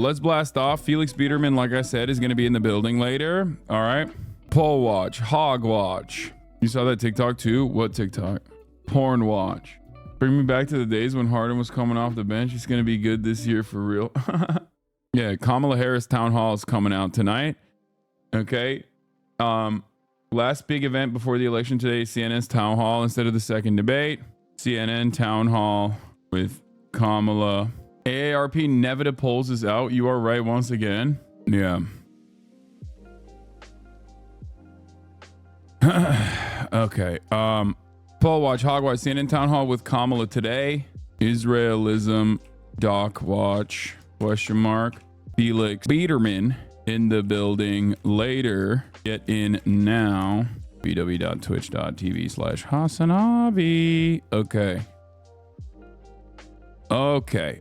Let's blast off. Felix Biederman, like I said, is going to be in the building later. All right. Pole watch. Hog watch. You saw that TikTok too? What TikTok? Porn watch. Bring me back to the days when Harden was coming off the bench. It's going to be good this year for real. Yeah, Kamala Harris town hall is coming out tonight. Okay. Last big event before the election today, CNN's town hall instead of the second debate. CNN town hall with Kamala. AARP Nevada polls is out. You are right once again. Yeah. Okay. Poll watch, hog watch, CNN town hall with Kamala today. Israelism, doc watch, question mark. Felix Biederman in the building later. Get in now. www.twitch.tv/Hasanabi. Okay. Okay.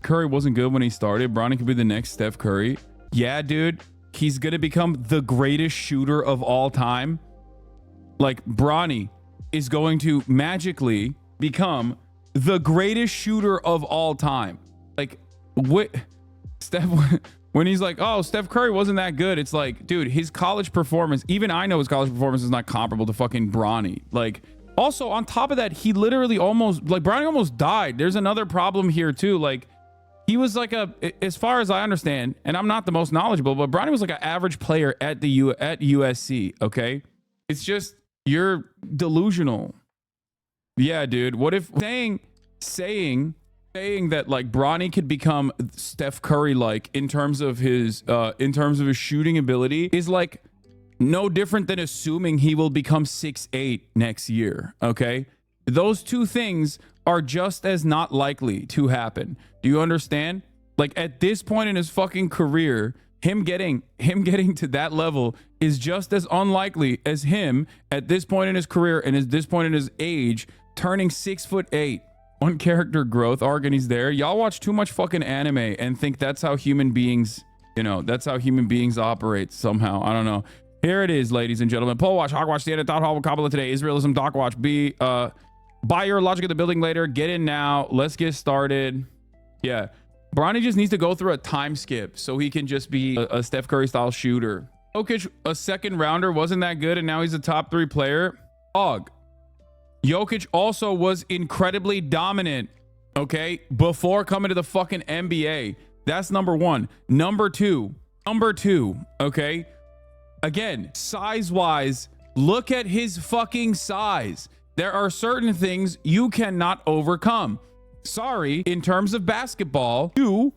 Curry wasn't good when he started. Bronny could be the next Steph Curry. Yeah, dude. He's going to become the greatest shooter of all time. Like, Bronny is going to magically become the greatest shooter of all time. Like, what? Steph, when he's like, oh, Steph Curry wasn't that good. It's like, dude, his college performance, even I know his college performance is not comparable to fucking Bronny. Like, also, on top of that, he literally almost, like, Bronny almost died. There's another problem here, too. Like, he was like as far as I understand, and I'm not the most knowledgeable, but Bronny was like an average player at USC, okay? It's just, you're delusional. Yeah, dude. What if saying that like Bronny could become Steph Curry like in terms of his shooting ability is like no different than assuming he will become 6'8" next year, okay? Those two things are just as not likely to happen. Do you understand? Like, at this point in his fucking career, him getting to that level is just as unlikely as him at this point in his career and at this point in his age turning 6'8". One character growth arc and he's there. Y'all watch too much fucking anime and think that's how human beings, that's how human beings operate somehow. I don't know. Here it is, ladies and gentlemen. Poll watch, hog watch, CNN thought hall with Kabbalah today. Israelism doc watch. Buy your logic of the building later. Get in now. Let's get started. Yeah. Bronny just needs to go through a time skip so he can just be a Steph Curry style shooter. Jokic, a second rounder, wasn't that good, and now he's a top 3 player. Jokic also was incredibly dominant, okay, before coming to the fucking NBA. That's number one. Number two, okay? Again, size-wise, look at his fucking size. There are certain things you cannot overcome. Sorry, in terms of basketball, you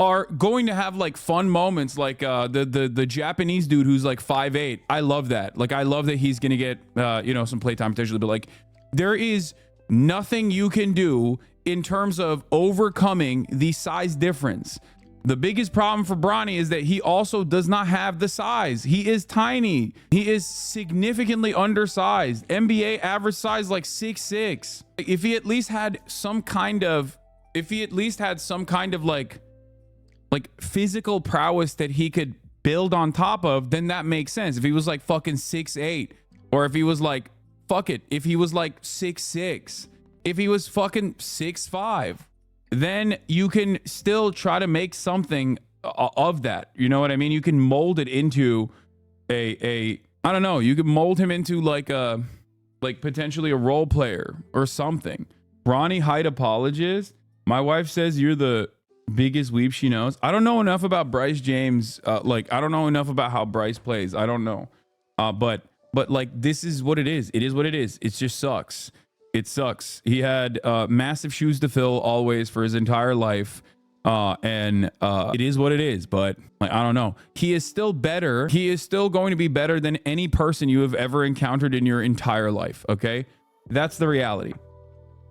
are going to have like fun moments like the Japanese dude who's like 5'8". I love that. Like, I love that he's going to get, some playtime potentially, but like, there is nothing you can do in terms of overcoming the size difference. The biggest problem for Bronny is that he also does not have the size. He is tiny. He is significantly undersized. NBA average size like 6'6". If he at least had some kind of like physical prowess that he could build on top of, then that makes sense. If he was like fucking 6'8", or if he was like, if he was like 6'6", if he was fucking 6'5", then you can still try to make something of that. You know what I mean? You can mold it into I don't know. You could mold him into like potentially a role player or something. Bronny height apologist. My wife says you're the biggest weep she knows. I don't know enough about Bryce James. I don't know enough about how Bryce plays. I don't know. But like, this is what it is. It is what it is. It just sucks. It sucks. He had massive shoes to fill always for his entire life. And it is what it is. But like, I don't know. He is still better. He is still going to be better than any person you have ever encountered in your entire life. Okay? That's the reality.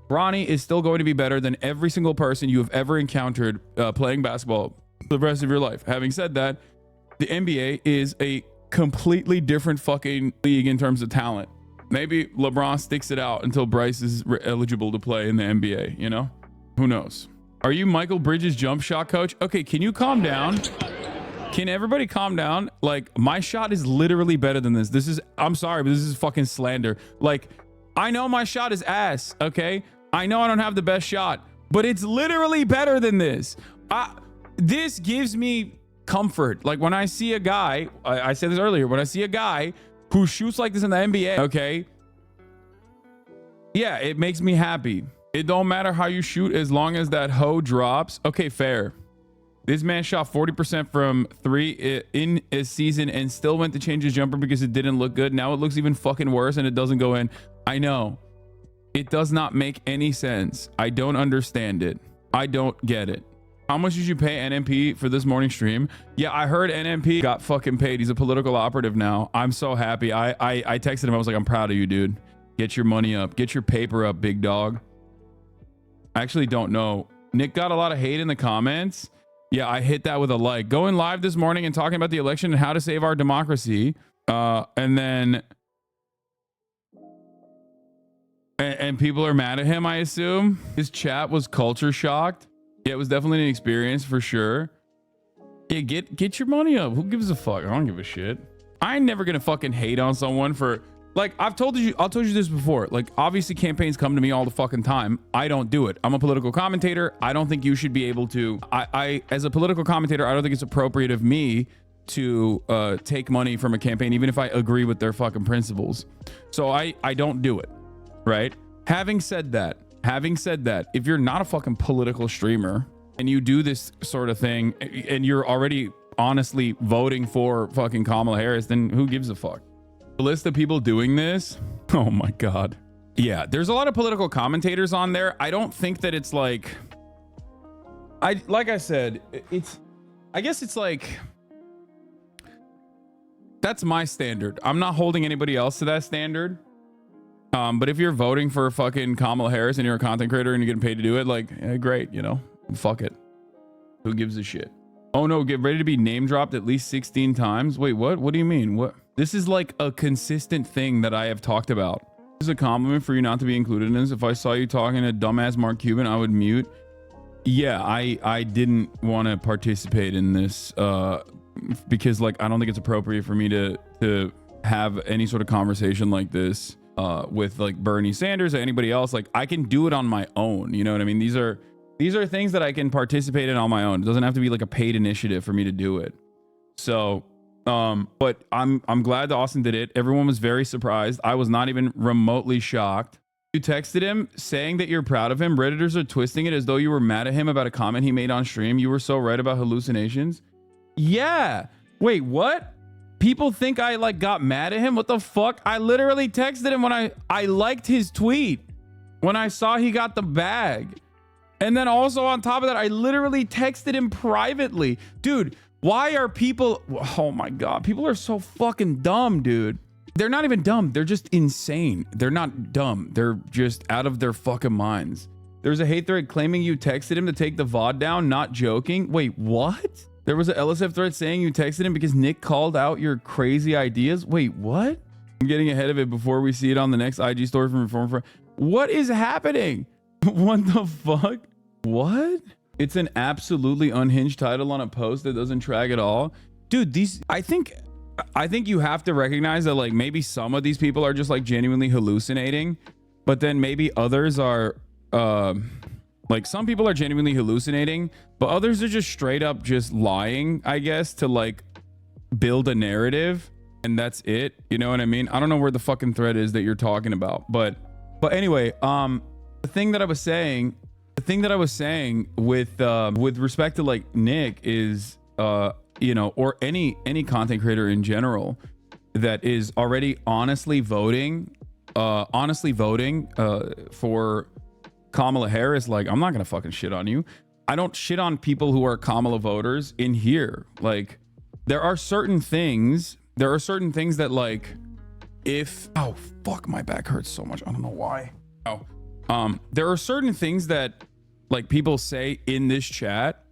Bronny is still going to be better than every single person you have ever encountered playing basketball the rest of your life. Having said that, the NBA is a completely different fucking league in terms of talent. Maybe LeBron sticks it out until Bryce is eligible to play in the NBA, Who knows? Are you Michael Bridges' jump shot coach? Okay, can you calm down? Can everybody calm down? Like, my shot is literally better than this. I'm sorry, but this is fucking slander. Like, I know my shot is ass, okay? I know I don't have the best shot, but it's literally better than this. This gives me comfort. Like when I see a guy, I said this earlier, when I see a guy who shoots like this in the NBA, okay, yeah, it makes me happy. It don't matter how you shoot as long as that hoe drops. Okay, fair. This man shot 40% from 3 in a season and still went to change his jumper because it didn't look good. Now it looks even fucking worse and it doesn't go in. I know. It does not make any sense. I don't understand it. I don't get it. How much did you pay NMP for this morning stream? Yeah, I heard NMP got fucking paid. He's a political operative now. I'm so happy. I texted him. I was like, I'm proud of you, dude. Get your money up. Get your paper up, big dog. I actually don't know. Nick got a lot of hate in the comments. Yeah, I hit that with a like. Going live this morning and talking about the election and how to save our democracy. And then... And people are mad at him, I assume. His chat was culture shocked. Yeah, it was definitely an experience for sure. Yeah, get your money up. Who gives a fuck? I don't give a shit. I ain't never gonna fucking hate on someone for... Like, I've told you this before. Like, obviously campaigns come to me all the fucking time. I don't do it. I'm a political commentator. I don't think you should be able to... I as a political commentator, I don't think it's appropriate of me to take money from a campaign, even if I agree with their fucking principles. So I don't do it, right? Having said that, if you're not a fucking political streamer and you do this sort of thing and you're already honestly voting for fucking Kamala Harris, then who gives a fuck? The list of people doing this, oh my god. Yeah, there's a lot of political commentators on there. I don't think that it's like... like I said, I guess it's like... That's my standard. I'm not holding anybody else to that standard. But if you're voting for fucking Kamala Harris and you're a content creator and you're getting paid to do it, like, yeah, great, you know, fuck it. Who gives a shit? Oh no, get ready to be name dropped at least 16 times. Wait, what? What do you mean? What? This is like a consistent thing that I have talked about. This is a compliment for you not to be included in this. If I saw you talking to dumbass Mark Cuban, I would mute. Yeah, I didn't want to participate in this because like I don't think it's appropriate for me to have any sort of conversation like this with like Bernie Sanders or anybody else. Like I can do it on my own. You know what I mean? These are things that I can participate in on my own. It doesn't have to be like a paid initiative for me to do it. So, but I'm glad that Austin did it. Everyone was very surprised. I was not even remotely shocked. You texted him saying that you're proud of him. Redditors are twisting it as though you were mad at him about a comment he made on stream. You were so right about hallucinations. Yeah. Wait, what? People think I like got mad at him? What the fuck? I literally texted him when I liked his tweet when I saw he got the bag. And then also on top of that, I literally texted him privately. Dude, why are people... Oh my God. People are so fucking dumb, dude. They're not even dumb. They're just insane. They're not dumb. They're just out of their fucking minds. There's a hate thread claiming you texted him to take the VOD down. Not joking. Wait, what? There was an LSF thread saying you texted him because Nick called out your crazy ideas. Wait, what? I'm getting ahead of it before we see it on the next IG story from Reform Front. What is happening? What the fuck? What? It's an absolutely unhinged title on a post that doesn't track at all. Dude, these... I think you have to recognize that like maybe some of these people are just like genuinely hallucinating, but then maybe others are... like some people are genuinely hallucinating, but others are just straight up just lying, I guess, to like build a narrative, and that's it. You know what I mean? I don't know where the fucking thread is that you're talking about, but anyway, the thing that I was saying with respect to like Nick is you know, or any content creator in general that is already honestly voting for Kamala Harris, like I'm not gonna fucking shit on you. I don't shit on people who are Kamala voters in here. Like there are certain things that like if... Oh fuck, my back hurts so much. I don't know why. There are certain things that like people say in this chat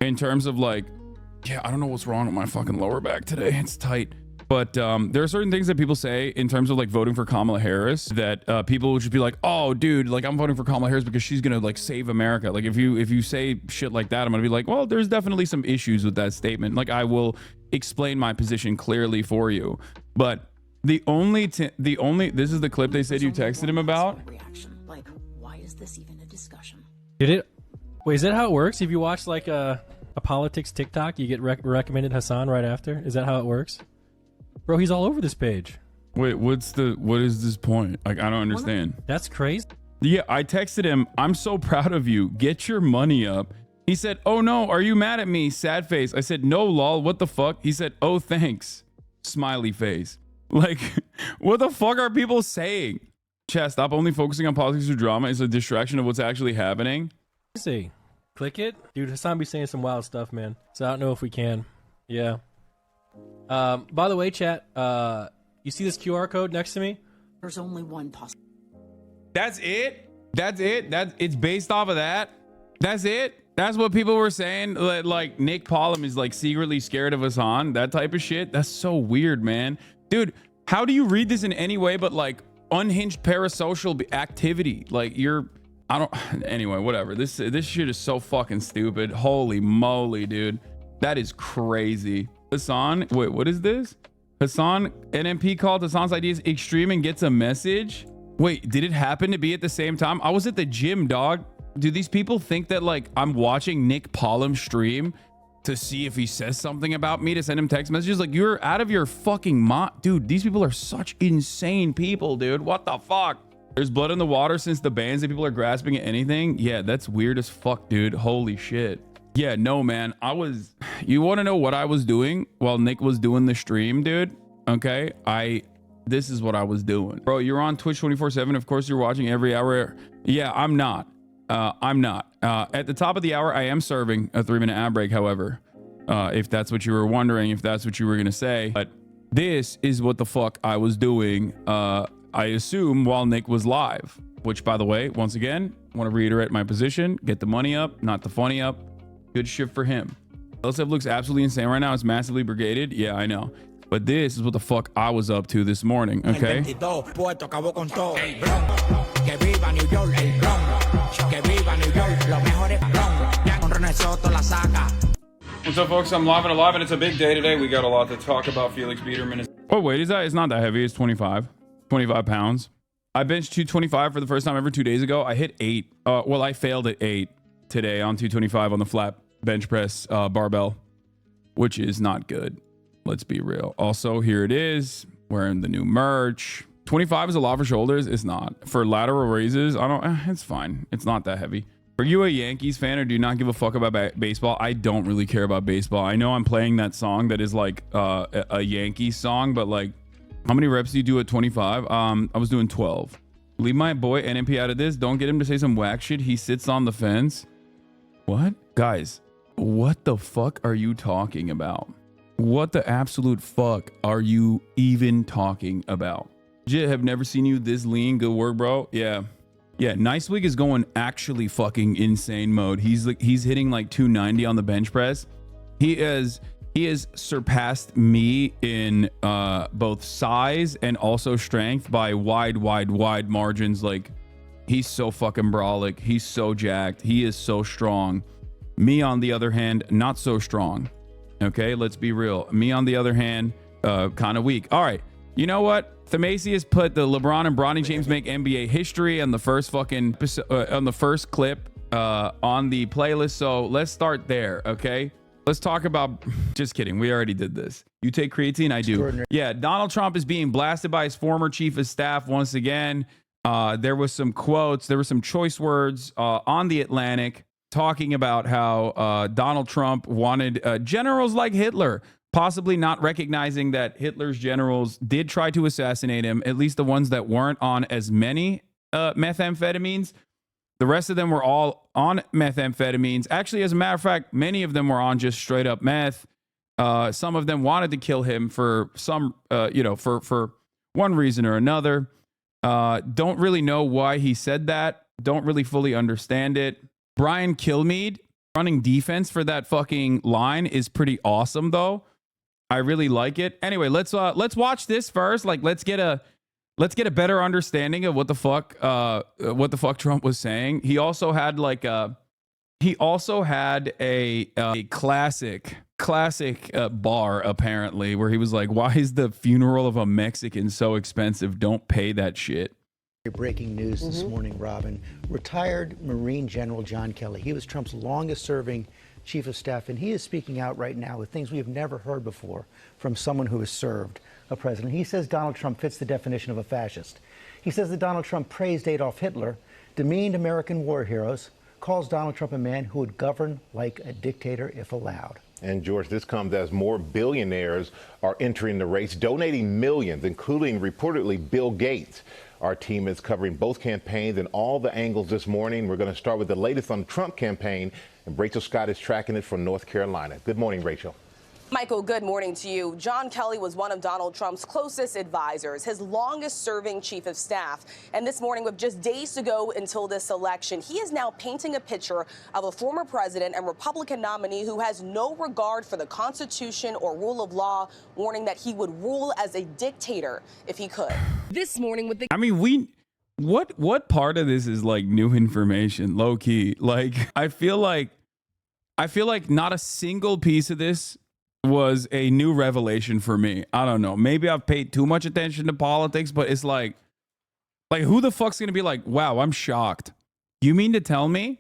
in terms of like, yeah, I don't know what's wrong with my fucking lower back today. It's tight. But there are certain things that people say in terms of like voting for Kamala Harris that people would just be like, oh dude, like I'm voting for Kamala Harris because she's gonna like save America. Like if you say shit like that, I'm gonna be like, well, there's definitely some issues with that statement. Like I will explain my position clearly for you. But this is the clip they said you texted him about. this even a discussion? Did it? Wait, is that how it works? If you watch like a politics TikTok, you get recommended Hassan right after? Is that how it works? Bro, he's all over this page. Wait, what is this point? Like, I don't understand. That's crazy. Yeah, I texted him, I'm so proud of you. Get your money up. He said, oh no, are you mad at me? Sad face. I said, no, lol, what the fuck? He said, oh, thanks. Smiley face. Like, what the fuck are people saying? Chat, stop only focusing on politics or drama. It's a distraction of what's actually happening. See, click it. Dude, Hassan be saying some wild stuff, man. So I don't know if we can. Yeah. By the way, chat, you see this QR code next to me? There's only one possible. That's it? That's it? It's based off of that? That's it? That's what people were saying? Like Nick Pollum is like secretly scared of Hassan? That type of shit? That's so weird, man. Dude, how do you read this in any way but like unhinged parasocial activity? Like anyway, whatever. This shit is so fucking stupid. Holy moly, dude. That is crazy. Hassan, wait, what is this? Hassan, NMP called Hassan's ideas extreme and gets a message. Wait, did it happen to be at the same time? I was at the gym, dog. Do these people think that like I'm watching Nick Pollum stream to see if he says something about me to send him text messages? Like, you're out of your fucking mind. Dude, these people are such insane people, dude. What the fuck? There's blood in the water since the bans that people are grasping at anything. Yeah, that's weird as fuck, dude. Holy shit. Yeah, no, man. You want to know what I was doing while Nick was doing the stream, dude? Okay. This is what I was doing. Bro, you're on Twitch 24/7. Of course, you're watching every hour. Yeah, I'm not. I'm not. At the top of the hour, I am serving a 3-minute ad break, however, if that's what you were wondering, if that's what you were going to say. But this is what the fuck I was doing, I assume, while Nick was live. Which, by the way, once again, want to reiterate my position. Get the money up, not the funny up. Good shit for him. LSF looks absolutely insane right now. It's massively brigaded. Yeah, I know. But this is what the fuck I was up to this morning, okay? What's up, folks? I'm live and alive, and it's a big day today. We got a lot to talk about. Felix Biederman. Oh, wait, it's not that heavy. It's 25 pounds. I benched 225 for the first time ever 2 days ago. I hit 8. Well, I failed at 8 today on 225 on the flat bench press barbell, which is not good. Let's be real. Also, here it is, wearing the new merch. 25 is a lot for shoulders. It's not. For lateral raises, it's fine. It's not that heavy. Are you a Yankees fan or do you not give a fuck about baseball? I don't really care about baseball. I know I'm playing that song that is like a Yankees song, but like, how many reps do you do at 25? I was doing 12. Leave my boy NMP out of this. Don't get him to say some whack shit. He sits on the fence. What? Guys, what the fuck are you talking about? What the absolute fuck are you even talking about? Legit, have never seen you this lean. Good work, bro. Yeah. Nice Week is going actually fucking insane mode. He's hitting like 290 on the bench press. He has surpassed me in both size and also strength by wide margins. Like, he's so fucking brolic. He's so jacked. He is so strong. Me, on the other hand, not so strong. Okay, let's be real. Me, on the other hand, kind of weak. All right, you know what? Thamasius put the LeBron and Bronny James make NBA history on the first fucking on the first clip on the playlist. So let's start there. Okay, let's talk about. Just kidding. We already did this. You take creatine, I do. Yeah, Donald Trump is being blasted by his former chief of staff once again. There was some quotes. There were some choice words on the Atlantic, talking about how Donald Trump wanted generals like Hitler, possibly not recognizing that Hitler's generals did try to assassinate him, at least the ones that weren't on as many methamphetamines. The rest of them were all on methamphetamines. Actually, as a matter of fact, many of them were on just straight up meth. Some of them wanted to kill him for some, for one reason or another. Don't really know why he said that. Don't really fully understand it. Brian Kilmeade running defense for that fucking line is pretty awesome, though. I really like it. Anyway, let's watch this first. Like, let's get a better understanding of what the fuck Trump was saying. He also had a classic bar, apparently, where he was like, "Why is the funeral of a Mexican so expensive? Don't pay that shit." Breaking news this morning, Robin. Retired Marine General John Kelly. He was Trump's longest serving chief of staff, and he is speaking out right now with things we have never heard before from someone who has served a president. He says Donald Trump fits the definition of a fascist. He says that Donald Trump praised Adolf Hitler, demeaned American war heroes, calls Donald Trump a man who would govern like a dictator if allowed. And George, this comes as more billionaires are entering the race, donating millions, including reportedly Bill Gates. Our team is covering both campaigns and all the angles this morning. We're going to start with the latest on the Trump campaign, and Rachel Scott is tracking it from North Carolina. Good morning, Rachel. Michael, good morning to you. John Kelly was one of Donald Trump's closest advisors, his longest serving chief of staff. And this morning, with just days to go until this election, he is now painting a picture of a former president and Republican nominee who has no regard for the Constitution or rule of law, warning that he would rule as a dictator if he could. This morning with the I mean, what part of this is like new information, low key? Like, I feel like not a single piece of this was a new revelation for me. I don't know. Maybe I've paid too much attention to politics, but it's like who the fuck's gonna be like, wow, I'm shocked. You mean to tell me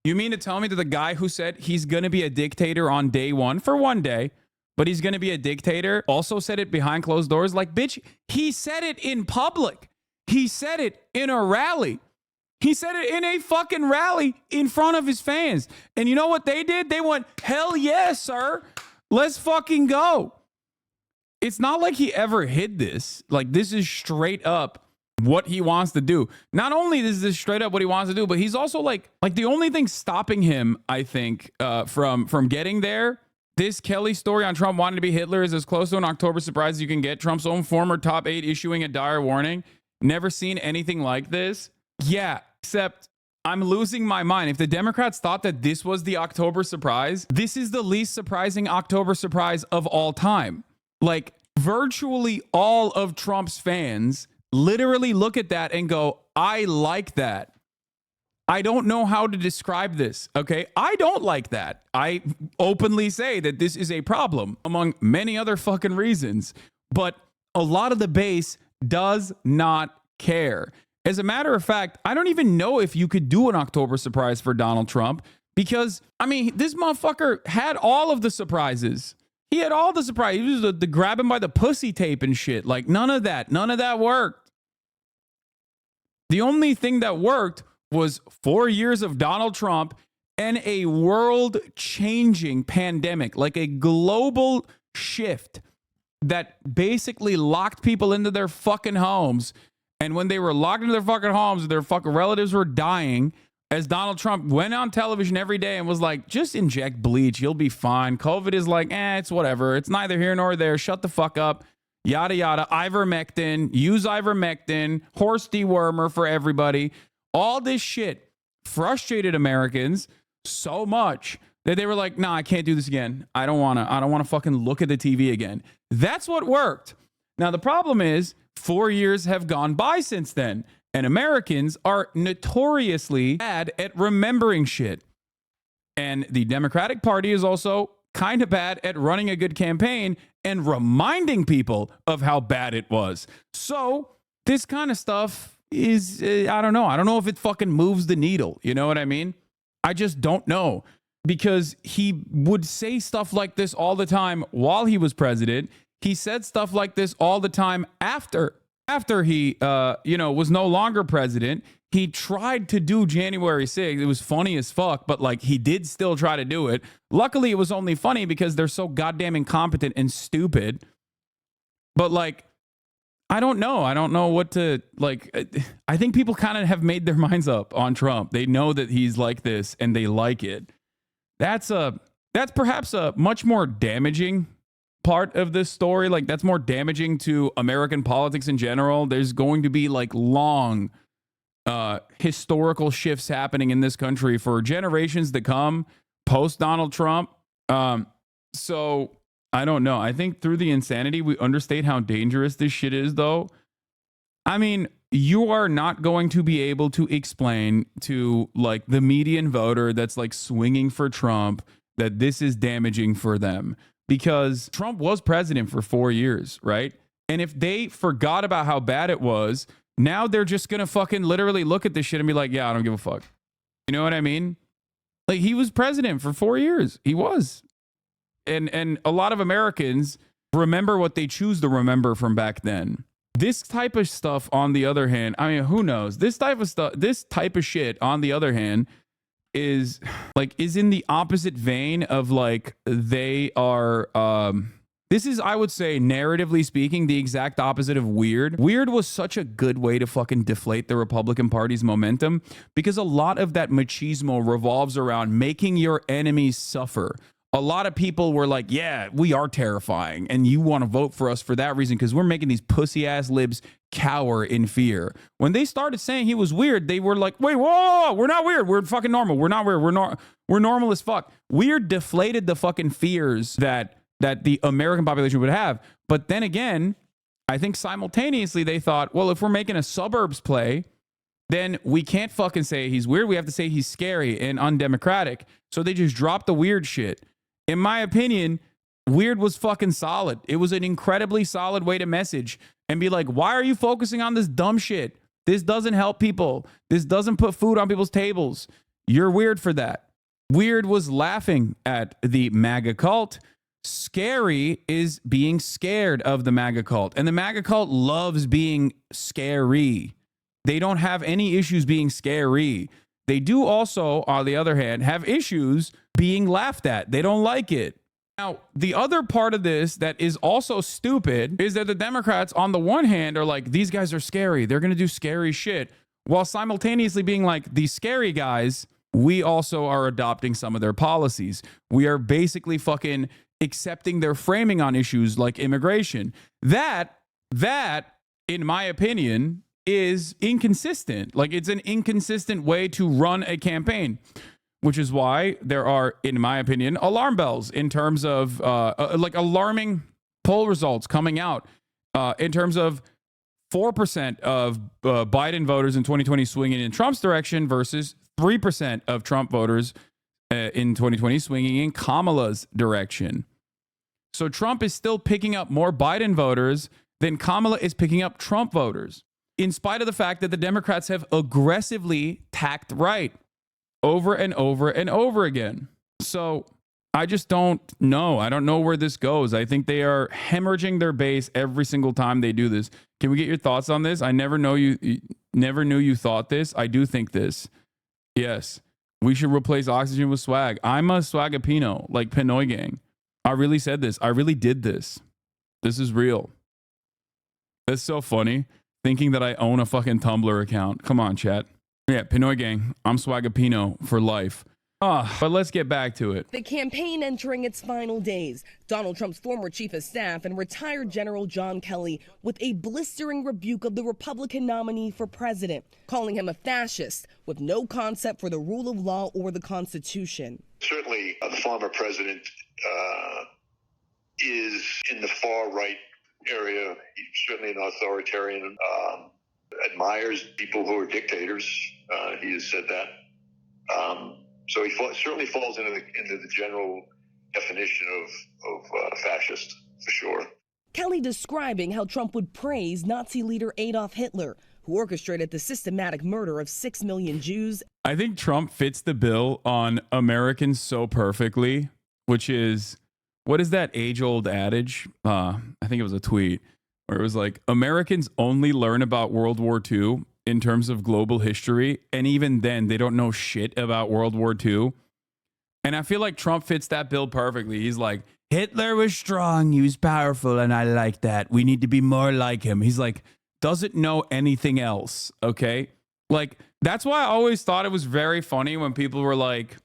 that the guy who said he's gonna be a dictator on day one for one day, but he's gonna be a dictator, also said it behind closed doors? Like, bitch, he said it in public. He said it in a rally. He said it in a fucking rally in front of his fans. And you know what they did? They went, hell yes, sir. Let's fucking go. It's not like he ever hid this. Like, this is straight up what he wants to do. Not only is this straight up what he wants to do, but he's also like the only thing stopping him, I think, from getting there. This Kelly story on Trump wanting to be Hitler is as close to an October surprise as you can get. Trump's own former top 8 issuing a dire warning. Never seen anything like this. Yeah, except I'm losing my mind. If the Democrats thought that this was the October surprise, this is the least surprising October surprise of all time. Like, virtually all of Trump's fans literally look at that and go, I like that. I don't know how to describe this, okay? I don't like that. I openly say that this is a problem, among many other fucking reasons. But a lot of the base does not care. As a matter of fact, I don't even know if you could do an October surprise for Donald Trump because, I mean, this motherfucker had all of the surprises. He had all the surprises. He was the grab him by the pussy tape and shit. Like, none of that worked. The only thing that worked was 4 years of Donald Trump and a world-changing pandemic, like a global shift that basically locked people into their fucking homes. And when they were locked into their fucking homes, their fucking relatives were dying, as Donald Trump went on television every day and was like, just inject bleach, you'll be fine. COVID is like, it's whatever. It's neither here nor there. Shut the fuck up. Yada, yada. Ivermectin. Use ivermectin. Horse dewormer for everybody. All this shit frustrated Americans so much that they were like, nah, I can't do this again. I don't want to fucking look at the TV again. That's what worked. Now, the problem is 4 years have gone by since then, and Americans are notoriously bad at remembering shit. And the Democratic Party is also kind of bad at running a good campaign and reminding people of how bad it was. So this kind of stuff is, I don't know. I don't know if it fucking moves the needle. You know what I mean? I just don't know. Because he would say stuff like this all the time while he was president. He said stuff like this all the time after he, was no longer president. He tried to do January 6th. It was funny as fuck, but like he did still try to do it. Luckily, it was only funny because they're so goddamn incompetent and stupid. But like, I don't know. I don't know what to like. I think people kind of have made their minds up on Trump. They know that he's like this and they like it. That's perhaps a much more damaging part of this story. Like, that's more damaging to American politics in general. There's going to be like long historical shifts happening in this country for generations to come post Donald Trump. So I don't know. I think through the insanity, we understate how dangerous this shit is, though. I mean, you are not going to be able to explain to like the median voter that's like swinging for Trump that this is damaging for them, because Trump was president for 4 years, right? And if they forgot about how bad it was, Now they're just going to fucking literally look at this shit and be like, yeah, I don't give a fuck. You know what I mean? Like, he was president for 4 years. He was. And a lot of Americans remember what they choose to remember from back then. This type of stuff, on the other hand, I mean, who knows? This type of shit, on the other hand, is in the opposite vein of like, they are, this is, I would say, narratively speaking, the exact opposite of weird. Weird was such a good way to fucking deflate the Republican Party's momentum, because a lot of that machismo revolves around making your enemies suffer. A lot of people were like, yeah, we are terrifying, and you want to vote for us for that reason because we're making these pussy-ass libs cower in fear. When they started saying he was weird, they were like, wait, whoa, we're not weird. We're fucking normal. We're not weird. We're normal as fuck. Weird deflated the fucking fears that the American population would have. But then again, I think simultaneously they thought, well, if we're making a suburbs play, then we can't fucking say he's weird. We have to say he's scary and undemocratic. So they just dropped the weird shit. In my opinion, weird was fucking solid. It was an incredibly solid way to message and be like, why are you focusing on this dumb shit? This doesn't help people. This doesn't put food on people's tables. You're weird for that. Weird was laughing at the MAGA cult. Scary is being scared of the MAGA cult. And the MAGA cult loves being scary. They don't have any issues being scary. They do also, on the other hand, have issues being laughed at. They don't like it. Now, the other part of this that is also stupid is that the Democrats, on the one hand, are like, these guys are scary. They're going to do scary shit. While simultaneously being like, these scary guys, we also are adopting some of their policies. We are basically fucking accepting their framing on issues like immigration. That, in my opinion, is inconsistent. Like, it's an inconsistent way to run a campaign, which is why there are, in my opinion, alarm bells in terms of like alarming poll results coming out in terms of 4% of Biden voters in 2020 swinging in Trump's direction versus 3% of Trump voters in 2020 swinging in Kamala's direction. So Trump is still picking up more Biden voters than Kamala is picking up Trump voters, in spite of the fact that the Democrats have aggressively tacked right over and over and over again. So I just don't know. I don't know where this goes. I think they are hemorrhaging their base every single time they do this. Can we get your thoughts on this? I never knew you thought this. I do think this. Yes, we should replace oxygen with swag. I'm a swagapino, like Pinoy Gang. I really said this. I really did this. This is real. That's so funny. Thinking that I own a fucking Tumblr account. Come on, chat. Yeah, Pinoy Gang. I'm Swagapino for life. But let's get back to it. The campaign entering its final days. Donald Trump's former chief of staff and retired General John Kelly with a blistering rebuke of the Republican nominee for president, calling him a fascist with no concept for the rule of law or the Constitution. Certainly, the former president is in the far right area. He's certainly an authoritarian, admires people who are dictators. He has said that. So he certainly falls into the general definition of fascist, for sure. Kelly describing how Trump would praise Nazi leader Adolf Hitler, who orchestrated the systematic murder of 6 million Jews. I think Trump fits the bill on Americans so perfectly, which is, what is that age-old adage? I think it was a tweet where it was like, Americans only learn about World War II in terms of global history, and even then, they don't know shit about World War II. And I feel like Trump fits that bill perfectly. He's like, Hitler was strong, he was powerful, and I like that. We need to be more like him. He's like, doesn't know anything else, okay? Like, that's why I always thought it was very funny when people were like,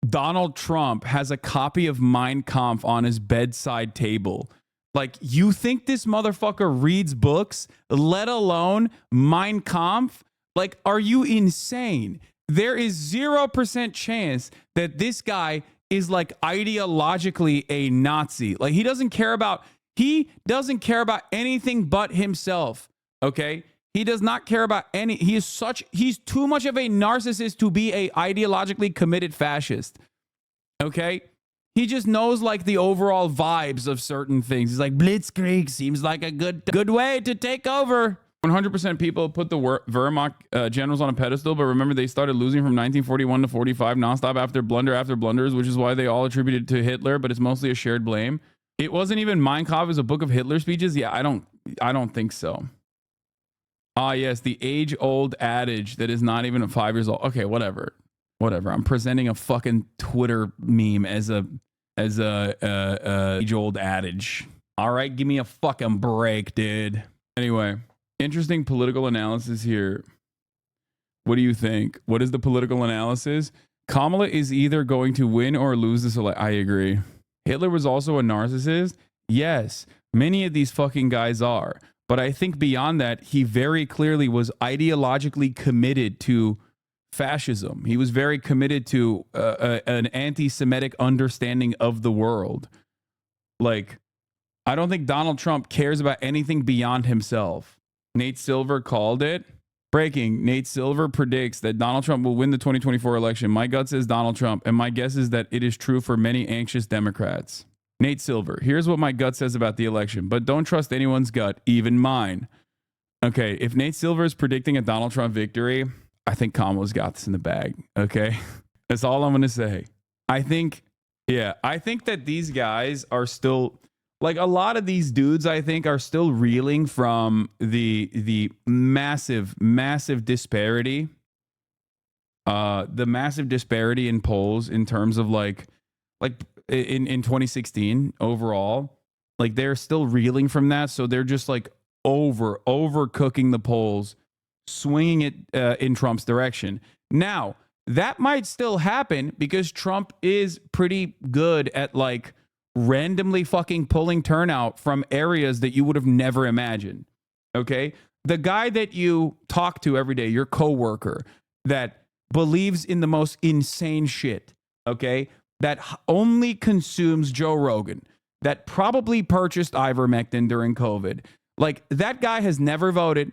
Donald Trump has a copy of Mein Kampf on his bedside table. Like, you think this motherfucker reads books, let alone Mein Kampf? Like, are you insane? There is 0% chance that this guy is like ideologically a Nazi. Like, he doesn't care about anything but himself. Okay? He does not care about he's too much of a narcissist to be a ideologically committed fascist. Okay? He just knows like the overall vibes of certain things. He's like, Blitzkrieg seems like a good way to take over. 100% people put the Wehrmacht generals on a pedestal, but remember they started losing from 1941 to 45 nonstop after blunders, which is why they all attributed to Hitler, but it's mostly a shared blame. It wasn't even Mein Kampf as a book of Hitler speeches. Yeah, I don't think so. Ah, yes, the age-old adage that is not even 5 years old. Okay, whatever. I'm presenting a fucking Twitter meme as a age-old adage. All right, give me a fucking break, dude. Anyway, interesting political analysis here. What do you think? What is the political analysis? Kamala is either going to win or lose this election. I agree. Hitler was also a narcissist. Yes, many of these fucking guys are. But I think beyond that, he very clearly was ideologically committed to fascism. He was very committed to an anti-Semitic understanding of the world. Like, I don't think Donald Trump cares about anything beyond himself. Nate Silver called it. Breaking. Nate Silver predicts that Donald Trump will win the 2024 election. My gut says Donald Trump, and my guess is that it is true for many anxious Democrats. Nate Silver, here's what my gut says about the election, but don't trust anyone's gut, even mine. Okay, if Nate Silver is predicting a Donald Trump victory, I think Kamala's got this in the bag, okay? That's all I'm going to say. I think that these guys are still, like a lot of these dudes, I think, are still reeling from the massive disparity. The massive disparity in polls in terms of like in 2016 overall, like they're still reeling from that. So they're just like overcooking the polls, swinging it in Trump's direction. Now, that might still happen because Trump is pretty good at like randomly fucking pulling turnout from areas that you would have never imagined. Okay? The guy that you talk to every day, your coworker that believes in the most insane shit, okay? That only consumes Joe Rogan, that probably purchased ivermectin during COVID. Like, that guy has never voted.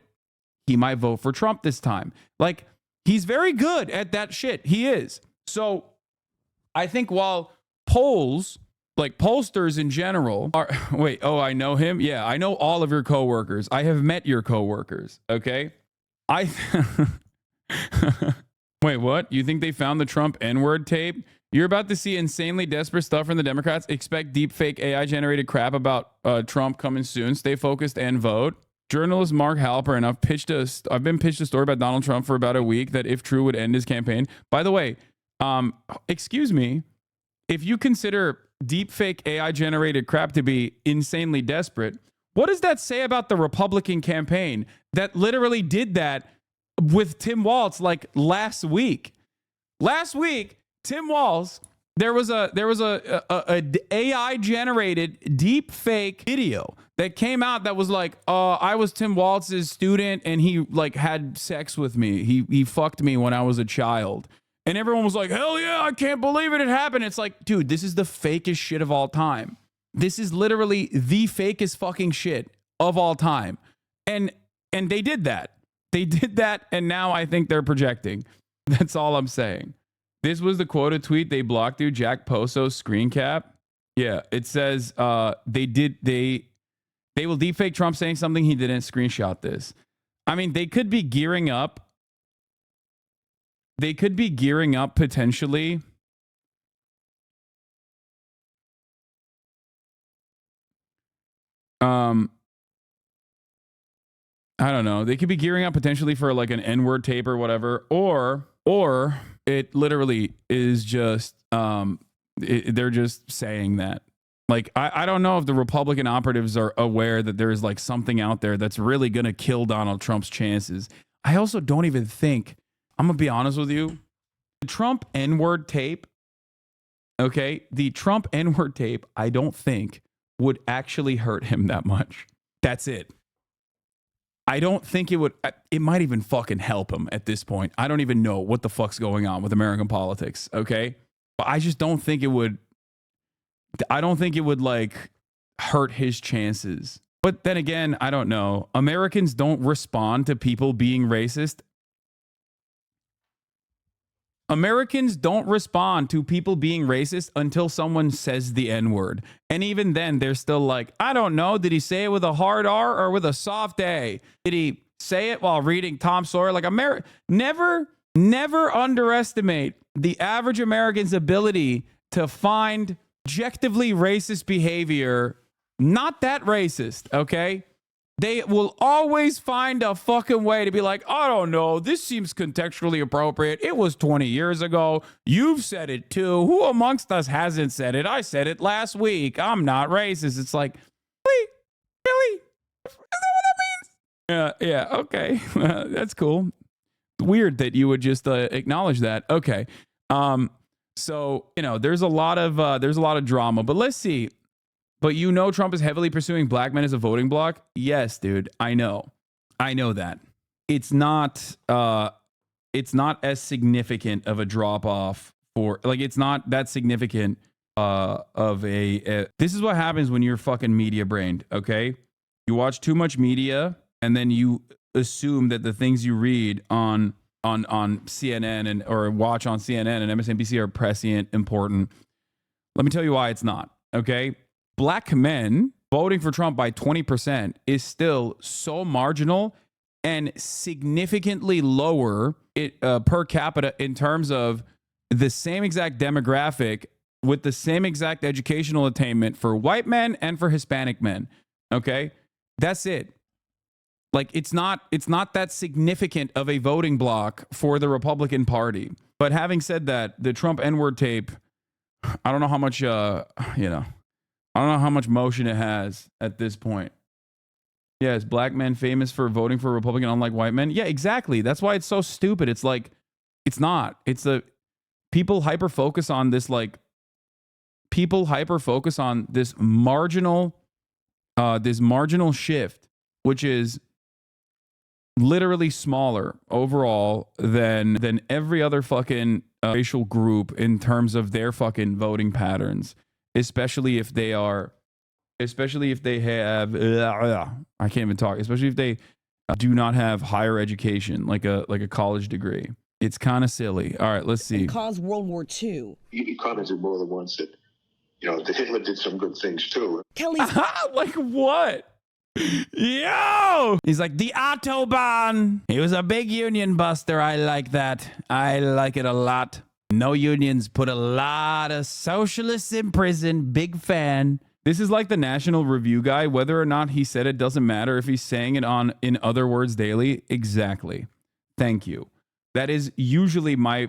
He might vote for Trump this time. Like, he's very good at that shit. He is. So I think while polls, like pollsters in general are, wait, oh, I know him? Yeah, I know all of your coworkers. I have met your coworkers, okay? Wait, what? You think they found the Trump N-word tape? You're about to see insanely desperate stuff from the Democrats. Expect deepfake AI-generated crap about Trump coming soon. Stay focused and vote. Journalist Mark Halperin, I've been pitched a story about Donald Trump for about a week that, if true, would end his campaign. By the way, excuse me, if you consider deepfake AI-generated crap to be insanely desperate, what does that say about the Republican campaign that literally did that with Tim Walz like last week? Last week, Tim Walz, there was a AI generated deep fake video that came out that was like, I was Tim Walz's student and he like had sex with me. He fucked me when I was a child. And everyone was like, hell yeah, I can't believe it happened. It's like, dude, this is the fakest shit of all time. This is literally the fakest fucking shit of all time. And they did that. They did that, and now I think they're projecting. That's all I'm saying. This was the quoted tweet they blocked through Jack Poso's screen cap. Yeah, it says they will deepfake Trump saying something he didn't. Screenshot this. I mean, they could be gearing up. They could be gearing up potentially. I don't know. They could be gearing up potentially for like an N-word tape or whatever, or it literally is just they're just saying that. Like, I don't know if the Republican operatives are aware that there is like something out there that's really going to kill Donald Trump's chances. I also don't even think, I'm going to be honest with you, the Trump N-word tape, okay, the Trump N-word tape, I don't think would actually hurt him that much. That's it. I don't think it would. It might even fucking help him at this point. I don't even know what the fuck's going on with American politics, okay? But I just don't think it would. I don't think it would like hurt his chances. But then again, I don't know. Americans don't respond to people being racist. Americans don't respond to people being racist until someone says the N-word. And even then, they're still like, I don't know. Did he say it with a hard R or with a soft A? Did he say it while reading Tom Sawyer. Like, never underestimate the average American's ability to find objectively racist behavior not that racist, okay? They will always find a fucking way to be like, I don't know, this seems contextually appropriate. It was 20 years ago. You've said it too. Who amongst us hasn't said it? I said it last week. I'm not racist. It's like, wait, really? Is that what that means? Yeah, okay. That's cool. Weird that you would just acknowledge that. Okay. So, you know, there's a lot of drama, but let's see. But you know Trump is heavily pursuing black men as a voting bloc? Yes, dude. I know that. It's not as significant of a drop off for, like, it's not that significant of a this is what happens when you're fucking media brained, okay? You watch too much media and then you assume that the things you read on CNN and or watch on CNN and MSNBC are prescient, important. Let me tell you why it's not, okay? Black men voting for Trump by 20% is still so marginal and significantly lower per capita in terms of the same exact demographic with the same exact educational attainment for white men and for Hispanic men. Okay? That's it. Like, it's not that significant of a voting block for the Republican Party. But having said that, the Trump N-word tape, I don't know how much I don't know how much motion it has at this point. Yeah, is black men famous for voting for a Republican unlike white men? Yeah, exactly. That's why it's so stupid. It's like, it's not. It's people hyper focus on this, like, people hyper focus on this marginal shift, which is literally smaller overall than every other fucking racial group in terms of their fucking voting patterns. Especially if they have, I can't even talk, especially if they do not have higher education, like a college degree. It's kind of silly. All right, let's see. It caused World War II. You commented more than once that, you know, that Hitler did some good things too. Kelly's Like what? Yo! He's like, the Autobahn. He was a big union buster. I like that. I like it a lot. No unions, put a lot of socialists in prison. Big fan. This is like the National Review guy. Whether or not he said it doesn't matter if he's saying it on In Other Words Daily. Exactly. Thank you. That is usually my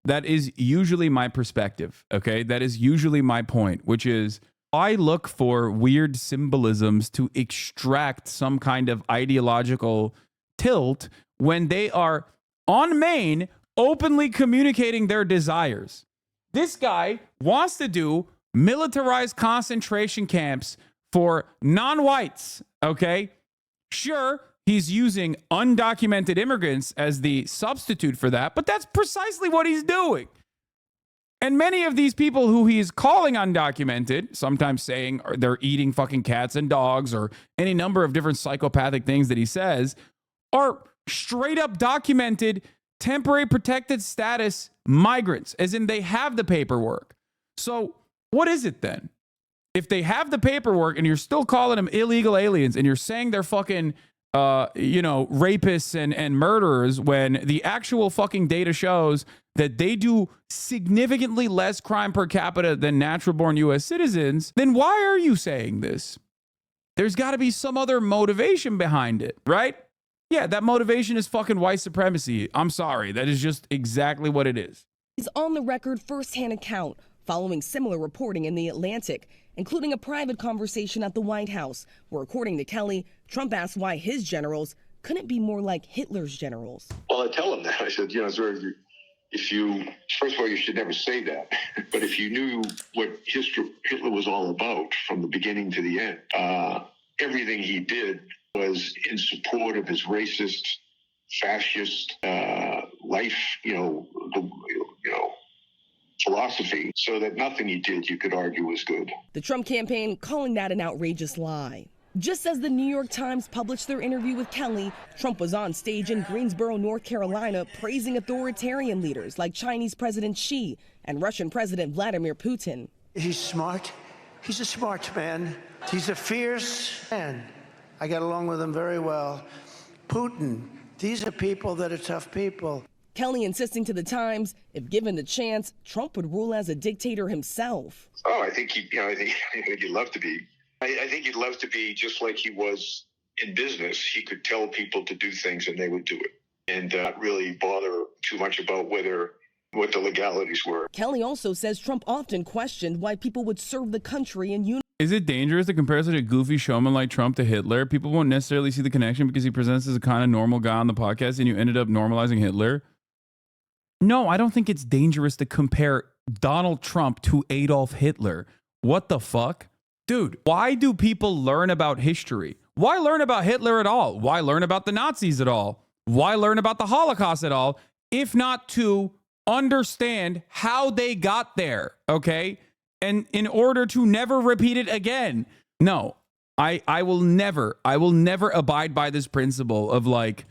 perspective. Okay. That is usually my point, which is I look for weird symbolisms to extract some kind of ideological tilt when they are on main openly communicating their desires. This guy wants to do militarized concentration camps for non-whites, okay? Sure, he's using undocumented immigrants as the substitute for that, but that's precisely what he's doing. And many of these people who he's calling undocumented, sometimes saying they're eating fucking cats and dogs or any number of different psychopathic things that he says, are straight up documented temporary protected status migrants, as in they have the paperwork. So what is it then? If they have the paperwork and you're still calling them illegal aliens and you're saying they're fucking, rapists and murderers, when the actual fucking data shows that they do significantly less crime per capita than natural born U.S. citizens, then why are you saying this? There's got to be some other motivation behind it, right? Yeah, that motivation is fucking white supremacy. I'm sorry. That is just exactly what it is. He's on the record firsthand account following similar reporting in The Atlantic, including a private conversation at the White House, where, according to Kelly, Trump asked why his generals couldn't be more like Hitler's generals. Well, I tell him that. I said, sir, first of all, you should never say that. But if you knew what Hitler was all about from the beginning to the end, everything he did was in support of his racist, fascist life, philosophy, so that nothing he did you could argue was good. The Trump campaign calling that an outrageous lie. Just as the New York Times published their interview with Kelly, Trump was on stage in Greensboro, North Carolina, praising authoritarian leaders like Chinese President Xi and Russian President Vladimir Putin. He's smart. He's a smart man. He's a fierce man. I get along with him very well. Putin. These are people that are tough people. Kelly insisting to the Times, if given the chance, Trump would rule as a dictator himself. Oh, I think I think he'd love to be. I think he'd love to be just like he was in business. He could tell people to do things and they would do it, and not really bother too much about what the legalities were. Kelly also says Trump often questioned why people would serve the country in uniform. Is it dangerous to compare such a goofy showman like Trump to Hitler? People won't necessarily see the connection because he presents as a kind of normal guy on the podcast and you ended up normalizing Hitler. No, I don't think it's dangerous to compare Donald Trump to Adolf Hitler. What the fuck? Dude, why do people learn about history? Why learn about Hitler at all? Why learn about the Nazis at all? Why learn about the Holocaust at all? If not to understand how they got there, okay? And in order to never repeat it again. No, I will never abide by this principle of like,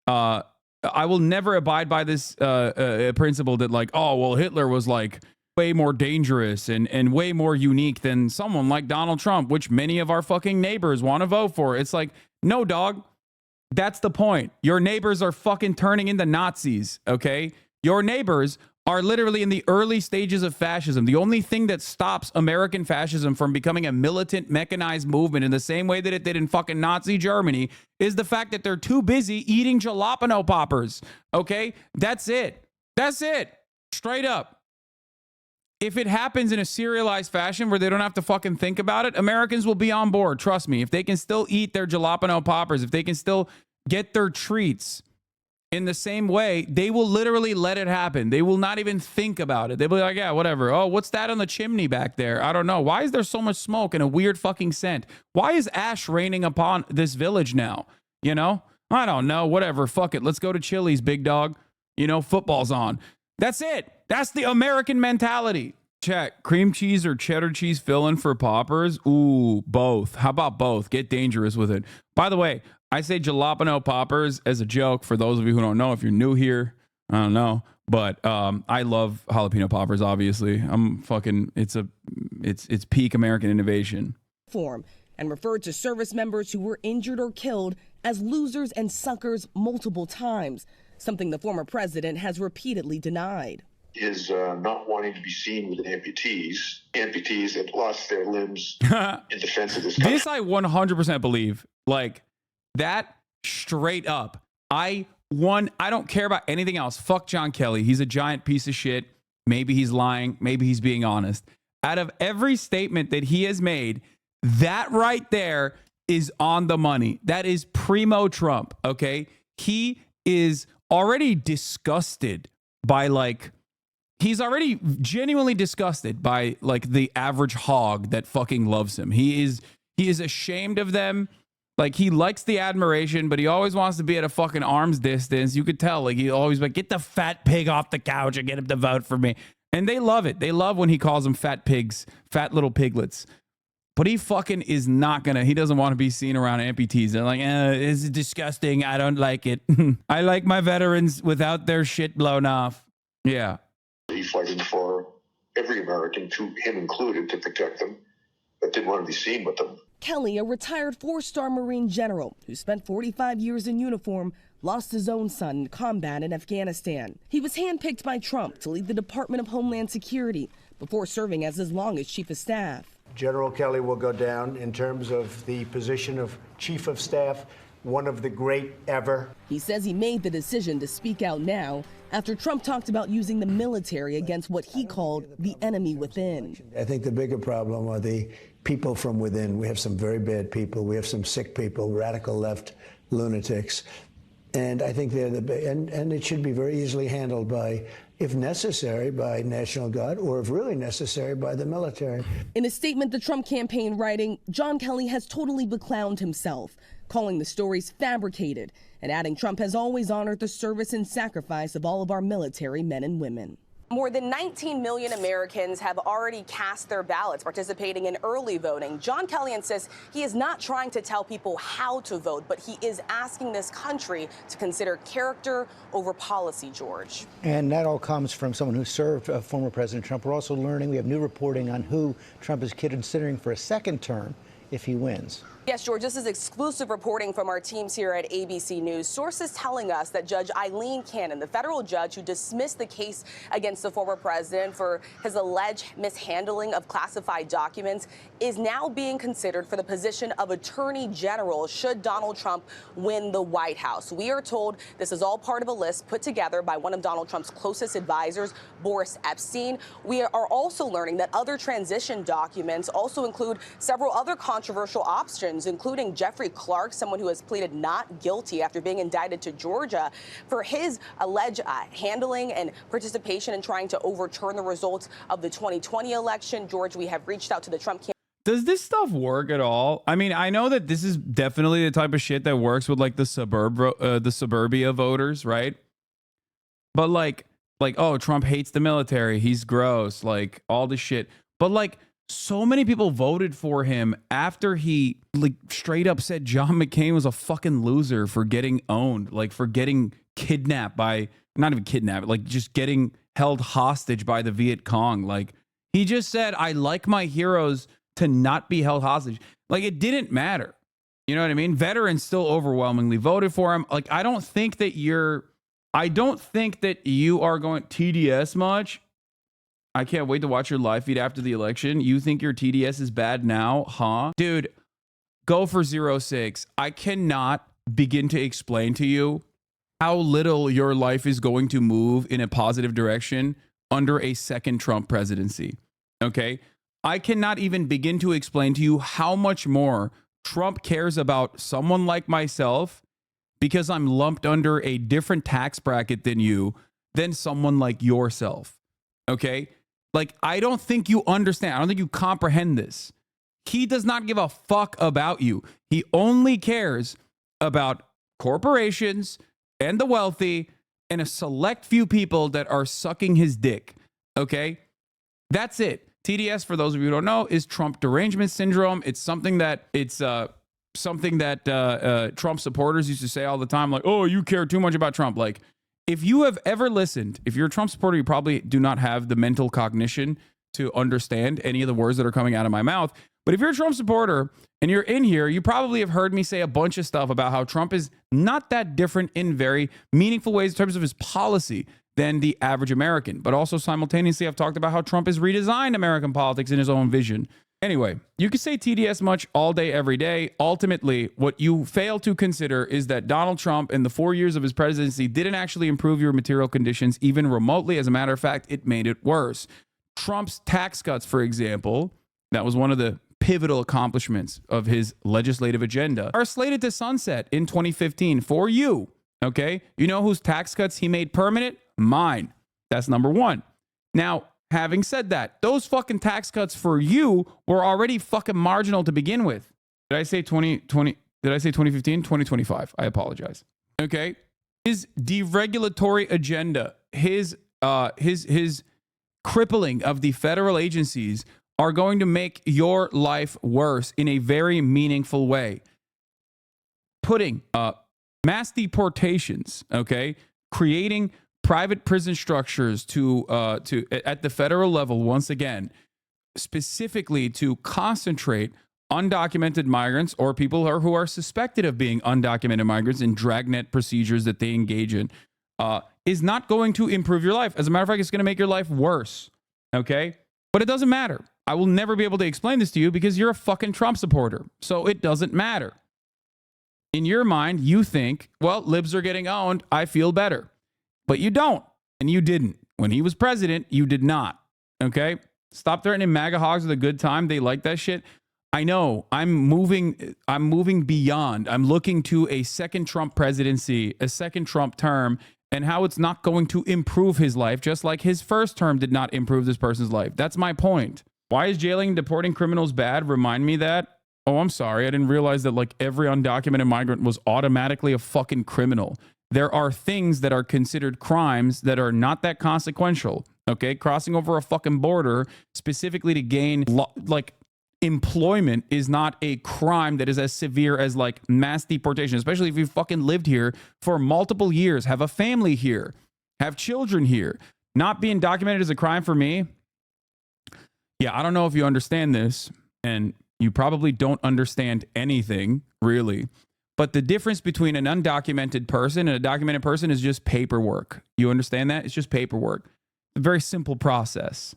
I will never abide by this principle that like, oh, well, Hitler was like way more dangerous and way more unique than someone like Donald Trump, which many of our fucking neighbors want to vote for. It's like, no, dog, that's the point. Your neighbors are fucking turning into Nazis, okay? Your neighbors are literally in the early stages of fascism. The only thing that stops American fascism from becoming a militant, mechanized movement in the same way that it did in fucking Nazi Germany is the fact that they're too busy eating jalapeno poppers. Okay? That's it. That's it. Straight up. If it happens in a serialized fashion where they don't have to fucking think about it, Americans will be on board. Trust me. If they can still eat their jalapeno poppers, if they can still get their treats in the same way, they will literally let it happen. They will not even think about it. They'll be like, yeah, whatever. Oh, what's that on the chimney back there? I don't know. Why is there so much smoke and a weird fucking scent? Why is ash raining upon this village now? You know? I don't know. Whatever. Fuck it. Let's go to Chili's, big dog. You know, football's on. That's it. That's the American mentality. Check. Cream cheese or cheddar cheese filling for poppers? Ooh, both. How about both? Get dangerous with it. By the way, I say jalapeno poppers as a joke for those of you who don't know. If you're new here, I don't know, but I love jalapeno poppers. Obviously, I'm fucking. It's peak American innovation. And referred to service members who were injured or killed as losers and suckers multiple times, something the former president has repeatedly denied. Is not wanting to be seen with amputees that lost their limbs in defense of this country. This I 100% believe. Like. That straight up. I don't care about anything else. Fuck John Kelly. He's a giant piece of shit. Maybe he's lying. Maybe he's being honest. Out of every statement that he has made, that right there is on the money. That is primo Trump, okay? He is already disgusted by he's already genuinely disgusted by like the average hog that fucking loves him. He is ashamed of them. Like, he likes the admiration, but he always wants to be at a fucking arm's distance. You could tell, like, he always like, get the fat pig off the couch and get him to vote for me. And they love it. They love when he calls them fat pigs, fat little piglets. But he fucking is not gonna, he doesn't want to be seen around amputees. They're like, it's disgusting. I don't like it. I like my veterans without their shit blown off. Yeah. He's fighting for every American, to him included, to protect them, but didn't want to be seen with them. Kelly, a retired 4-star Marine general who spent 45 years in uniform, lost his own son in combat in Afghanistan. He was handpicked by Trump to lead the Department of Homeland Security before serving as his longest chief of staff. General Kelly will go down in terms of the position of chief of staff, one of the great ever. He says he made the decision to speak out now after Trump talked about using the military against what he called the enemy within. I think the bigger problem are the people from within. We have some very bad people. We have some sick people, radical left lunatics. And I think they're and it should be very easily handled by, if necessary, by National Guard, or if really necessary, by the military. In a statement the Trump campaign writing, John Kelly has totally beclowned himself, calling the stories fabricated and adding Trump has always honored the service and sacrifice of all of our military men and women. More than 19 million Americans have already cast their ballots participating in early voting. John Kelly insists he is not trying to tell people how to vote, but he is asking this country to consider character over policy, George. And that all comes from someone who served former President Trump. We're also learning, we have new reporting on who Trump is considering for a second term if he wins. Yes, George, this is exclusive reporting from our teams here at ABC News. Sources telling us that Judge Eileen Cannon, the federal judge who dismissed the case against the former president for his alleged mishandling of classified documents, is now being considered for the position of Attorney General should Donald Trump win the White House. We are told this is all part of a list put together by one of Donald Trump's closest advisors, Boris Epstein. We are also learning that other transition documents also include several other controversial options, including Jeffrey Clark, someone who has pleaded not guilty after being indicted to Georgia for his alleged handling and participation in trying to overturn the results of the 2020 election. George, we have reached out to the Trump campaign. Does this stuff work at all? I mean, I know that this is definitely the type of shit that works with like the suburbia voters, right? But like, oh, Trump hates the military. He's gross. Like all this shit. But like, so many people voted for him after he like straight up said John McCain was a fucking loser for getting owned, like for getting kidnapped by, not even kidnapped, like just getting held hostage by the Viet Cong. Like he just said, I like my heroes to not be held hostage. Like it didn't matter. You know what I mean? Veterans still overwhelmingly voted for him. Like I don't think that you are going TDS much. I can't wait to watch your live feed after the election. You think your TDS is bad now, huh? Dude, go for 06. I cannot begin to explain to you how little your life is going to move in a positive direction under a second Trump presidency. Okay? I cannot even begin to explain to you how much more Trump cares about someone like myself because I'm lumped under a different tax bracket than you than someone like yourself. Okay? Like, I don't think you understand. I don't think you comprehend this. He does not give a fuck about you. He only cares about corporations and the wealthy and a select few people that are sucking his dick. Okay? That's it. TDS, for those of you who don't know, is Trump derangement syndrome. It's something that Trump supporters used to say all the time, like, oh, you care too much about Trump. Like, if you have ever listened, if you're a Trump supporter, you probably do not have the mental cognition to understand any of the words that are coming out of my mouth. But if you're a Trump supporter and you're in here, you probably have heard me say a bunch of stuff about how Trump is not that different in very meaningful ways in terms of his policy than the average American. But also simultaneously, I've talked about how Trump has redesigned American politics in his own vision. Anyway, you can say TDS much all day, every day. Ultimately, what you fail to consider is that Donald Trump in the 4 years of his presidency didn't actually improve your material conditions even remotely. As a matter of fact, it made it worse. Trump's tax cuts, for example, that was one of the pivotal accomplishments of his legislative agenda, are slated to sunset in 2015 for you. Okay? You know whose tax cuts he made permanent? Mine. That's number one. Now, having said that, those fucking tax cuts for you were already fucking marginal to begin with. Did I say 2020? Did I say 2015? 2025. I apologize. Okay. His deregulatory agenda, his crippling of the federal agencies are going to make your life worse in a very meaningful way. Putting mass deportations, okay, creating private prison structures to at the federal level once again, specifically to concentrate undocumented migrants or people who are suspected of being undocumented migrants in dragnet procedures that they engage in, is not going to improve your life. As a matter of fact, it's going to make your life worse. Okay, but it doesn't matter. I will never be able to explain this to you because you're a fucking Trump supporter. So it doesn't matter. In your mind, you think, well, libs are getting owned. I feel better. But you don't, and you didn't. When he was president, you did not, okay? Stop threatening MAGA hogs with a good time. They like that shit. I know. I'm moving beyond. I'm looking to a second Trump presidency, a second Trump term, and how it's not going to improve his life, just like his first term did not improve this person's life. That's my point. Why is jailing and deporting criminals bad? Remind me that. Oh, I'm sorry. I didn't realize that like every undocumented migrant was automatically a fucking criminal. There are things that are considered crimes that are not that consequential. Okay, crossing over a fucking border specifically to gain employment is not a crime that is as severe as like mass deportation, especially if you fucking lived here for multiple years, have a family here, have children here. Not being documented is a crime for me. Yeah, I don't know if you understand this, and You probably don't understand anything, really. But the difference between an undocumented person and a documented person is just paperwork. You understand that? It's just paperwork. It's a very simple process.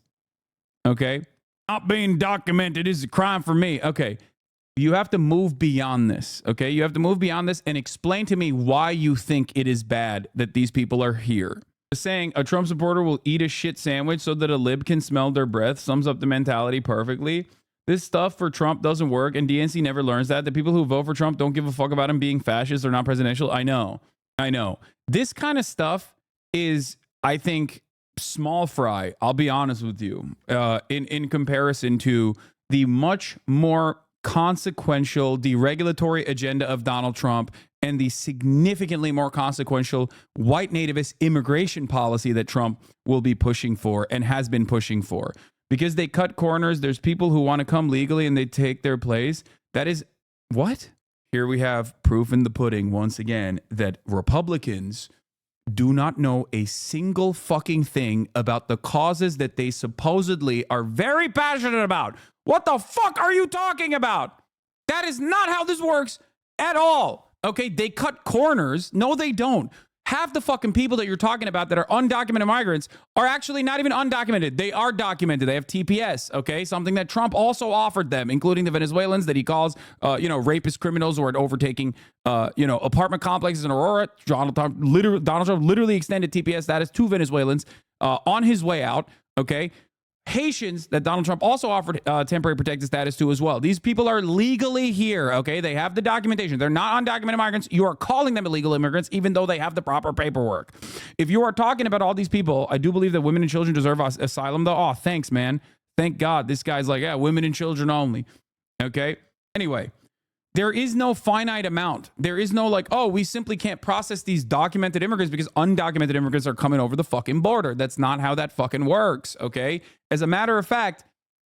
Okay? Not being documented is a crime for me. Okay. You have to move beyond this. Okay? You have to move beyond this and explain to me why you think it is bad that these people are here. Saying a Trump supporter will eat a shit sandwich so that a lib can smell their breath sums up the mentality perfectly. This stuff for Trump doesn't work, and DNC never learns that. The people who vote for Trump don't give a fuck about him being fascist or not presidential. I know. This kind of stuff is, I think, small fry. I'll be honest with you. In comparison to the much more consequential deregulatory agenda of Donald Trump and the significantly more consequential white nativist immigration policy that Trump will be pushing for and has been pushing for. Because they cut corners, there's people who want to come legally and they take their place. That is what? Here we have proof in the pudding once again that Republicans do not know a single fucking thing about the causes that they supposedly are very passionate about. What the fuck are you talking about? That is not how this works at all. Okay, they cut corners. No, they don't. Half the fucking people that you're talking about that are undocumented migrants are actually not even undocumented. They are documented. They have TPS, okay? Something that Trump also offered them, including the Venezuelans that he calls, rapist criminals who are overtaking, apartment complexes in Aurora. Donald Trump literally extended TPS status to Venezuelans on his way out, okay? Haitians that Donald Trump also offered temporary protected status to as well. These people are legally here, okay? They have the documentation. They're not undocumented migrants. You are calling them illegal immigrants, even though they have the proper paperwork. If you are talking about all these people, I do believe that women and children deserve asylum, though. Oh, thanks, man. Thank God. This guy's like, yeah, women and children only, okay? Anyway, there is no finite amount. There is no like, oh, we simply can't process these documented immigrants because undocumented immigrants are coming over the fucking border. That's not how that fucking works, okay? As a matter of fact,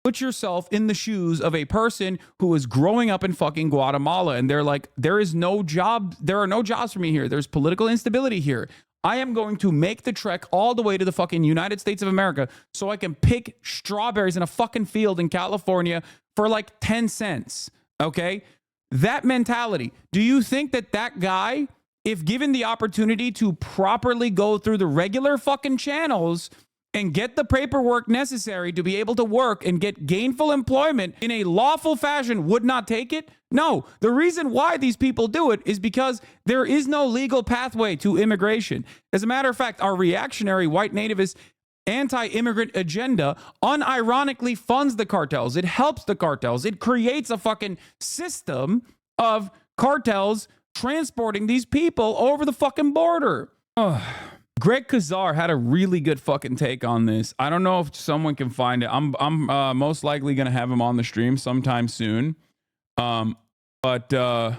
put yourself in the shoes of a person who is growing up in fucking Guatemala and they're like, there is no job. There are no jobs for me here. There's political instability here. I am going to make the trek all the way to the fucking United States of America so I can pick strawberries in a fucking field in California for like 10 cents, okay? That mentality. Do you think that that guy, if given the opportunity to properly go through the regular fucking channels and get the paperwork necessary to be able to work and get gainful employment in a lawful fashion, would not take it? No. The reason why these people do it is because there is no legal pathway to immigration. As a matter of fact, our reactionary white nativist anti-immigrant agenda unironically funds the cartels. It helps the cartels. It creates a fucking system of cartels transporting these people over the fucking border. Ugh. Greg Kazar had a really good fucking take on this. I don't know if someone can find it. I'm most likely going to have him on the stream sometime soon. But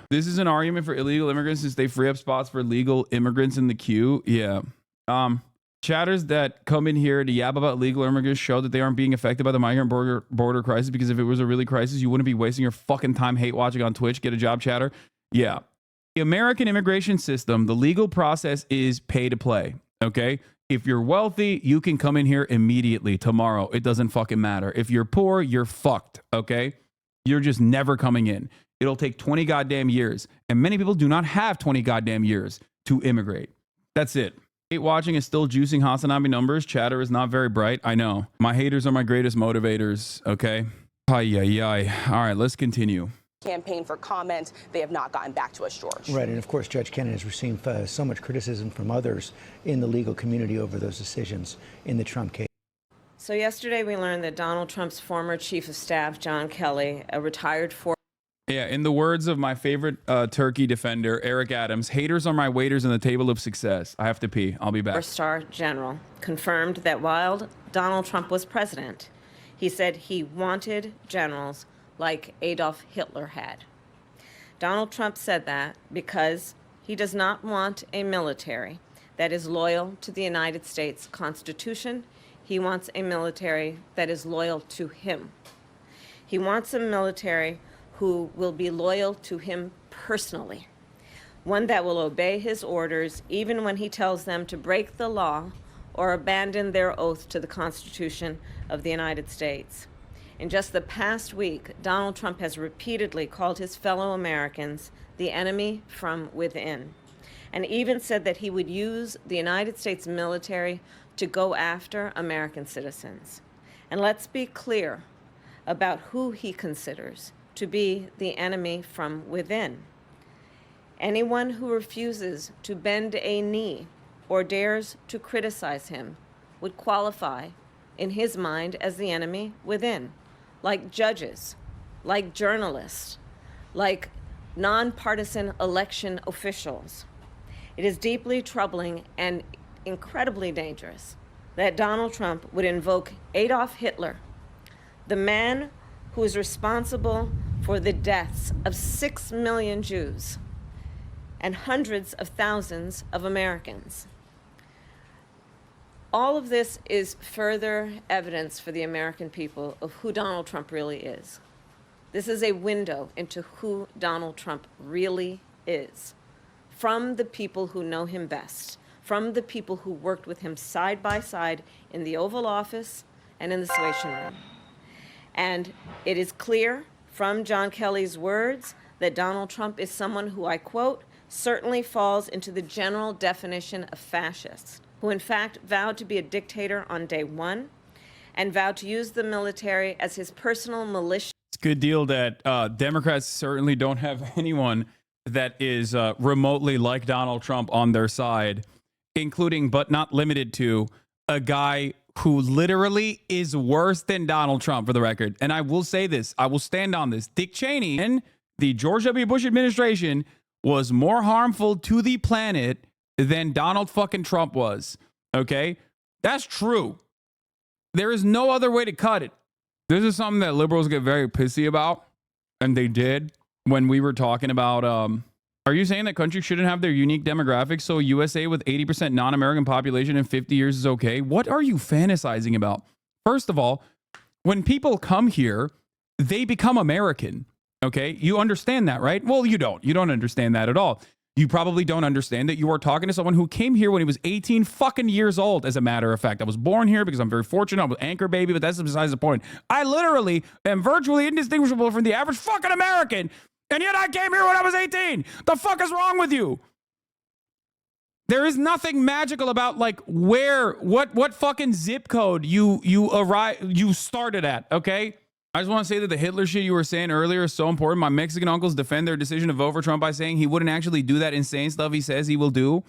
this is an argument for illegal immigrants since they free up spots for legal immigrants in the queue. Yeah. Chatters that come in here to yab about illegal immigrants show that they aren't being affected by the migrant border crisis, because if it was a really crisis, you wouldn't be wasting your fucking time hate watching on Twitch. Get a job, chatter. Yeah. The American immigration system, the legal process is pay to play. Okay. If you're wealthy, you can come in here immediately tomorrow. It doesn't fucking matter. If you're poor, you're fucked. Okay. You're just never coming in. It'll take 20 goddamn years. And many people do not have 20 goddamn years to immigrate. That's it. Hate watching is still juicing Hasanabi numbers. Chatter is not very bright. I know. My haters are my greatest motivators. Okay. Ay. All right, let's continue. Campaign for comment. They have not gotten back to us, George. Right, and of course, Judge Kennedy has received so much criticism from others in the legal community over those decisions in the Trump case. So yesterday we learned that Donald Trump's former chief of staff, John Kelly, a retired Yeah, in the words of my favorite turkey defender, Eric Adams, haters are my waiters on the table of success. I have to pee. I'll be back. four-star general, confirmed that while Donald Trump was president, he said he wanted generals like Adolf Hitler had. Donald Trump said that because he does not want a military that is loyal to the United States Constitution. He wants a military that is loyal to him. He wants a military who will be loyal to him personally, one that will obey his orders even when he tells them to break the law or abandon their oath to the Constitution of the United States. In just the past week, Donald Trump has repeatedly called his fellow Americans the enemy from within, and even said that he would use the United States military to go after American citizens. And let's be clear about who he considers to be the enemy from within. Anyone who refuses to bend a knee or dares to criticize him would qualify, in his mind, as the enemy within, like judges, like journalists, like nonpartisan election officials. It is deeply troubling and incredibly dangerous that Donald Trump would invoke Adolf Hitler, the man who is responsible for the deaths of 6 million Jews and hundreds of thousands of Americans. All of this is further evidence for the American people of who Donald Trump really is. This is a window into who Donald Trump really is, from the people who know him best, from the people who worked with him side by side in the Oval Office and in the Situation Room. And it is clear from John Kelly's words that Donald Trump is someone who, I quote, certainly falls into the general definition of fascist, who in fact vowed to be a dictator on day one and vowed to use the military as his personal militia. It's a good deal that Democrats certainly don't have anyone that is remotely like Donald Trump on their side, including but not limited to a guy who literally is worse than Donald Trump, for the record. And I will say this, I will stand on this. Dick Cheney and the George W. Bush administration was more harmful to the planet than Donald fucking Trump was. Okay? That's true. There is no other way to cut it. This is something that liberals get very pissy about, and they did when we were talking about, are you saying that countries shouldn't have their unique demographics, so USA with 80% non-American population in 50 years is okay? What are you fantasizing about? First of all, when people come here, they become American, okay? You understand that, right? Well, you don't. You don't understand that at all. You probably don't understand that you are talking to someone who came here when he was 18 fucking years old, as a matter of fact. I was born here because I'm very fortunate. I'm an anchor baby, but that's besides the point. I literally am virtually indistinguishable from the average fucking American, and yet I came here when I was 18. The fuck is wrong with you? There is nothing magical about like what fucking zip code you started at, okay? I just want to say that the Hitler shit you were saying earlier is so important. My Mexican uncles defend their decision to vote for Trump by saying he wouldn't actually do that insane stuff he says he will do.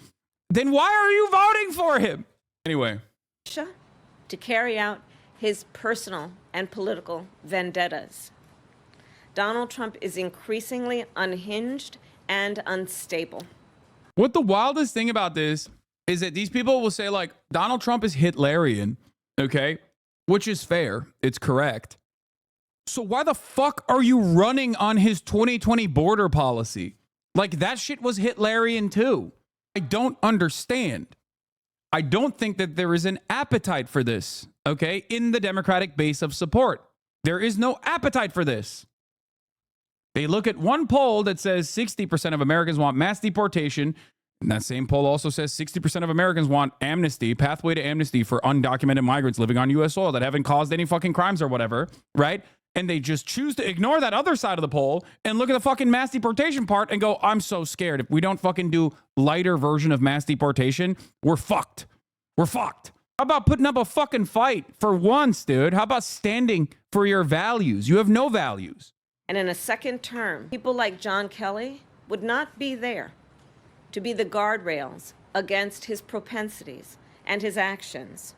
Then why are you voting for him? Anyway. To carry out his personal and political vendettas. Donald Trump is increasingly unhinged and unstable. What the wildest thing about this is that these people will say like Donald Trump is Hitlerian, okay? Which is fair. It's correct. So why the fuck are you running on his 2020 border policy? Like that shit was Hitlerian too. I don't understand. I don't think that there is an appetite for this, okay, in the Democratic base of support. There is no appetite for this. They look at one poll that says 60% of Americans want mass deportation. And that same poll also says 60% of Americans want amnesty, pathway to amnesty for undocumented migrants living on U.S. soil that haven't caused any fucking crimes or whatever, right? And they just choose to ignore that other side of the poll and look at the fucking mass deportation part and go, I'm so scared. If we don't fucking do lighter version of mass deportation, we're fucked. We're fucked. How about putting up a fucking fight for once, dude? How about standing for your values? You have no values. And in a second term, people like John Kelly would not be there to be the guardrails against his propensities and his actions.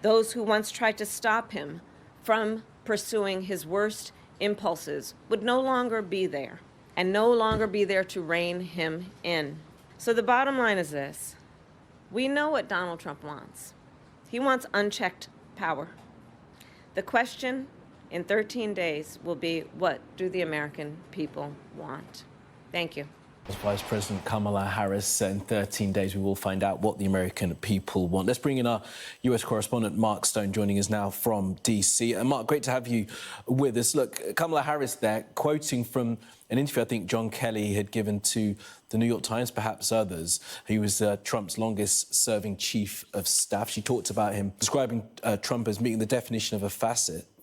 Those who once tried to stop him from pursuing his worst impulses would no longer be there and no longer be there to rein him in. So the bottom line is this. We know what Donald Trump wants. He wants unchecked power. The question in 13 days will be, what do the American people want? Thank you. Vice President Kamala Harris, in 13 days, we will find out what the American people want. Let's bring in our US correspondent, Mark Stone, joining us now from D.C. And Mark, great to have you with us. Look, Kamala Harris there, quoting from an interview I think John Kelly had given to the New York Times, perhaps others. He was Trump's longest-serving chief of staff. She talked about him describing Trump as meeting the definition of a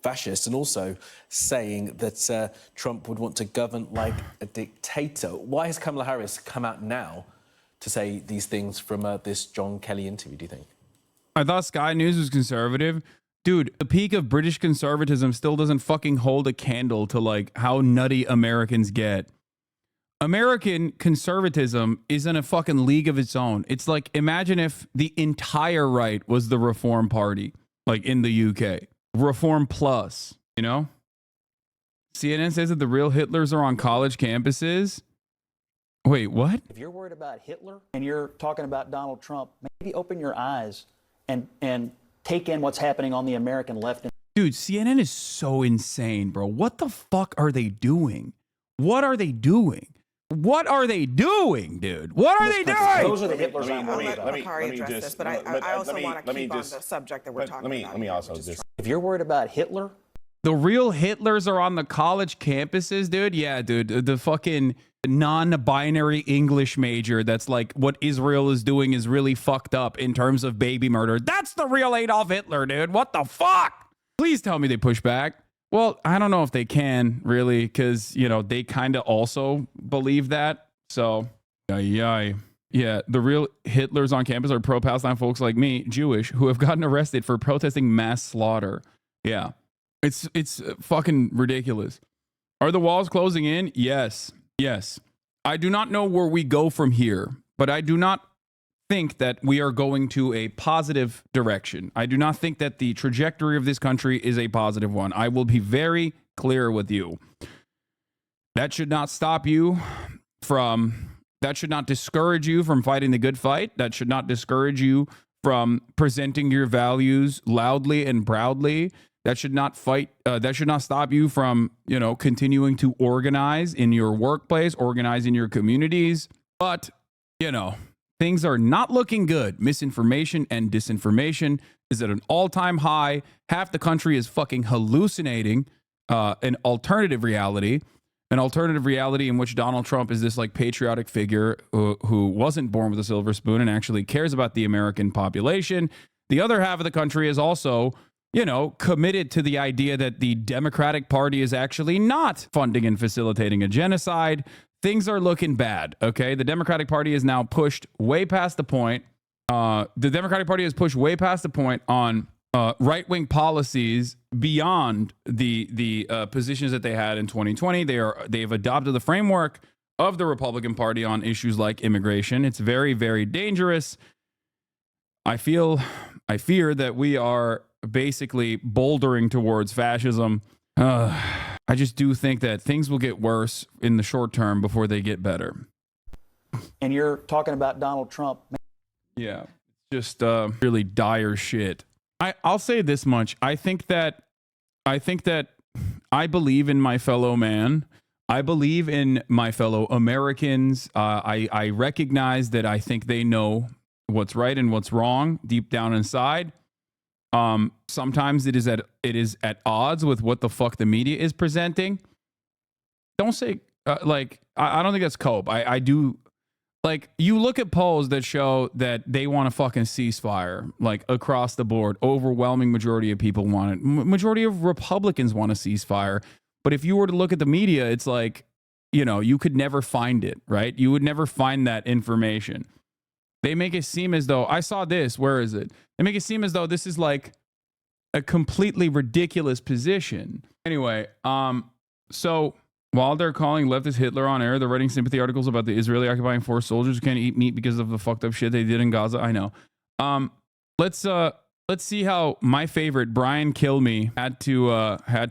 fascist, and also saying that Trump would want to govern like a dictator. Why has Kamala Harris come out now to say these things from this John Kelly interview, do you think? I thought Sky News was conservative. Dude, the peak of British conservatism still doesn't fucking hold a candle to like how nutty Americans get. American conservatism is in a fucking league of its own. It's like, imagine if the entire right was the Reform Party, like in the UK. Reform Plus, you know? CNN says that the real Hitlers are on college campuses. Wait, what? If you're worried about Hitler and you're talking about Donald Trump, maybe open your eyes and take in what's happening on the American left. Dude, CNN is so insane, bro. What the fuck are they doing? What are they doing? What are they doing, dude? What are they doing? Those are the Hitlers I'm worried about. Let me address this, but I also want to keep on the subject that we're talking about. Let me also just... If you're worried about Hitler... The real Hitlers are on the college campuses, dude? Yeah, dude. The fucking non-binary English major that's like what Israel is doing is really fucked up in terms of baby murder. That's the real Adolf Hitler, dude. What the fuck? Please tell me they push back. Well, I don't know if they can, really, because, you know, they kind of also believe that. So, yeah, the real Hitlers on campus are pro-Palestine folks like me, Jewish, who have gotten arrested for protesting mass slaughter. Yeah, it's fucking ridiculous. Are the walls closing in? Yes. I do not know where we go from here, but I do not think that we are going to a positive direction. I do not think that the trajectory of this country is a positive one. I will be very clear with you. That should not stop you that should not discourage you from fighting the good fight. That should not discourage you from presenting your values loudly and proudly. That should not stop you from, you know, continuing to organize in your workplace, organize in your communities. But, you know, things are not looking good. Misinformation and disinformation is at an all-time high. Half the country is fucking hallucinating an alternative reality in which Donald Trump is this like patriotic figure who wasn't born with a silver spoon and actually cares about the American population. The other half of the country is also, you know, committed to the idea that the Democratic Party is actually not funding and facilitating a genocide. Things are looking bad, okay? The Democratic Party is now pushed way past the point. The Democratic Party has pushed way past the point on right-wing policies beyond the positions that they had in 2020. They've adopted the framework of the Republican Party on issues like immigration. It's very, very dangerous. I fear that we are basically bouldering towards fascism. I just do think that things will get worse in the short term before they get better. And you're talking about Donald Trump. Yeah, just really dire shit. I'll say this much. I think that I believe in my fellow man. I believe in my fellow Americans. I recognize that I think they know what's right and what's wrong deep down inside. Sometimes it is at odds with what the fuck the media is presenting. Don't say I don't think that's cope. I do, like, you look at polls that show that they want a fucking ceasefire, like across the board. Overwhelming majority of people want it. Majority of Republicans want a ceasefire. But if you were to look at the media, it's like, you know, you could never find it, right? You would never find that information. They make it seem as though, I saw this, where is it? They make it seem as though this is like a completely ridiculous position. Anyway, so while they're calling leftist Hitler on air, they're writing sympathy articles about the Israeli occupying force soldiers who can't eat meat because of the fucked up shit they did in Gaza. I know. Let's see how my favorite Brian Kilmeade had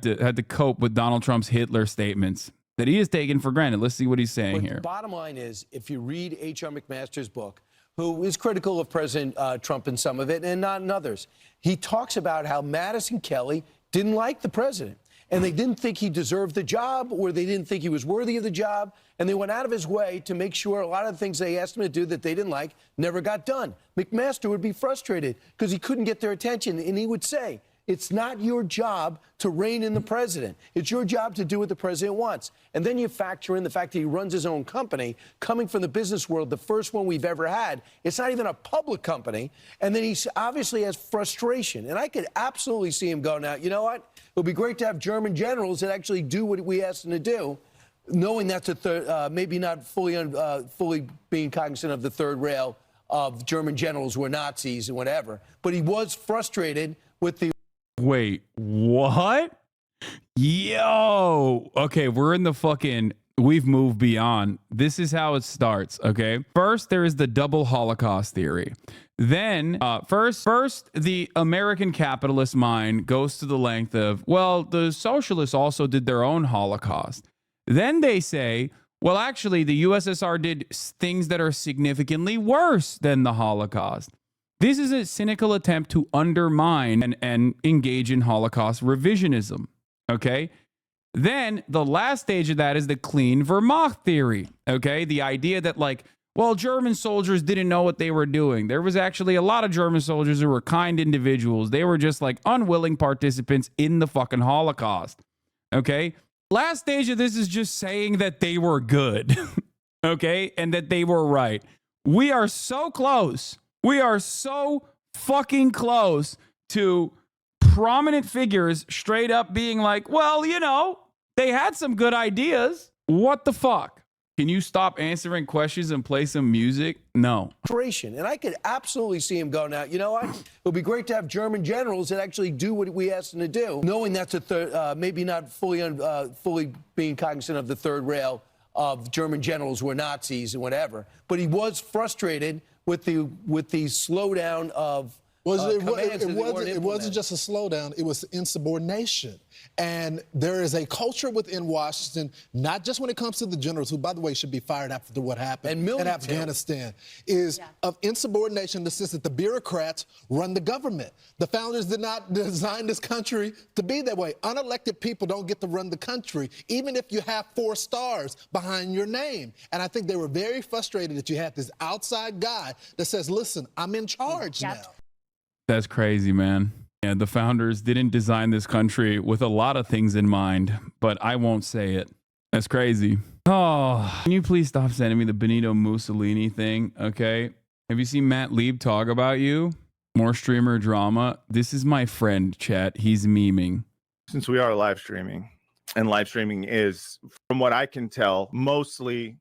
to cope with Donald Trump's Hitler statements that he has taken for granted. Let's see what he's saying here. The bottom line is, if you read H.R. McMaster's book, who is critical of President Trump in some of it and not in others, he talks about how Madison Kelly didn't like the president. And they didn't think he deserved the job, or they didn't think he was worthy of the job. And they went out of his way to make sure a lot of the things they asked him to do that they didn't like never got done. McMaster would be frustrated because he couldn't get their attention. And he would say, It's not your job to rein in the president. It's your job to do what the president wants. And then you factor in the fact that he runs his own company, coming from the business world, the first one we've ever had. It's not even a public company. And then he obviously has frustration. And I could absolutely see him go, now, you know what? It would be great to have German generals that actually do what we asked them to do, knowing that's a third, maybe not fully being cognizant of the third rail of German generals who were Nazis and whatever. But he was frustrated with the... Wait, what? Yo. Okay, we're in the fucking... We've moved beyond. This is how it starts, okay? First, there is the double Holocaust theory. Then, first, the American capitalist mind goes to the length of, well, the socialists also did their own Holocaust. Then they say, well, actually, the USSR did things that are significantly worse than the Holocaust. This is a cynical attempt to undermine and engage in Holocaust revisionism, okay? Then the last stage of that is the clean Wehrmacht theory, okay? The idea that, like, well, German soldiers didn't know what they were doing. There was actually a lot of German soldiers who were kind individuals. They were just, like, unwilling participants in the fucking Holocaust, okay? Last stage of this is just saying that they were good, okay? And that they were right. We are so close. We are so fucking close to prominent figures straight up being like, well, you know, they had some good ideas. What the fuck? Can you stop answering questions and play some music? No. And I could absolutely see him go, now, you know what? It would be great to have German generals that actually do what we asked them to do, knowing that's a third, maybe not fully being cognizant of the third rail of German generals who were Nazis and whatever. But he was frustrated with the slowdown of it wasn't just a slowdown, it was insubordination. And there is a culture within Washington, not just when it comes to the generals, who, by the way, should be fired after what happened in Afghanistan, of insubordination in the sense that the bureaucrats run the government. The founders did not design this country to be that way. Unelected people don't get to run the country, even if you have 4 stars behind your name. And I think they were very frustrated that you had this outside guy that says, listen, I'm in charge now. That's crazy, man. Yeah, the founders didn't design this country with a lot of things in mind, but I won't say it. That's crazy. Oh, can you please stop sending me the Benito Mussolini thing, okay? Have you seen Matt Lieb talk about you? More streamer drama. This is my friend, chat. He's memeing. Since we are live streaming, and live streaming is, from what I can tell, mostly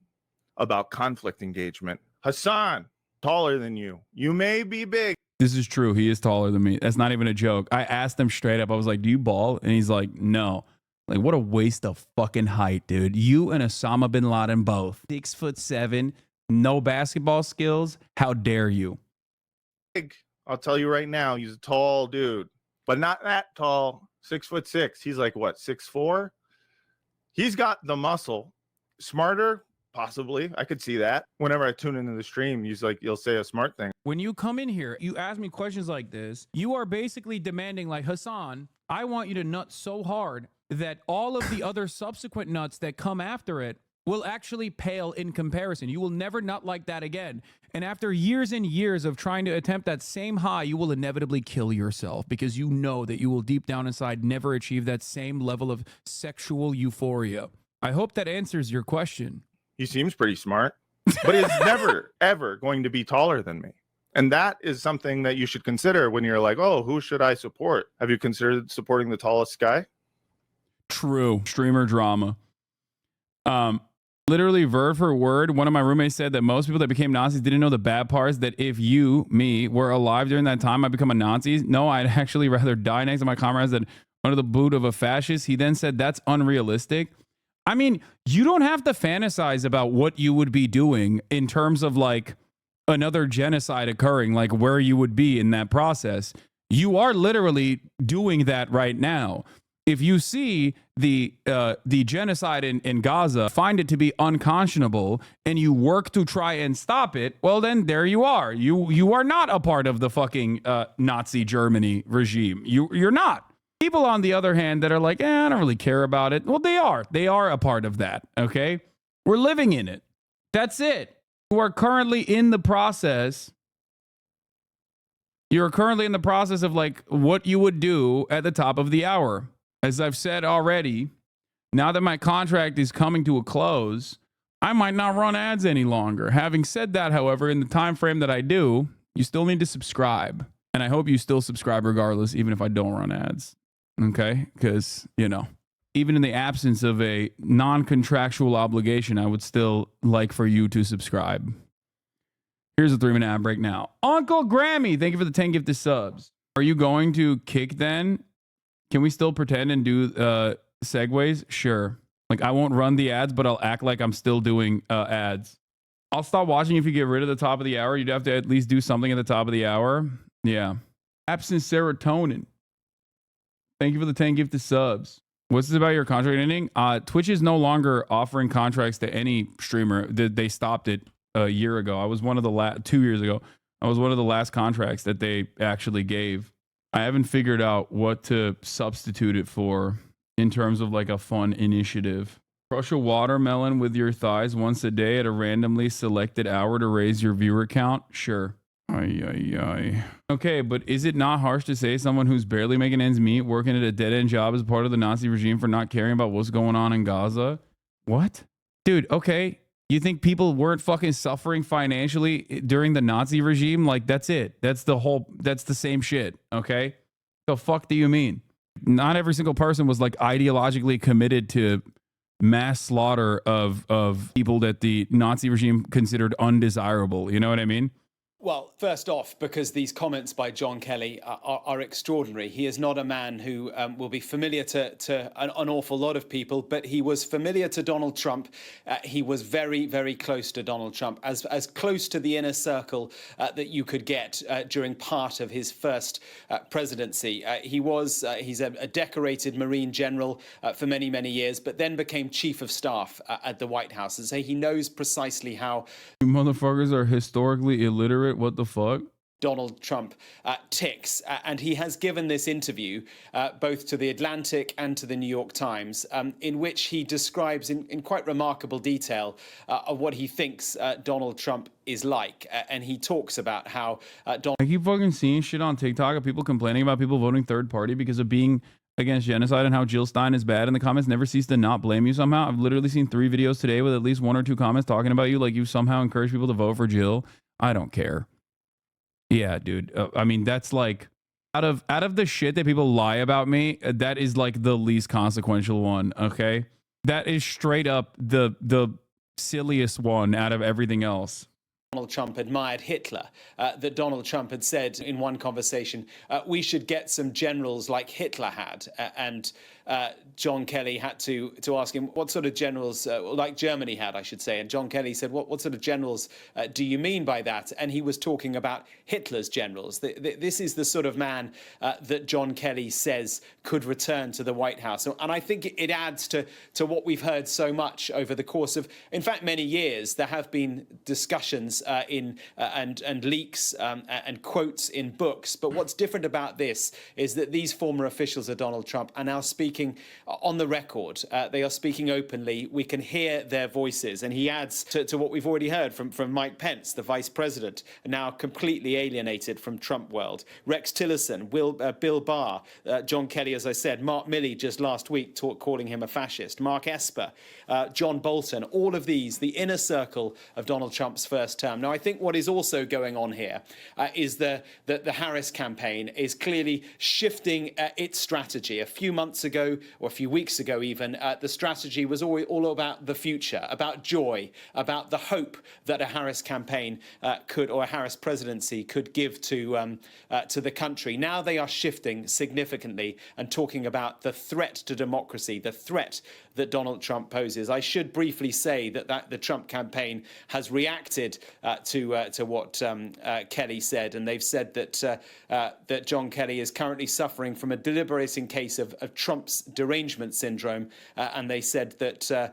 about conflict engagement. Hassan, taller than you. You may be big. This is true. He is taller than me. That's not even a joke. I asked him straight up. I was like, do you ball? And he's like, no. Like, what a waste of fucking height, dude. You and Osama bin Laden both. 6'7", no basketball skills. How dare you? Big. I'll tell you right now, he's a tall dude, but not that tall. 6'6". He's like, what, 6'4"? He's got the muscle. Smarter? Possibly. I could see that. Whenever I tune into the stream, you'll say a smart thing. When you come in here, you ask me questions like this, you are basically demanding, like, Hassan, I want you to nut so hard that all of the other subsequent nuts that come after it will actually pale in comparison. You will never nut like that again. And after years and years of trying to attempt that same high, you will inevitably kill yourself because you know that you will deep down inside never achieve that same level of sexual euphoria. I hope that answers your question. He seems pretty smart, but he's never, ever going to be taller than me. And that is something that you should consider when you're like, oh, who should I support? Have you considered supporting the tallest guy? True. Streamer drama. Literally word for word, one of my roommates said that most people that became Nazis didn't know the bad parts, that if me, were alive during that time, I'd become a Nazi. No, I'd actually rather die next to my comrades than under the boot of a fascist. He then said that's unrealistic. I mean, you don't have to fantasize about what you would be doing in terms of like another genocide occurring, like where you would be in that process. You are literally doing that right now. If you see the genocide in Gaza, find it to be unconscionable, and you work to try and stop it, well, then there you are. You are not a part of the fucking Nazi Germany regime. You're not. People, on the other hand, that are like, I don't really care about it. Well, they are. They are a part of that, okay? We're living in it. That's it. You are currently in the process You're currently in the process of like what you would do at the top of the hour. As I've said already, now that my contract is coming to a close, I might not run ads any longer. Having said that, however, in the time frame that I do, you still need to subscribe. And I hope you still subscribe regardless, even if I don't run ads. Okay? Because, you know, even in the absence of a non-contractual obligation, I would still like for you to subscribe. Here's a 3-minute ad break now. Uncle Grammy, thank you for the 10 gifted subs. Are you going to kick then? Can we still pretend and do segues? Sure. Like, I won't run the ads, but I'll act like I'm still doing ads. I'll stop watching if you get rid of the top of the hour. You'd have to at least do something at the top of the hour. Yeah. Absent serotonin. Thank you for the 10 gifted subs. What's this about your contract ending? Twitch is no longer offering contracts to any streamer. They stopped it a year ago. I was one of the 2 years ago. I was one of the last contracts that they actually gave. I haven't figured out what to substitute it for in terms of like a fun initiative. Crush a watermelon with your thighs once a day at a randomly selected hour to raise your viewer count? Sure. Okay, but is it not harsh to say someone who's barely making ends meet, working at a dead-end job as part of the Nazi regime for not caring about what's going on in Gaza? What? Dude, okay. You think people weren't fucking suffering financially during the Nazi regime? Like, that's it. That's the same shit, okay? The fuck do you mean? Not every single person was like ideologically committed to mass slaughter of people that the Nazi regime considered undesirable. You know what I mean? Well, first off, because these comments by John Kelly are extraordinary. He is not a man who will be familiar to an awful lot of people, but he was familiar to Donald Trump. He was very, very close to Donald Trump, as close to the inner circle that you could get during part of his first presidency. He's a decorated Marine general for many, many years, but then became chief of staff at the White House. And so he knows precisely how... You motherfuckers are historically illiterate. What the fuck? Donald Trump ticks. And he has given this interview both to The Atlantic and to the New York Times, in which he describes in quite remarkable detail of what he thinks Donald Trump is like. And he talks about how Donald... I keep fucking seeing shit on TikTok of people complaining about people voting third party because of being against genocide and how Jill Stein is bad, and the comments never cease to not blame you somehow. I've literally seen 3 videos today with at least 1 or 2 comments talking about you like you somehow encourage people to vote for Jill. I don't care. Yeah, dude. I mean, that's like out of the shit that people lie about me, that is like the least consequential one, okay? That is straight up the silliest one out of everything else. Donald Trump admired Hitler, that Donald Trump had said in one conversation, we should get some generals like Hitler had. And John Kelly had to ask him what sort of generals, like Germany had, I should say. And John Kelly said, what sort of generals do you mean by that? And he was talking about Hitler's generals. This is the sort of man that John Kelly says could return to the White House. And I think it adds to what we've heard so much over the course of, in fact, many years. There have been discussions and leaks and quotes in books. But what's different about this is that these former officials of Donald Trump are now speaking on the record. They are speaking openly. We can hear their voices. And he adds to what we've already heard from Mike Pence, the vice president, now completely alienated from Trump world. Rex Tillerson, Bill Barr, John Kelly, as I said, Mark Milley just last week calling him a fascist, Mark Esper, John Bolton, all of these, the inner circle of Donald Trump's first term. Now, I think what is also going on here is the Harris campaign is clearly shifting its strategy. A few months ago, or a few weeks ago even, the strategy was all about the future, about joy, about the hope that a Harris campaign or a Harris presidency could give to the country. Now they are shifting significantly and talking about the threat to democracy, the threat that Donald Trump poses. I should briefly say that the Trump campaign has reacted to what Kelly said, and they've said that John Kelly is currently suffering from a debilitating case of Trump's derangement syndrome, and they said that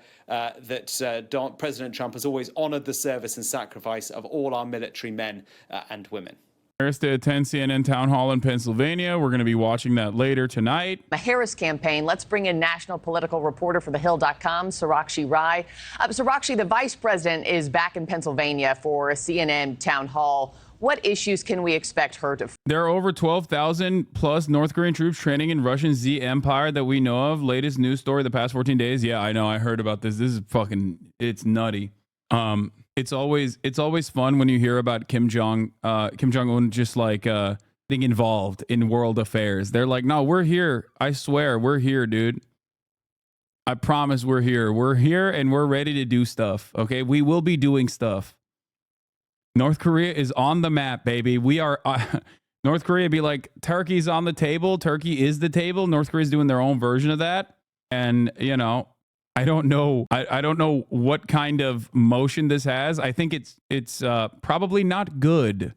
President Trump has always honored the service and sacrifice of all our military men and women. Harris to attend CNN town hall in Pennsylvania. We're going to be watching that later tonight. The Harris campaign. Let's bring in national political reporter for TheHill.com, Sarakshi Rai. Sarakshi, the vice president is back in Pennsylvania for a CNN town hall. What issues can we expect her to? There are over 12,000 plus North Korean troops training in Russian Z Empire that we know of. Latest news story the past 14 days. Yeah, I know. I heard about this. This is fucking, it's nutty. It's always fun when you hear about Kim Jong-un just like being involved in world affairs. They're like, no, we're here. I swear, we're here, dude. I promise we're here. We're here and we're ready to do stuff. Okay, we will be doing stuff. North Korea is on the map, baby. We are. North Korea be like, Turkey's on the table. Turkey is the table. North Korea's doing their own version of that. And, you know, I don't know. I don't know what kind of motion this has. I think it's probably not good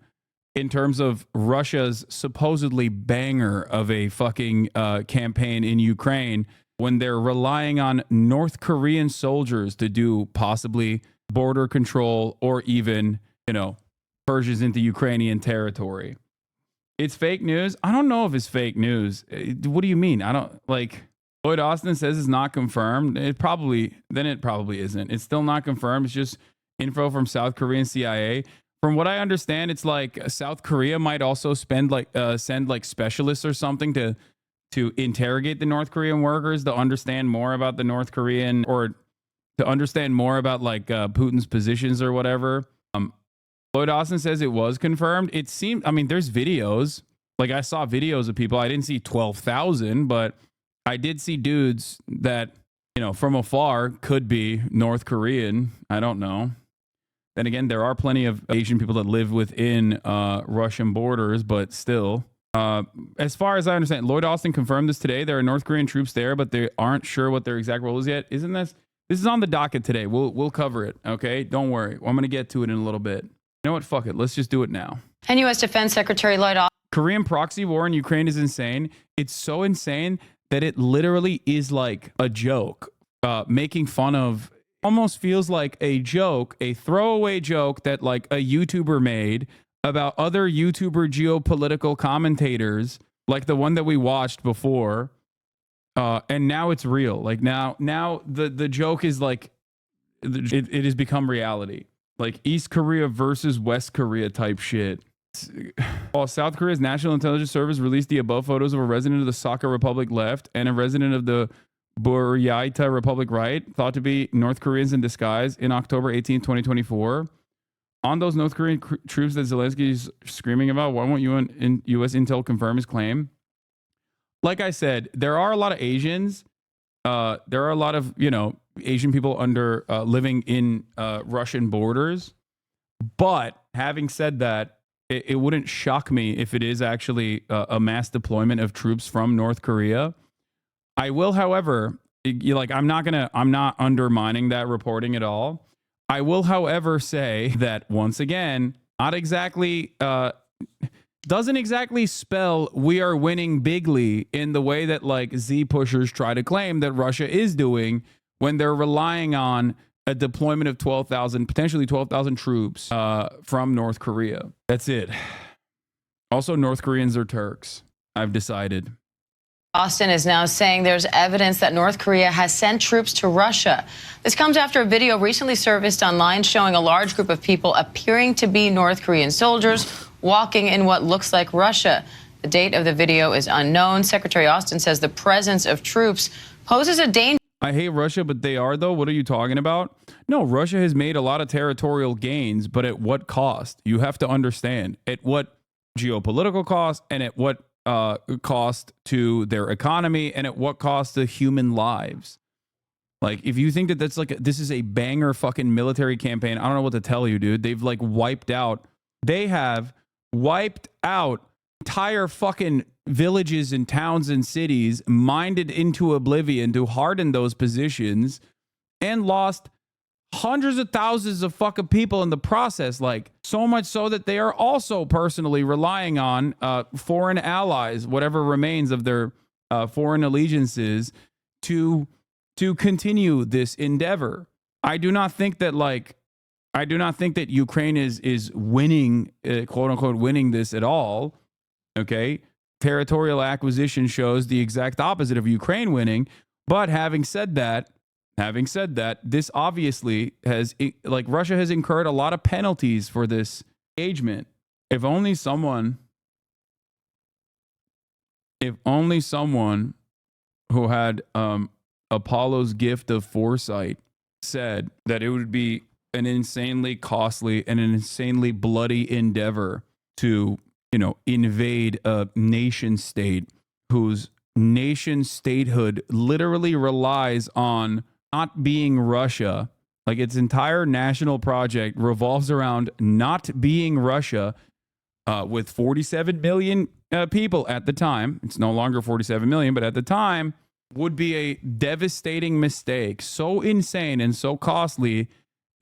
in terms of Russia's supposedly banger of a fucking campaign in Ukraine, when they're relying on North Korean soldiers to do possibly border control or even, you know, purges into Ukrainian territory. It's fake news. I don't know if it's fake news. What do you mean? I don't like. Lloyd Austin says it's not confirmed. It probably isn't. It's still not confirmed. It's just info from South Korean CIA. From what I understand, it's like South Korea might also send like specialists or something to interrogate the North Korean workers to understand more about the North Korean, or to understand more about like Putin's positions or whatever. Lloyd Austin says it was confirmed. It seemed, I mean, there's videos. Like I saw videos of people. I didn't see 12,000, but I did see dudes that, you know, from afar could be North Korean. I don't know. Then again, there are plenty of Asian people that live within Russian borders, but still. As far as I understand, Lloyd Austin confirmed this today. There are North Korean troops there, but they aren't sure what their exact role is yet. Isn't this is on the docket today? We'll cover it. Okay, don't worry. I'm gonna get to it in a little bit. You know what? Fuck it. Let's just do it now. And U.S. Defense Secretary Lloyd Austin. Korean proxy war in Ukraine is insane. It's so insane that it literally is like a joke. Making fun of, almost feels like a joke, a throwaway joke that like a YouTuber made about other YouTuber geopolitical commentators, like the one that we watched before. And now it's real. Like now the joke is like, it has become reality. Like East Korea versus West Korea type shit. While South Korea's National Intelligence Service released the above photos of a resident of the Sakha Republic left and a resident of the Buryatia Republic right, thought to be North Koreans in disguise, in October 18, 2024. On those North Korean troops that Zelensky is screaming about, why won't U.S. Intel confirm his claim? Like I said, there are a lot of Asians. There are a lot of, you know, Asian people under living in Russian borders. But having said that, it wouldn't shock me if it is actually a mass deployment of troops from North Korea. I will, however, I'm not undermining that reporting at all. I will, however, say that once again, not exactly, doesn't exactly spell we are winning bigly in the way that like Z pushers try to claim that Russia is doing when they're relying on a deployment of 12,000, potentially 12,000 troops from North Korea. That's it. Also, North Koreans are Turks. I've decided. Austin is now saying there's evidence that North Korea has sent troops to Russia. This comes after a video recently surfaced online showing a large group of people appearing to be North Korean soldiers walking in what looks like Russia. The date of the video is unknown. Secretary Austin says the presence of troops poses a danger. I hate Russia, but they are, though. What are you talking about? No, Russia has made a lot of territorial gains, but at what cost? You have to understand at what geopolitical cost and at what cost to their economy and at what cost to human lives. Like, if you think that that's like, this is a banger fucking military campaign, I don't know what to tell you, dude. They've like they have wiped out entire fucking villages and towns and cities, mined into oblivion to harden those positions, and lost hundreds of thousands of fucking people in the process. Like, so much so that they are also personally relying on foreign allies, whatever remains of their foreign allegiances, to continue this endeavor. I do not think that Ukraine is winning, quote unquote, winning this at all. Okay. Territorial acquisition shows the exact opposite of Ukraine winning. But having said that, this obviously has, like, Russia has incurred a lot of penalties for this engagement. If only someone who had Apollo's gift of foresight said that it would be an insanely costly and an insanely bloody endeavor to, invade a nation state whose nation statehood literally relies on not being Russia. Like its entire national project revolves around not being Russia, with 47 million people at the time. It's no longer 47 million, but at the time would be a devastating mistake, so insane and so costly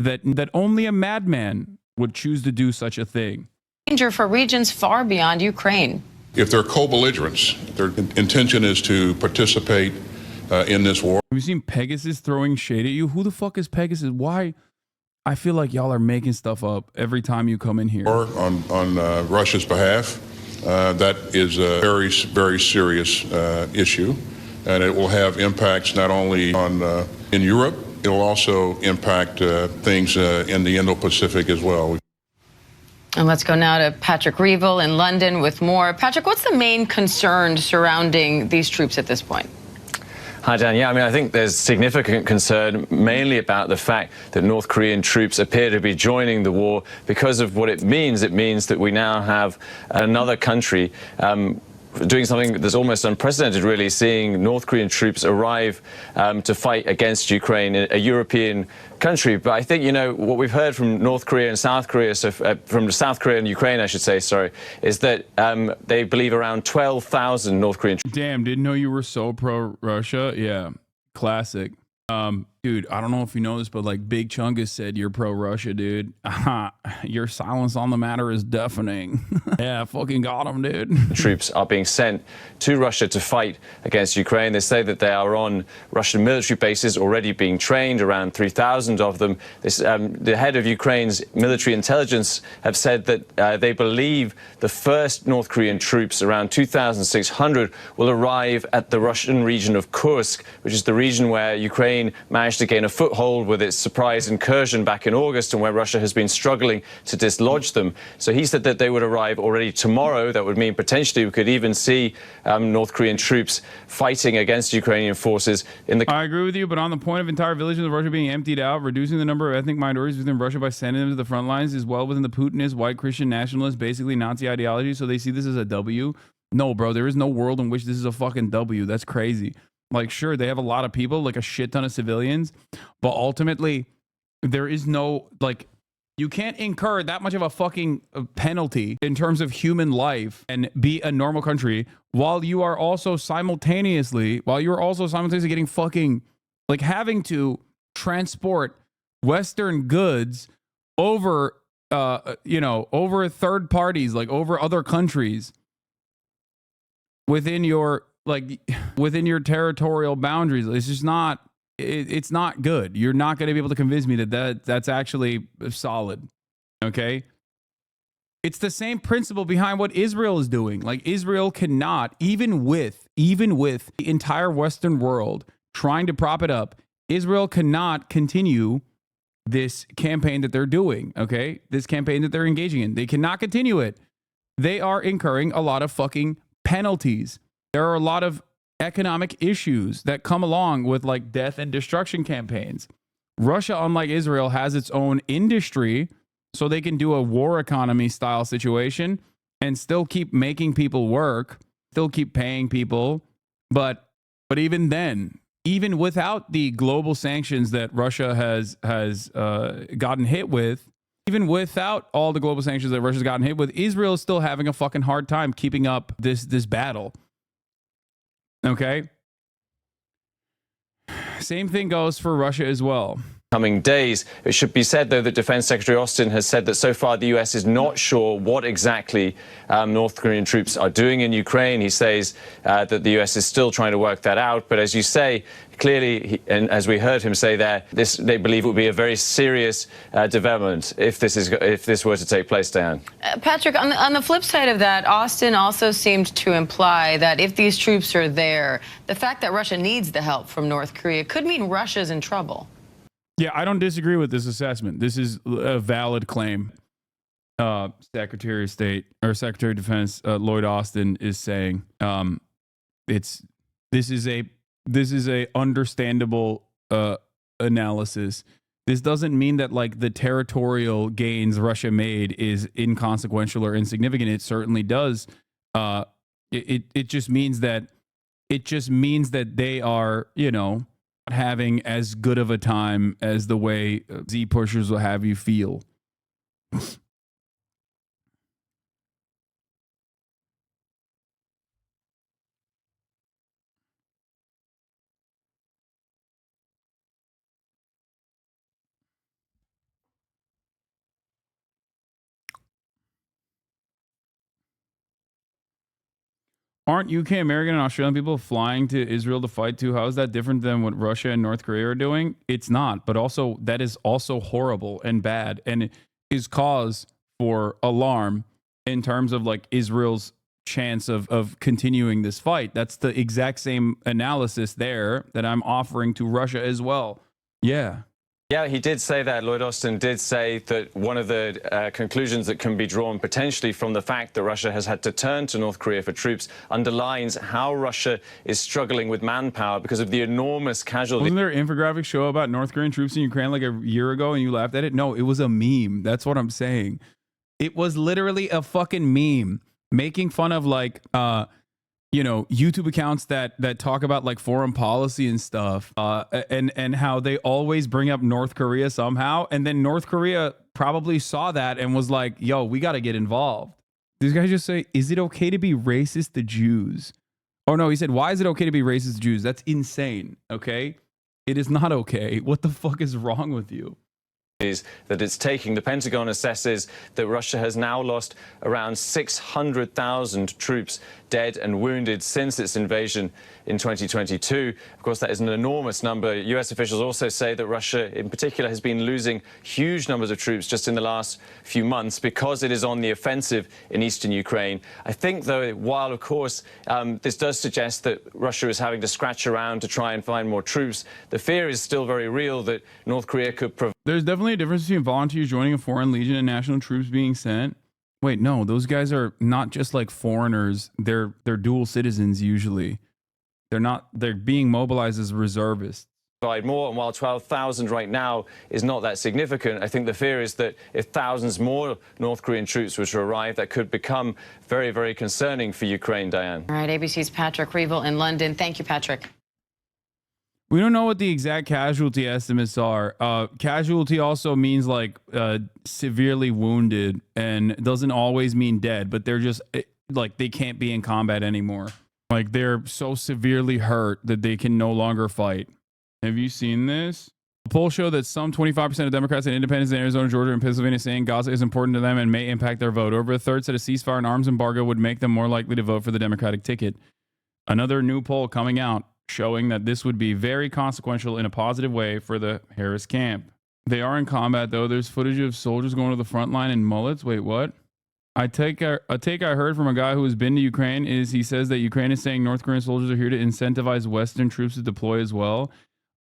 that only a madman would choose to do such a thing. Danger for regions far beyond Ukraine. If they're co-belligerents, their intention is to participate in this war. Have you seen Pegasus throwing shade at you? Who the fuck is Pegasus? Why? I feel like y'all are making stuff up every time you come in here. Or on Russia's behalf, that is a very, very serious issue, and it will have impacts not only on in Europe, it will also impact things in the Indo-Pacific as well. And let's go now to Patrick Reevell in London with more. Patrick, what's the main concern surrounding these troops at this point? Hi, Dan. Yeah, I think there's significant concern, mainly about the fact that North Korean troops appear to be joining the war because of what it means. It means that we now have another country doing something that's almost unprecedented, really, seeing North Korean troops arrive to fight against Ukraine, a European country. But I think, what we've heard from North Korea and South Korea, from South Korea and Ukraine, I should say, is that they believe around 12,000 North Korean troops. Damn, didn't know you were so pro-Russia. Yeah, classic. Dude, I don't know if you know this, but like Big Chungus said, you're pro-Russia, dude. Your silence on the matter is deafening. Yeah, fucking got him, dude. Troops are being sent to Russia to fight against Ukraine. They say that they are on Russian military bases already being trained, around 3,000 of them. The head of Ukraine's military intelligence have said that they believe the first North Korean troops, around 2,600, will arrive at the Russian region of Kursk, which is the region where Ukraine managed to gain a foothold with its surprise incursion back in August, and where Russia has been struggling to dislodge them. So he said that they would arrive already tomorrow. That would mean potentially we could even see North Korean troops fighting against Ukrainian forces in the... I agree with you, but on the point of entire villages of Russia being emptied out, reducing the number of ethnic minorities within Russia by sending them to the front lines is well within the Putinist, white Christian nationalist, basically Nazi ideology, so they see this as a W. No, bro, there is no world in which this is a fucking W. That's crazy. Like, sure, they have a lot of people, like a shit ton of civilians, but ultimately, there is no, like, you can't incur that much of a fucking penalty in terms of human life and be a normal country while you are also simultaneously getting fucking, like, having to transport Western goods over, over third parties, like over other countries within your territorial boundaries. It's just not, it's not good. You're not going to be able to convince me that's actually solid. Okay. It's the same principle behind what Israel is doing. Like, Israel cannot, even with the entire Western world trying to prop it up, Israel cannot continue this campaign that they're doing. Okay. This campaign that they're engaging in. They cannot continue it. They are incurring a lot of fucking penalties. There are a lot of economic issues that come along with, like, death and destruction campaigns. Russia, unlike Israel, has its own industry, so they can do a war economy style situation and still keep making people work, still keep paying people. But even then, even without the global sanctions that Russia has gotten hit with, even without all the global sanctions that Russia's gotten hit with, Israel is still having a fucking hard time keeping up this battle. Okay. Same thing goes for Russia as well. Coming days. It should be said, though, that Defense Secretary Austin has said that so far the U.S. is not sure what exactly North Korean troops are doing in Ukraine. He says that the U.S. is still trying to work that out. But as you say, clearly, and as we heard him say there, they believe it would be a very serious development if this were to take place, Diane. Patrick, on the flip side of that, Austin also seemed to imply that if these troops are there, the fact that Russia needs the help from North Korea could mean Russia's in trouble. Yeah, I don't disagree with this assessment. This is a valid claim. Secretary of State or Secretary of Defense Lloyd Austin is saying. This is a understandable analysis. This doesn't mean that like the territorial gains Russia made is inconsequential or insignificant. It certainly does. It just means that they are, you know, having as good of a time as the way Z pushers will have you feel. Aren't UK, American, and Australian people flying to Israel to fight too? How is that different than what Russia and North Korea are doing? It's not, but also that is also horrible and bad and is cause for alarm in terms of like Israel's chance of continuing this fight. That's the exact same analysis there that I'm offering to Russia as well. Yeah. Yeah, he did say that. Lloyd Austin did say that one of the conclusions that can be drawn potentially from the fact that Russia has had to turn to North Korea for troops underlines how Russia is struggling with manpower because of the enormous casualties. Wasn't there an infographic show about North Korean troops in Ukraine like a year ago and you laughed at it? No, it was a meme. That's what I'm saying. It was literally a fucking meme making fun of like, you know, YouTube accounts that talk about like foreign policy and stuff, and how they always bring up North Korea somehow, and then North Korea probably saw that and was like, "Yo, we got to get involved." These guys just say, "Is it okay to be racist to Jews?" Oh no, he said, "Why is it okay to be racist to Jews?" That's insane. Okay, it is not okay. What the fuck is wrong with you? Is that it's taking. The Pentagon assesses that Russia has now lost around 600,000 troops dead and wounded since its invasion in 2022. Of course, that is an enormous number. U.S. officials also say that Russia, in particular, has been losing huge numbers of troops just in the last few months because it is on the offensive in eastern Ukraine. I think, though, while, of course, this does suggest that Russia is having to scratch around to try and find more troops, the fear is still very real that North Korea could provide. There's definitely a difference between volunteers joining a foreign legion and national troops being sent. Wait, no, those guys are not just like foreigners. They're dual citizens usually. They're being mobilized as reservists. More, and while 12,000 right now is not that significant, I think the fear is that if thousands more North Korean troops were to arrive, that could become very, very concerning for Ukraine, Diane. All right, ABC's Patrick Reevell in London. Thank you, Patrick. We don't know what the exact casualty estimates are. Casualty also means like severely wounded and doesn't always mean dead, but they're just like they can't be in combat anymore. Like they're so severely hurt that they can no longer fight. Have you seen this? A poll showed that some 25% of Democrats and independents in Arizona, Georgia, and Pennsylvania saying Gaza is important to them and may impact their vote. Over a third said a ceasefire and arms embargo would make them more likely to vote for the Democratic ticket. Another new poll coming out showing that this would be very consequential in a positive way for the Harris camp. They are in combat, though. There's footage of soldiers going to the front line in mullets. Wait, what? A take I heard from a guy who has been to Ukraine is he says that Ukraine is saying North Korean soldiers are here to incentivize Western troops to deploy as well.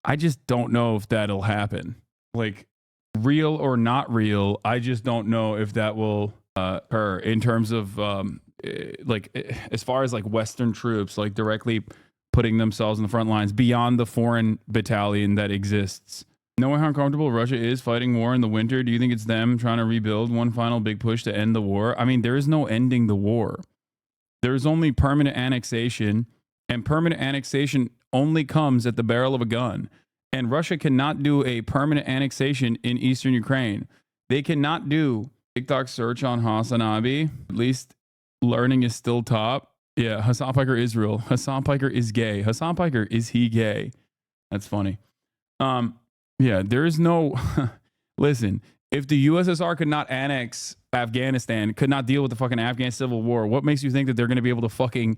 I just don't know if that'll happen. Like, real or not real, I just don't know if that will occur in terms of, as far as, like, Western troops, like, directly putting themselves in the front lines beyond the foreign battalion that exists. Knowing how uncomfortable Russia is fighting war in the winter, do you think it's them trying to rebuild one final big push to end the war? I mean, there is no ending the war. There's only permanent annexation, and permanent annexation only comes at the barrel of a gun. And Russia cannot do a permanent annexation in eastern Ukraine. They cannot do TikTok search on Hasanabi. At least learning is still top. Yeah, Hassan Piker Israel. Hassan Piker is gay. Hassan Piker, is he gay? That's funny. Yeah, there is no... Listen, if the USSR could not annex Afghanistan, could not deal with the fucking Afghan civil war, what makes you think that they're going to be able to fucking...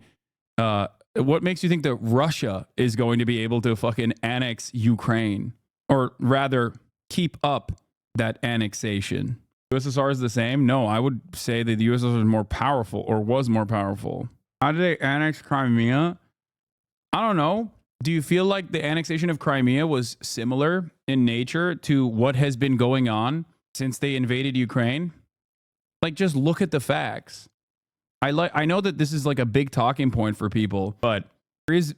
what makes you think that Russia is going to be able to fucking annex Ukraine? Or rather, keep up that annexation? USSR is the same? No, I would say that the USSR is more powerful, or was more powerful. How did they annex Crimea? I don't know. Do you feel like the annexation of Crimea was similar in nature to what has been going on since they invaded Ukraine? Like, just look at the facts. I know that this is like a big talking point for people, but there is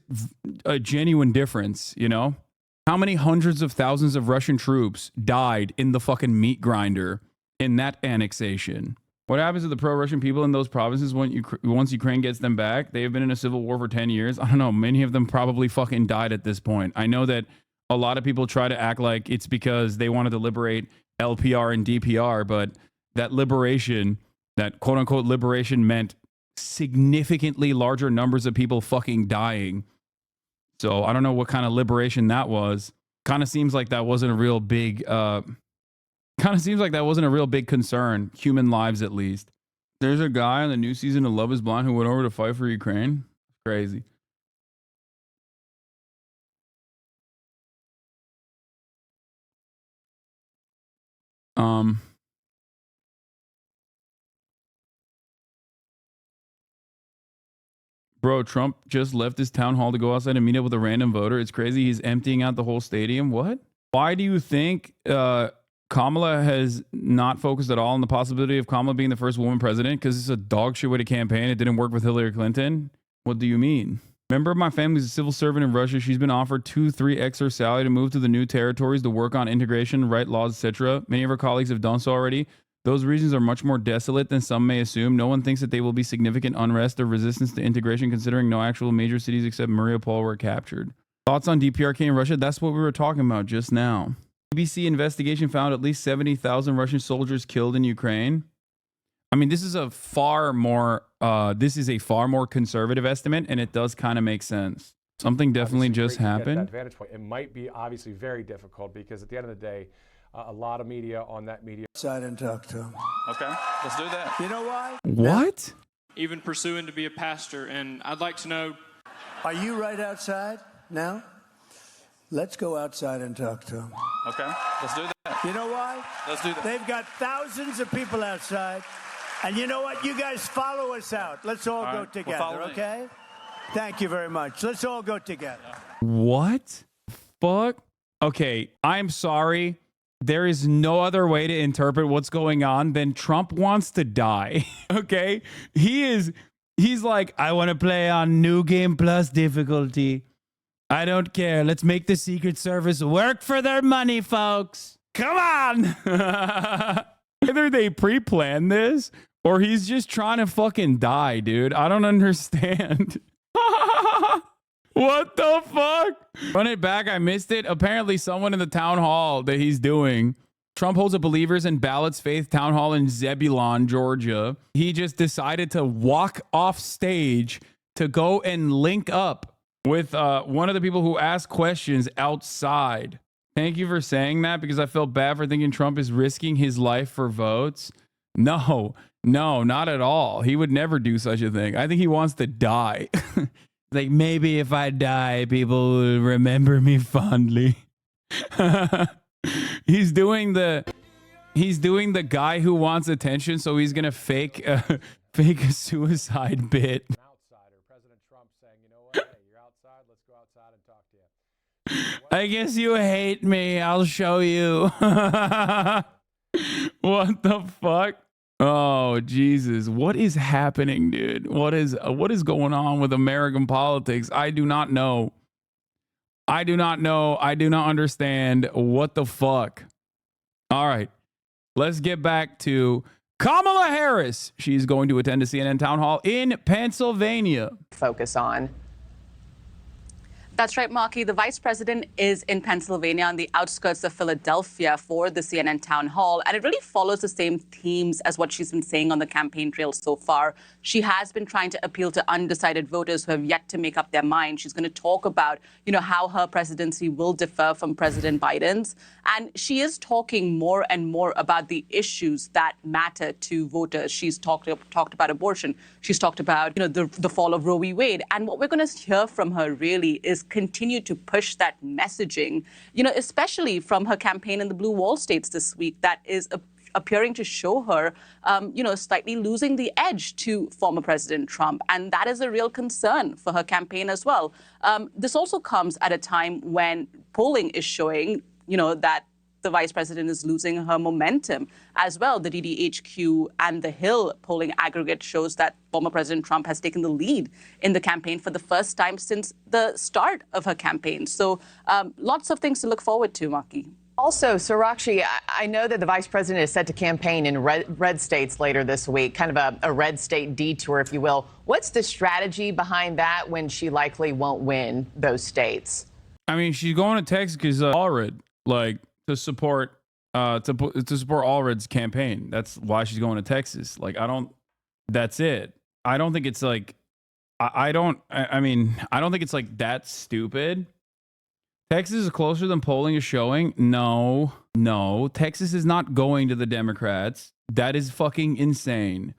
a genuine difference, you know? How many hundreds of thousands of Russian troops died in the fucking meat grinder in that annexation? What happens to the pro-Russian people in those provinces once Ukraine gets them back? They have been in a civil war for 10 years. I don't know. Many of them probably fucking died at this point. I know that a lot of people try to act like it's because they wanted to liberate LPR and DPR, but that liberation, that quote-unquote liberation, meant significantly larger numbers of people fucking dying. So I don't know what kind of liberation that was. Kind of seems like that wasn't a real big concern, human lives at least. There's a guy on the new season of Love is Blind who went over to fight for Ukraine. Crazy. Bro, Trump just left his town hall to go outside and meet up with a random voter. It's crazy. He's emptying out the whole stadium. What? Why do you think Kamala has not focused at all on the possibility of Kamala being the first woman president? Because it's a dog shit way to campaign. It didn't work with Hillary Clinton. What do you mean? Member of my family's a civil servant in Russia. She's been offered 2-3x her salary to move to the new territories to work on integration, write laws, etc. Many of her colleagues have done so already. Those regions are much more desolate than some may assume. No one thinks that they will be significant unrest or resistance to integration, considering no actual major cities except Mariupol were captured. Thoughts on DPRK in Russia? That's what we were talking about just now. BBC investigation found at least 70,000 Russian soldiers killed in Ukraine. I mean, this is a far more conservative estimate, and it does kind of make sense. Something definitely just happened. That vantage point. It might be obviously very difficult because at the end of the day, a lot of media on that media Outside and talk to him. Okay, let's do that. You know why? What? Even pursuing to be a pastor, and I'd like to know. Are you right outside now? Let's go outside and talk to him. Okay, let's do that. You know why? Let's do that. They've got thousands of people outside. And you know what? You guys follow us out. Let's all go together, okay? Thank you very much. Let's all go together. What? Fuck? Okay, I'm sorry. There is no other way to interpret what's going on than Trump wants to die. Okay? He's like, I want to play on New Game Plus difficulty. I don't care. Let's make the Secret Service work for their money, folks. Come on. Either they pre-planned this or he's just trying to fucking die, dude. I don't understand. What the fuck? Run it back. I missed it. Apparently someone in the town hall that he's doing. Trump holds a Believers in Ballots Faith town hall in Zebulon, Georgia. He just decided to walk off stage to go and link up with one of the people who asked questions outside. Thank you for saying that, because I felt bad for thinking Trump is risking his life for votes. No, not at all. He would never do such a thing. I think he wants to die. Like, maybe if I die, people will remember me fondly. He's doing the guy who wants attention, so he's gonna fake a suicide bit. President Trump saying, you know what, hey, you're outside, let's go outside and talk to you. I guess you hate me. I'll show you. What the fuck? Oh, Jesus. What is happening, dude? What is going on with American politics? I do not know. I do not understand. What the fuck? All right. Let's get back to Kamala Harris. She's going to attend a CNN town hall in Pennsylvania. Focus on. That's right, Marky. The vice president is in Pennsylvania on the outskirts of Philadelphia for the CNN town hall. And it really follows the same themes as what she's been saying on the campaign trail so far. She has been trying to appeal to undecided voters who have yet to make up their mind. She's going to talk about, how her presidency will differ from President Biden's. And she is talking more and more about the issues that matter to voters. She's talked about abortion. She's talked about, the fall of Roe v. Wade. And what we're going to hear from her really is continue to push that messaging, especially from her campaign in the blue wall states this week that is appearing to show her, slightly losing the edge to former President Trump. And that is a real concern for her campaign as well. This also comes at a time when polling is showing, that the vice president is losing her momentum as well. The DDHQ and the Hill polling aggregate shows that former President Trump has taken the lead in the campaign for the first time since the start of her campaign. So lots of things to look forward to, Maki. Also, Sarakshi, I know that the vice president is set to campaign in red states later this week, kind of a red state detour, if you will. What's the strategy behind that when she likely won't win those states? I mean, she's going to Texas because Allred, like, to support Allred's campaign. That's why she's going to Texas. Like, that's it. I don't think it's like, I don't think it's like that stupid. Texas is closer than polling is showing. No, Texas is not going to the Democrats. That is fucking insane.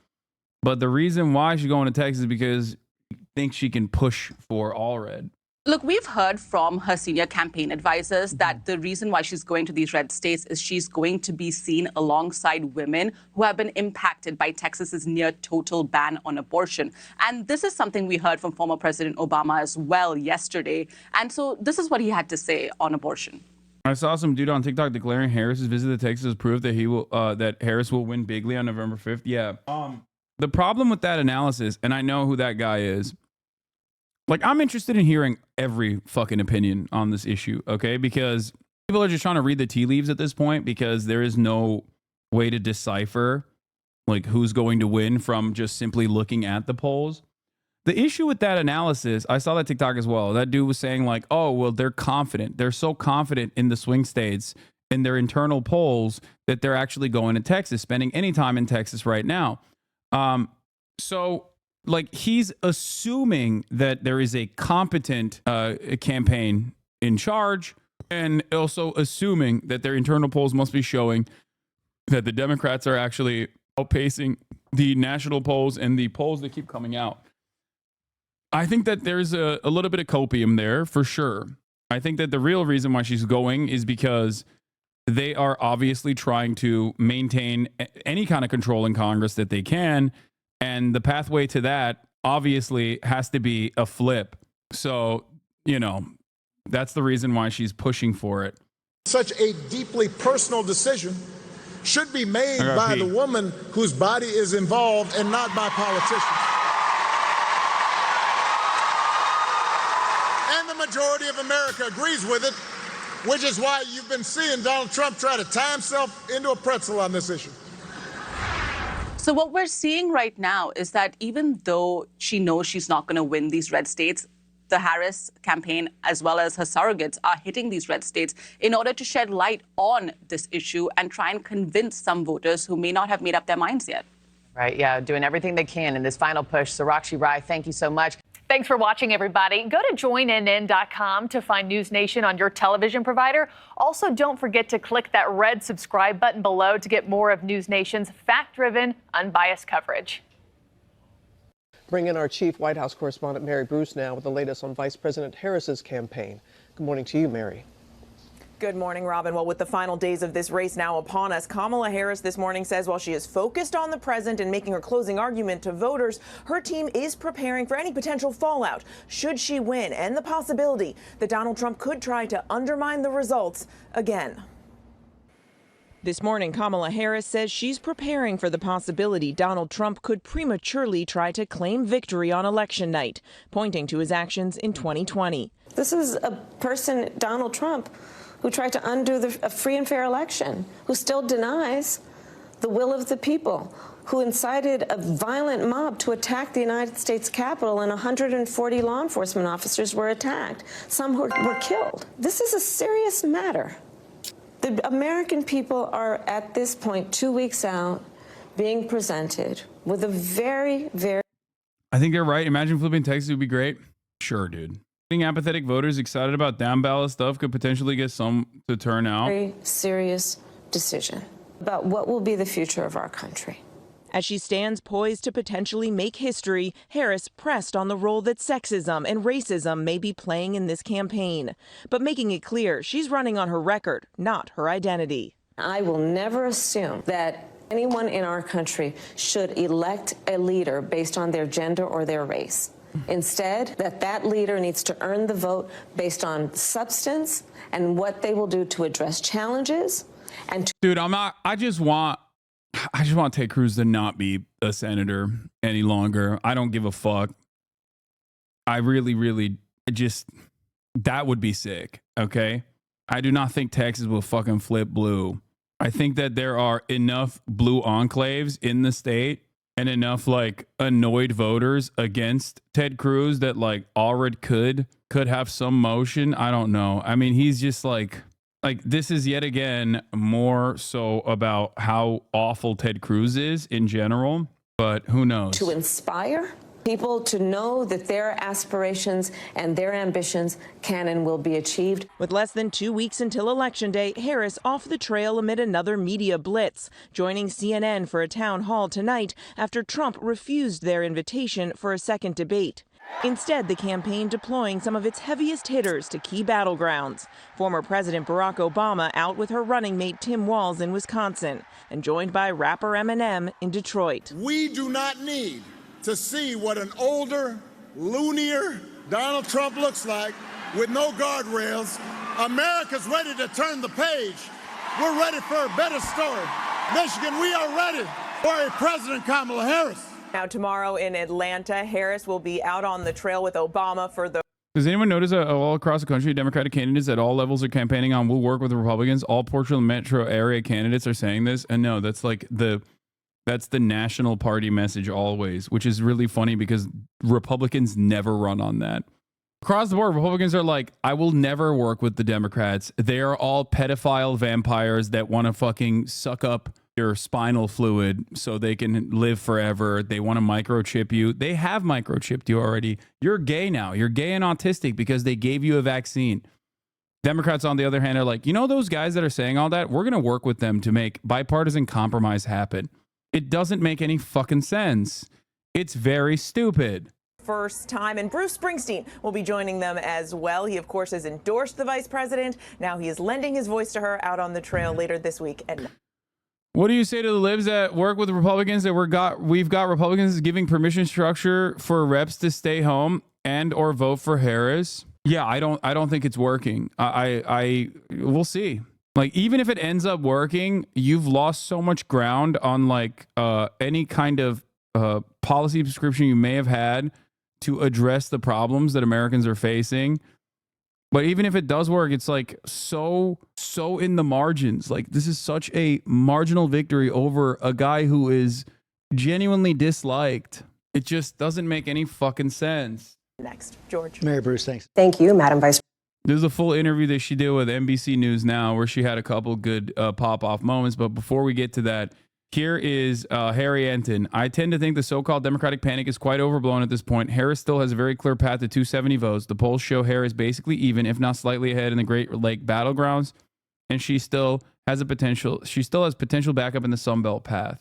But the reason why she's going to Texas is because she thinks she can push for Allred. Look, we've heard from her senior campaign advisors that the reason why she's going to these red states is she's going to be seen alongside women who have been impacted by Texas's near total ban on abortion. And this is something we heard from former President Obama as well yesterday. And so this is what he had to say on abortion. I saw some dude on TikTok declaring Harris's visit to Texas is proof that that Harris will win bigly on November 5th. Yeah. The problem with that analysis, and I know who that guy is, like, I'm interested in hearing every fucking opinion on this issue, okay? Because people are just trying to read the tea leaves at this point because there is no way to decipher, like, who's going to win from just simply looking at the polls. The issue with that analysis, I saw that TikTok as well. That dude was saying, like, oh, well, they're confident. They're so confident in the swing states in their internal polls that they're actually going to Texas, spending any time in Texas right now. Like, he's assuming that there is a competent campaign in charge, and also assuming that their internal polls must be showing that the Democrats are actually outpacing the national polls and the polls that keep coming out. I think that there's a little bit of copium there for sure. I think that the real reason why she's going is because they are obviously trying to maintain any kind of control in Congress that they can. And the pathway to that obviously has to be a flip. So, that's the reason why she's pushing for it. Such a deeply personal decision should be made by the woman whose body is involved and not by politicians. And the majority of America agrees with it, which is why you've been seeing Donald Trump try to tie himself into a pretzel on this issue. So what we're seeing right now is that even though she knows she's not going to win these red states, the Harris campaign, as well as her surrogates, are hitting these red states in order to shed light on this issue and try and convince some voters who may not have made up their minds yet. Right, yeah, doing everything they can in this final push. Sarakshi Rai, thank you so much. Thanks for watching, everybody. Go to joinnn.com to find News Nation on your television provider. Also, don't forget to click that red subscribe button below to get more of News Nation's fact-driven, unbiased coverage. Bring in our chief White House correspondent, Mary Bruce, now with the latest on Vice President Harris's campaign. Good morning to you, Mary. Good morning, Robin. Well, with the final days of this race now upon us, Kamala Harris this morning says while she is focused on the present and making her closing argument to voters, her team is preparing for any potential fallout should she win and the possibility that Donald Trump could try to undermine the results again. This morning, Kamala Harris says she's preparing for the possibility Donald Trump could prematurely try to claim victory on election night, pointing to his actions in 2020. This is a person, Donald Trump, who tried to undo a free and fair election, who still denies the will of the people, who incited a violent mob to attack the United States Capitol, and 140 law enforcement officers were attacked. Some were killed. This is a serious matter. The American people are, at this point, 2 weeks out, being presented with a very, very... I think you're right. Imagine flipping Texas would be great. Sure, dude. Being apathetic voters excited about down ballot stuff could potentially get some to turn out. Very serious decision about what will be the future of our country. As she stands poised to potentially make history, Harris pressed on the role that sexism and racism may be playing in this campaign, but making it clear she's running on her record, not her identity. I will never assume that anyone in our country should elect a leader based on their gender or their race. Instead, that leader needs to earn the vote based on substance and what they will do to address challenges Dude, I just want Ted Cruz to not be a senator any longer. I don't give a fuck. I really just, that would be sick. Okay. I do not think Texas will fucking flip blue. I think that there are enough blue enclaves in the state and enough like annoyed voters against Ted Cruz that like already could have some motion. I don't know. I mean, he's just like this is yet again more so about how awful Ted Cruz is in general, but who knows? To inspire people to know that their aspirations and their ambitions can and will be achieved. With less than 2 weeks until Election Day, Harris off the trail amid another media blitz, joining CNN for a town hall tonight after Trump refused their invitation for a second debate. Instead, the campaign deploying some of its heaviest hitters to key battlegrounds. Former President Barack Obama out with her running mate Tim Walz in Wisconsin and joined by rapper Eminem in Detroit. We do not need to see what an older, loonier Donald Trump looks like with no guardrails. America's ready to turn the page. We're ready for a better story. Michigan, we are ready for a President Kamala Harris. Now tomorrow in Atlanta, Harris will be out on the trail with Obama for the... Does anyone notice that all across the country, Democratic candidates at all levels are campaigning on will work with the Republicans? All Portland metro area candidates are saying this. And no, that's like that's the national party message always, which is really funny because Republicans never run on that. Across the board, Republicans are like, I will never work with the Democrats. They are all pedophile vampires that want to fucking suck up your spinal fluid so they can live forever. They want to microchip you. They have microchipped you already. You're gay now. You're gay and autistic because they gave you a vaccine. Democrats, on the other hand, are like, you know, those guys that are saying all that, we're going to work with them to make bipartisan compromise happen. It doesn't make any fucking sense. It's very stupid. First time, and Bruce Springsteen will be joining them as well. He, of course, has endorsed the vice president. Now he is lending his voice to her out on the trail later this week. And what do you say to the libs that work with the Republicans that we've got Republicans giving permission structure for reps to stay home and or vote for Harris? Yeah, I don't think it's working. We'll see. Like, even if it ends up working, you've lost so much ground on like any kind of policy prescription you may have had to address the problems that Americans are facing. But even if it does work, it's like so in the margins. Like, this is such a marginal victory over a guy who is genuinely disliked. It just doesn't make any fucking sense. Next, George. Mary Bruce, thanks. Thank you, Madam Vice. There's a full interview that she did with NBC News Now where she had a couple good pop-off moments. But before we get to that, here is Harry Enton. I tend to think the so-called Democratic panic is quite overblown at this point. Harris still has a very clear path to 270 votes. The polls show Harris basically even, if not slightly ahead in the Great Lake battlegrounds. And she still has potential backup in the Sun Belt path.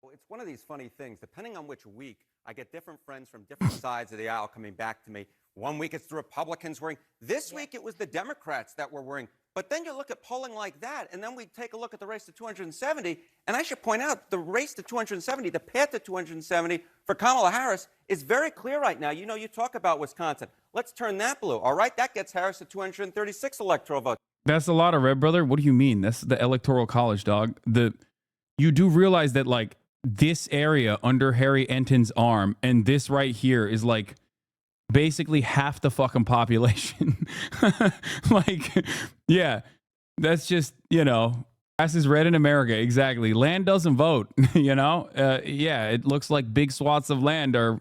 Well, it's one of these funny things. Depending on which week, I get different friends from different sides of the aisle coming back to me. One week it's the Republicans worrying. This week it was the Democrats that were worrying. But then you look at polling like that, and then we take a look at the race to 270. And I should point out, the race to 270, the path to 270 for Kamala Harris is very clear right now. You know, you talk about Wisconsin. Let's turn that blue. All right, that gets Harris to 236 electoral votes. That's a lot of red, brother. What do you mean? That's the Electoral College, dog. You do realize that, like, this area under Harry Enton's arm and this right here is like basically half the fucking population. Like, yeah, that's just, you know, grass is red in America. Exactly. Land doesn't vote, you know? Yeah, it looks like big swaths of land are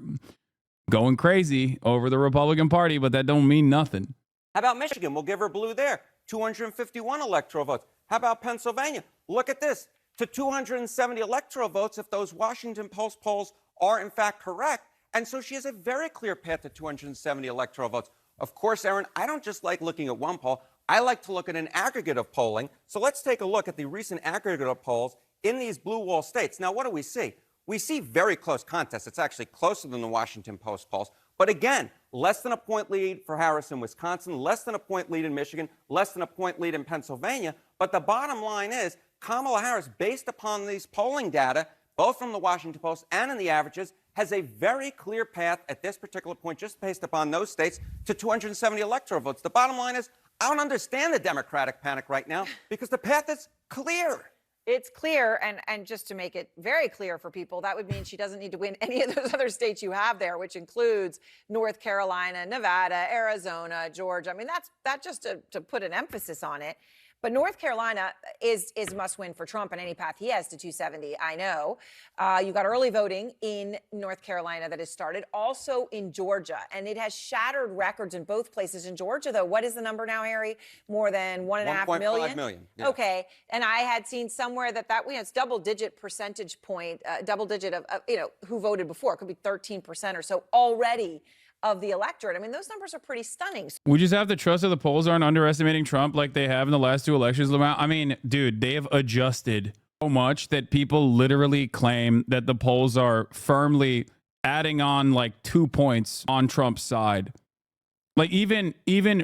going crazy over the Republican Party, but that don't mean nothing. How about Michigan? We'll give her blue there. 251 electoral votes. How about Pennsylvania? Look at this. To 270 electoral votes if those Washington Post polls are in fact correct. And so she has a very clear path to 270 electoral votes. Of course, Aaron, I don't just like looking at one poll. I like to look at an aggregate of polling. So let's take a look at the recent aggregate of polls in these blue wall states. Now, what do we see? We see very close contests. It's actually closer than the Washington Post polls. But again, less than a point lead for Harris in Wisconsin, less than a point lead in Michigan, less than a point lead in Pennsylvania. But the bottom line is Kamala Harris, based upon these polling data, both from the Washington Post and in the averages, has a very clear path at this particular point, just based upon those states, to 270 electoral votes. The bottom line is, I don't understand the Democratic panic right now because the path is clear. It's clear, and just to make it very clear for people, that would mean she doesn't need to win any of those other states you have there, which includes North Carolina, Nevada, Arizona, Georgia. I mean, that's just to put an emphasis on it. But North Carolina is must win for Trump and any path he has to 270. I know. You got early voting in North Carolina that has started, also in Georgia, and it has shattered records in both places. In Georgia, though, what is the number now, Harry? More than 1.5 million? 1.5 million. Yeah. Okay, and I had seen somewhere that it's double-digit percentage point, double-digit of who voted before. It could be 13% or so already of the electorate. I mean, those numbers are pretty stunning. We just have to trust that the polls aren't underestimating Trump like they have in the last two elections. I mean, dude, they have adjusted so much that people literally claim that the polls are firmly adding on like 2 points on Trump's side. Like even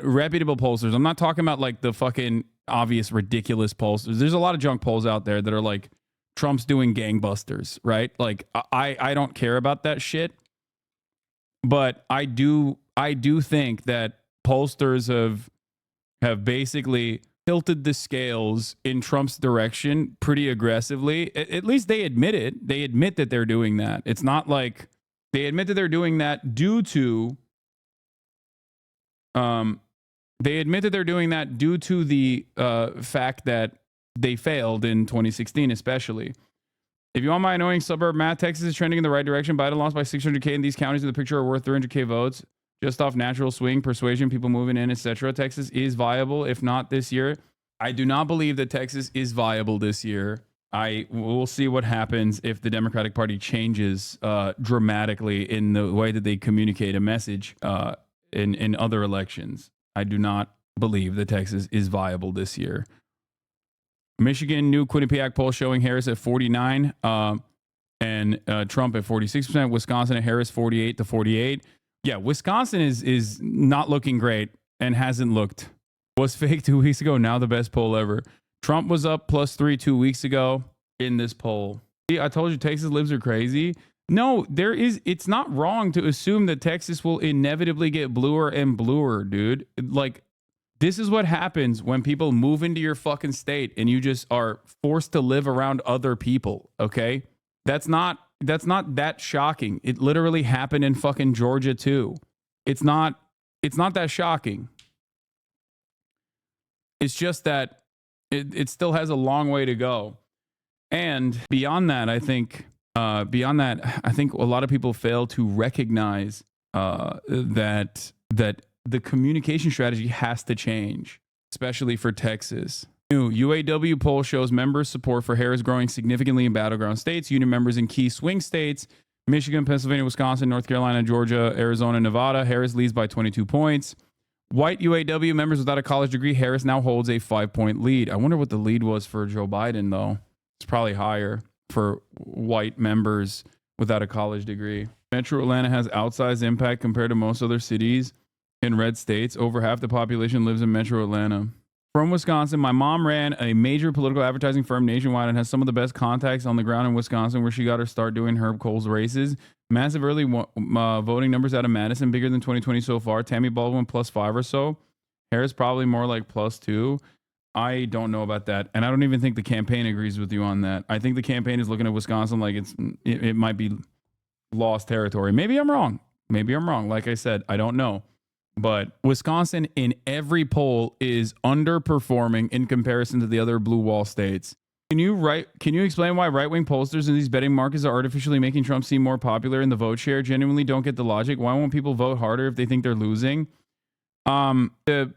reputable pollsters. I'm not talking about like the fucking obvious ridiculous pollsters. There's a lot of junk polls out there that are like Trump's doing gangbusters, right? Like I don't care about that shit. But I do think that pollsters have basically tilted the scales in Trump's direction pretty aggressively. At least they admit it. They admit that they're doing that. It's not like they admit that they're doing that due to the fact that they failed in 2016, especially. If you want my annoying suburb math, Texas is trending in the right direction. Biden lost by 600K, and these counties in the picture are worth 300K votes. Just off natural swing, persuasion, people moving in, etc. Texas is viable, if not this year. I do not believe that Texas is viable this year. We'll see what happens if the Democratic Party changes dramatically in the way that they communicate a message in other elections. I do not believe that Texas is viable this year. Michigan, new Quinnipiac poll showing Harris at 49 and Trump at 46%. Wisconsin at Harris 48 to 48. Yeah, Wisconsin is not looking great and hasn't looked. Was fake 2 weeks ago, now the best poll ever. Trump was up +3 2 weeks ago in this poll. See, I told you Texas libs are crazy. No, it's not wrong to assume that Texas will inevitably get bluer and bluer, dude. Like, this is what happens when people move into your fucking state and you just are forced to live around other people, okay? That's not that shocking. It literally happened in fucking Georgia too. It's not that shocking. It's just that it still has a long way to go. And beyond that, I think a lot of people fail to recognize that the communication strategy has to change, especially for Texas. New UAW poll shows members' support for Harris growing significantly in battleground states. Union members in key swing states, Michigan, Pennsylvania, Wisconsin, North Carolina, Georgia, Arizona, Nevada. Harris leads by 22 points. White UAW members without a college degree, Harris now holds a 5-point lead. I wonder what the lead was for Joe Biden, though. It's probably higher for white members without a college degree. Metro Atlanta has outsized impact compared to most other cities in red states. Over half the population lives in Metro Atlanta. From Wisconsin, my mom ran a major political advertising firm nationwide and has some of the best contacts on the ground in Wisconsin, where she got her start doing Herb Kohl's races. Massive early voting numbers out of Madison, bigger than 2020 so far. Tammy Baldwin +5 or so. Harris probably more like +2. I don't know about that, and I don't even think the campaign agrees with you on that. I think the campaign is looking at Wisconsin like it might be lost territory. Maybe I'm wrong. Like I said, I don't know. But Wisconsin in every poll is underperforming in comparison to the other blue wall states. Can you explain why right-wing pollsters in these betting markets are artificially making Trump seem more popular in the vote share? Genuinely don't get the logic. Why won't people vote harder if they think they're losing? The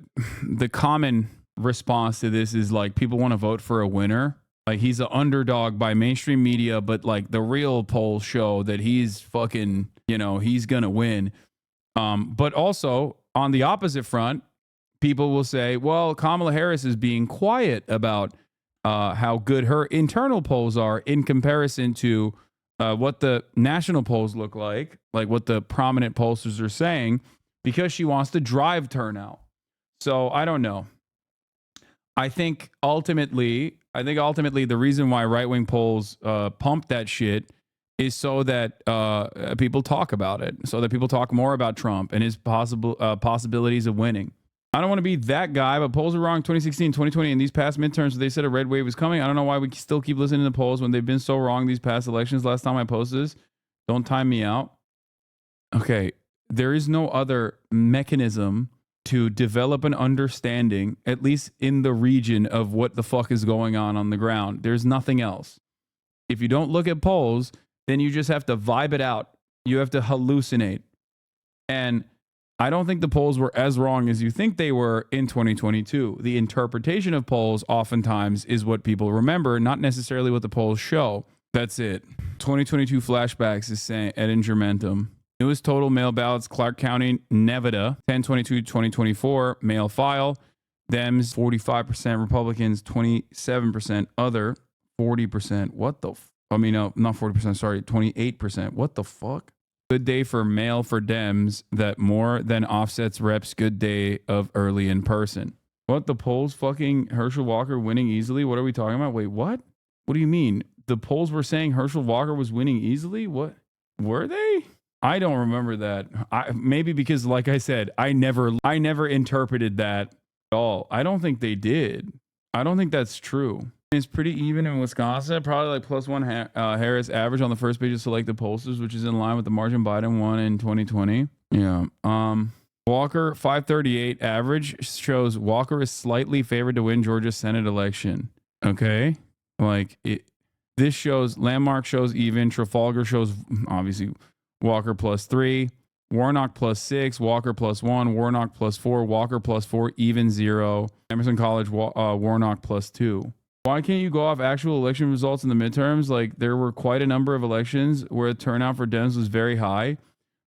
common response to this is like people want to vote for a winner. Like he's an underdog by mainstream media, but like the real polls show that he's fucking, he's gonna win. But also on the opposite front, people will say, well, Kamala Harris is being quiet about how good her internal polls are in comparison to what the national polls look like what the prominent pollsters are saying, because she wants to drive turnout. So I don't know. I think ultimately the reason why right-wing polls pump that shit is so that people talk about it, so that people talk more about Trump and his possibilities of winning. I don't want to be that guy, but polls were wrong 2016, 2020, and these past midterms, they said a red wave was coming. I don't know why we still keep listening to polls when they've been so wrong these past elections. Last time I posted this, don't time me out. Okay, there is no other mechanism to develop an understanding, at least in the region, of what the fuck is going on the ground. There's nothing else. If you don't look at polls, then you just have to vibe it out. You have to hallucinate. And I don't think the polls were as wrong as you think they were in 2022. The interpretation of polls oftentimes is what people remember, not necessarily what the polls show. That's it. 2022 flashbacks is saying Ed Germentum. Newest total mail ballots, Clark County, Nevada, 10/22/2024, mail file. Dems, 45%, Republicans, 27%, other, 40%. What the no, not 40%, sorry, 28%. What the fuck? Good day for mail for Dems that more than offsets reps good day of early in person. What, the polls fucking Herschel Walker winning easily? What are we talking about? Wait, what? What do you mean? The polls were saying Herschel Walker was winning easily? What? Were they? I don't remember that. Maybe because, like I said, I never interpreted that at all. I don't think they did. I don't think that's true. It's pretty even in Wisconsin, probably like +1 Harris average on the first page of selected pollsters, which is in line with the margin Biden won in 2020. Yeah. Walker 538 average shows Walker is slightly favored to win Georgia Senate election. Okay, like this shows Landmark shows even, Trafalgar shows obviously Walker +3, Warnock +6, Walker +1, Warnock +4, Walker +4, even 0. Emerson College Warnock +2. Why can't you go off actual election results in the midterms? Like, there were quite a number of elections where turnout for Dems was very high,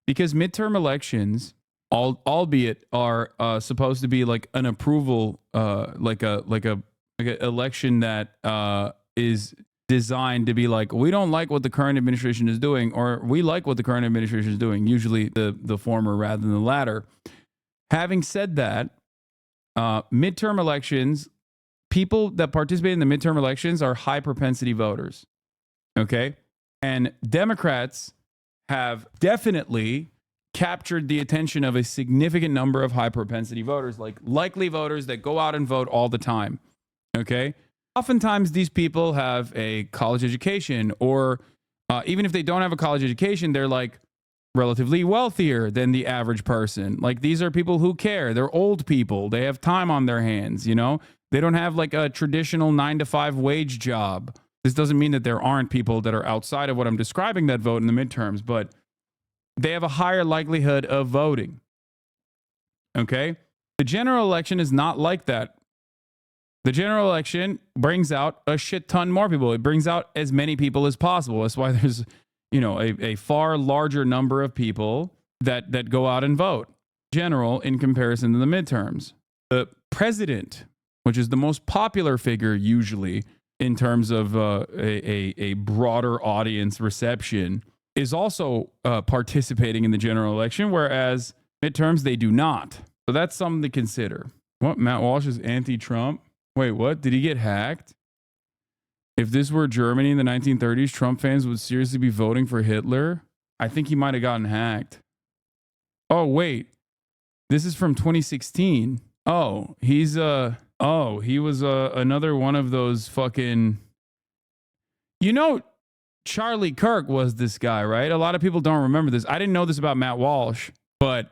because midterm elections, albeit are supposed to be like an approval, like a election that is designed to be like, we don't like what the current administration is doing, or we like what the current administration is doing. Usually the former rather than the latter. Having said that, midterm elections, people that participate in the midterm elections are high propensity voters. Okay. And Democrats have definitely captured the attention of a significant number of high propensity voters, like likely voters that go out and vote all the time. Okay. Oftentimes these people have a college education, or even if they don't have a college education, they're like relatively wealthier than the average person. Like, these are people who care. They're old people. They have time on their hands, you know? They don't have like a traditional 9-to-5 wage job. This doesn't mean that there aren't people that are outside of what I'm describing that vote in the midterms, but they have a higher likelihood of voting. Okay? The general election is not like that. The general election brings out a shit ton more people. It brings out as many people as possible. That's why there's, you know, a far larger number of people that go out and vote. General in comparison to the midterms. The president, which is the most popular figure usually in terms of a broader audience reception, is also participating in the general election, whereas midterms, they do not. So that's something to consider. What? Matt Walsh is anti-Trump? Wait, what? Did he get hacked? If this were Germany in the 1930s, Trump fans would seriously be voting for Hitler? I think he might have gotten hacked. Oh, wait. This is from 2016. Oh, he was another one of those fucking, you know, Charlie Kirk was this guy, right? A lot of people don't remember this. I didn't know this about Matt Walsh, but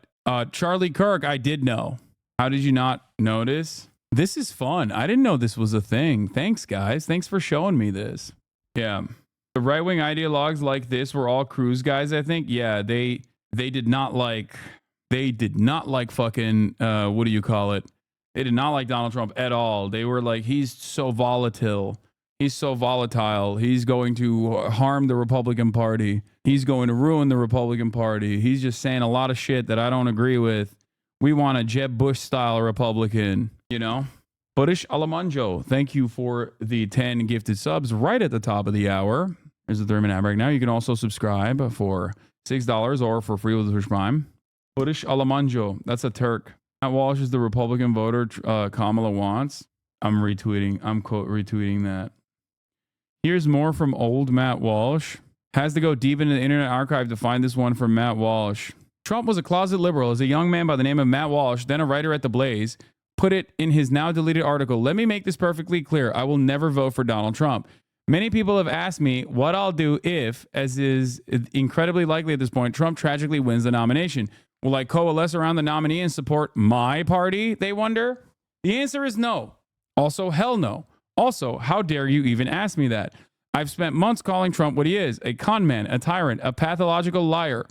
Charlie Kirk, I did know. How did you not notice? This is fun. I didn't know this was a thing. Thanks, guys. Thanks for showing me this. Yeah. The right-wing ideologues like this were all Cruz guys, I think. Yeah, they did not like fucking, what do you call it? They did not like Donald Trump at all. They were like, he's so volatile. He's so volatile. He's going to harm the Republican Party. He's going to ruin the Republican Party. He's just saying a lot of shit that I don't agree with. We want a Jeb Bush style Republican, you know? Budish Alamanjo, thank you for the 10 gifted subs right at the top of the hour. There's a 3-minute ad break now. You can also subscribe for $6 or for free with Twitch Prime. Budish Alamanjo, that's a Turk. Matt Walsh is the Republican voter Kamala wants. I'm quote retweeting that. Here's more from old Matt Walsh. Has to go deep into the Internet Archive to find this one from Matt Walsh. Trump was a closet liberal as a young man by the name of Matt Walsh, then a writer at The Blaze, put it in his now deleted article. Let me make this perfectly clear. I will never vote for Donald Trump. Many people have asked me what I'll do if, as is incredibly likely at this point, Trump tragically wins the nomination. Will I coalesce around the nominee and support my party, they wonder? The answer is no. Also, hell no. Also, how dare you even ask me that? I've spent months calling Trump what he is, a con man, a tyrant, a pathological liar,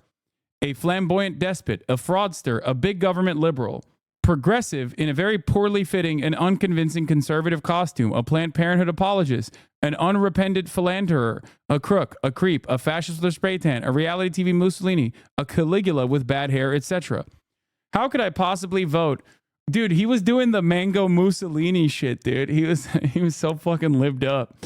a flamboyant despot, a fraudster, a big government liberal, progressive in a very poorly fitting and unconvincing conservative costume, a Planned Parenthood apologist, an unrepentant philanderer, a crook, a creep, a fascist with a spray tan, a reality TV Mussolini, a Caligula with bad hair, etc. How could I possibly vote? Dude, he was doing the Mango Mussolini shit, dude. He was so fucking lived up.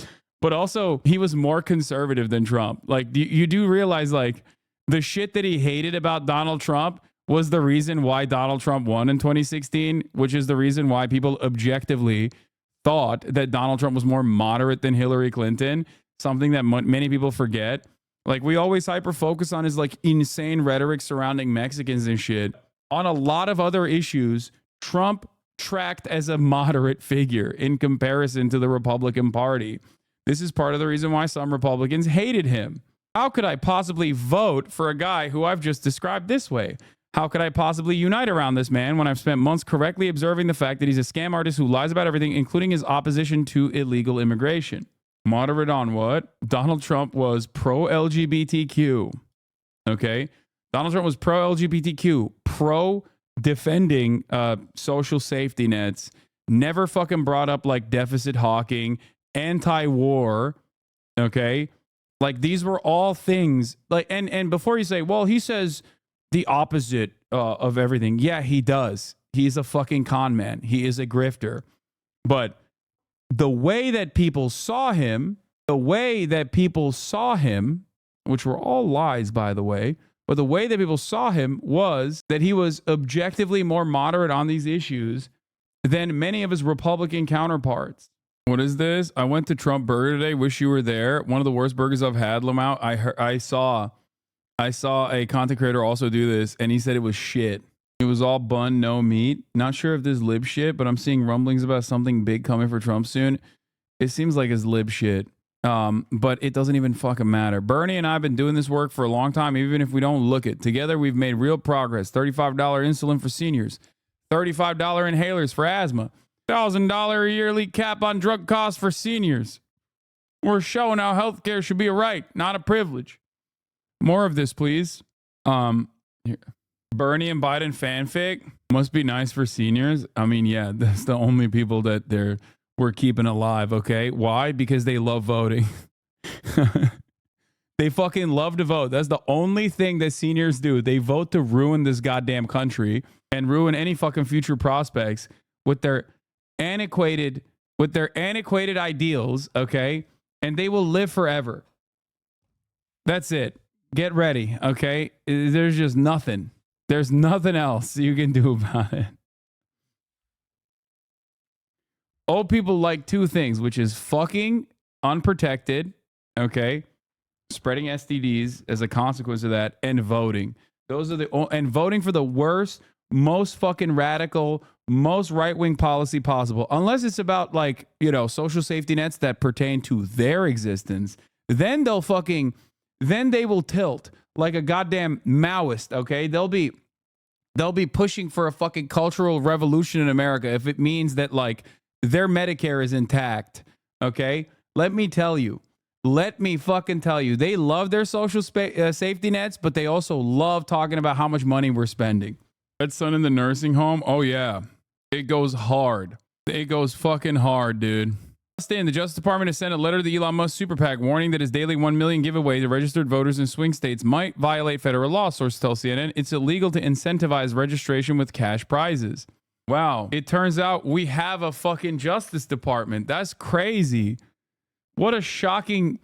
But also, he was more conservative than Trump. Like, you do realize, like, the shit that he hated about Donald Trump was the reason why Donald Trump won in 2016, which is the reason why people objectively thought that Donald Trump was more moderate than Hillary Clinton, something that many people forget. Like, we always hyper-focus on his, like, insane rhetoric surrounding Mexicans and shit. On a lot of other issues, Trump tracked as a moderate figure in comparison to the Republican Party. This is part of the reason why some Republicans hated him. How could I possibly vote for a guy who I've just described this way? How could I possibly unite around this man when I've spent months correctly observing the fact that he's a scam artist who lies about everything, including his opposition to illegal immigration? Moderate on what? Donald Trump was pro-LGBTQ. Okay? Donald Trump was pro-LGBTQ, pro-defending social safety nets, never fucking brought up like deficit hawking, anti-war, okay? Like, these were all things, like, and before you say, well, he says the opposite of everything. Yeah, he does. He's a fucking con man. He is a grifter. But the way that people saw him, which were all lies, by the way, but the way that people saw him was that he was objectively more moderate on these issues than many of his Republican counterparts. What is this? I went to Trump Burger today. Wish you were there. One of the worst burgers I've had, Lamau. I saw a content creator also do this, and he said it was shit. It was all bun, no meat. Not sure if this lib shit, but I'm seeing rumblings about something big coming for Trump soon. It seems like it's lib shit. But it doesn't even fucking matter. Bernie and I have been doing this work for a long time, even if we don't look it. Together, we've made real progress. $35 insulin for seniors. $35 inhalers for asthma. $1,000 yearly cap on drug costs for seniors. We're showing how healthcare should be a right, not a privilege. More of this, please. Here. Bernie and Biden fanfic must be nice for seniors. I mean, yeah, that's the only people that we're keeping alive, okay? Why? Because they love voting. They fucking love to vote. That's the only thing that seniors do. They vote to ruin this goddamn country and ruin any fucking future prospects with their antiquated ideals, okay? And they will live forever. That's it. Get ready, okay? There's just nothing. There's nothing else you can do about it. Old people like two things, which is fucking unprotected, okay? Spreading STDs as a consequence of that, and voting. Those are and voting for the worst, most fucking radical, most right-wing policy possible. Unless it's about, like, you know, social safety nets that pertain to their existence, then they will tilt like a goddamn Maoist, okay? They'll be pushing for a fucking cultural revolution in America if it means that, like, their Medicare is intact, okay? Let me fucking tell you, they love their social safety nets, but they also love talking about how much money we're spending. That son in the nursing home, oh yeah, it goes hard. It goes fucking hard, dude. The Justice Department has sent a letter to the Elon Musk super PAC warning that his daily 1 million giveaway to registered voters in swing states might violate federal law. Sources tell CNN it's illegal to incentivize registration with cash prizes. Wow. It turns out we have a fucking Justice Department. That's crazy. What a shocking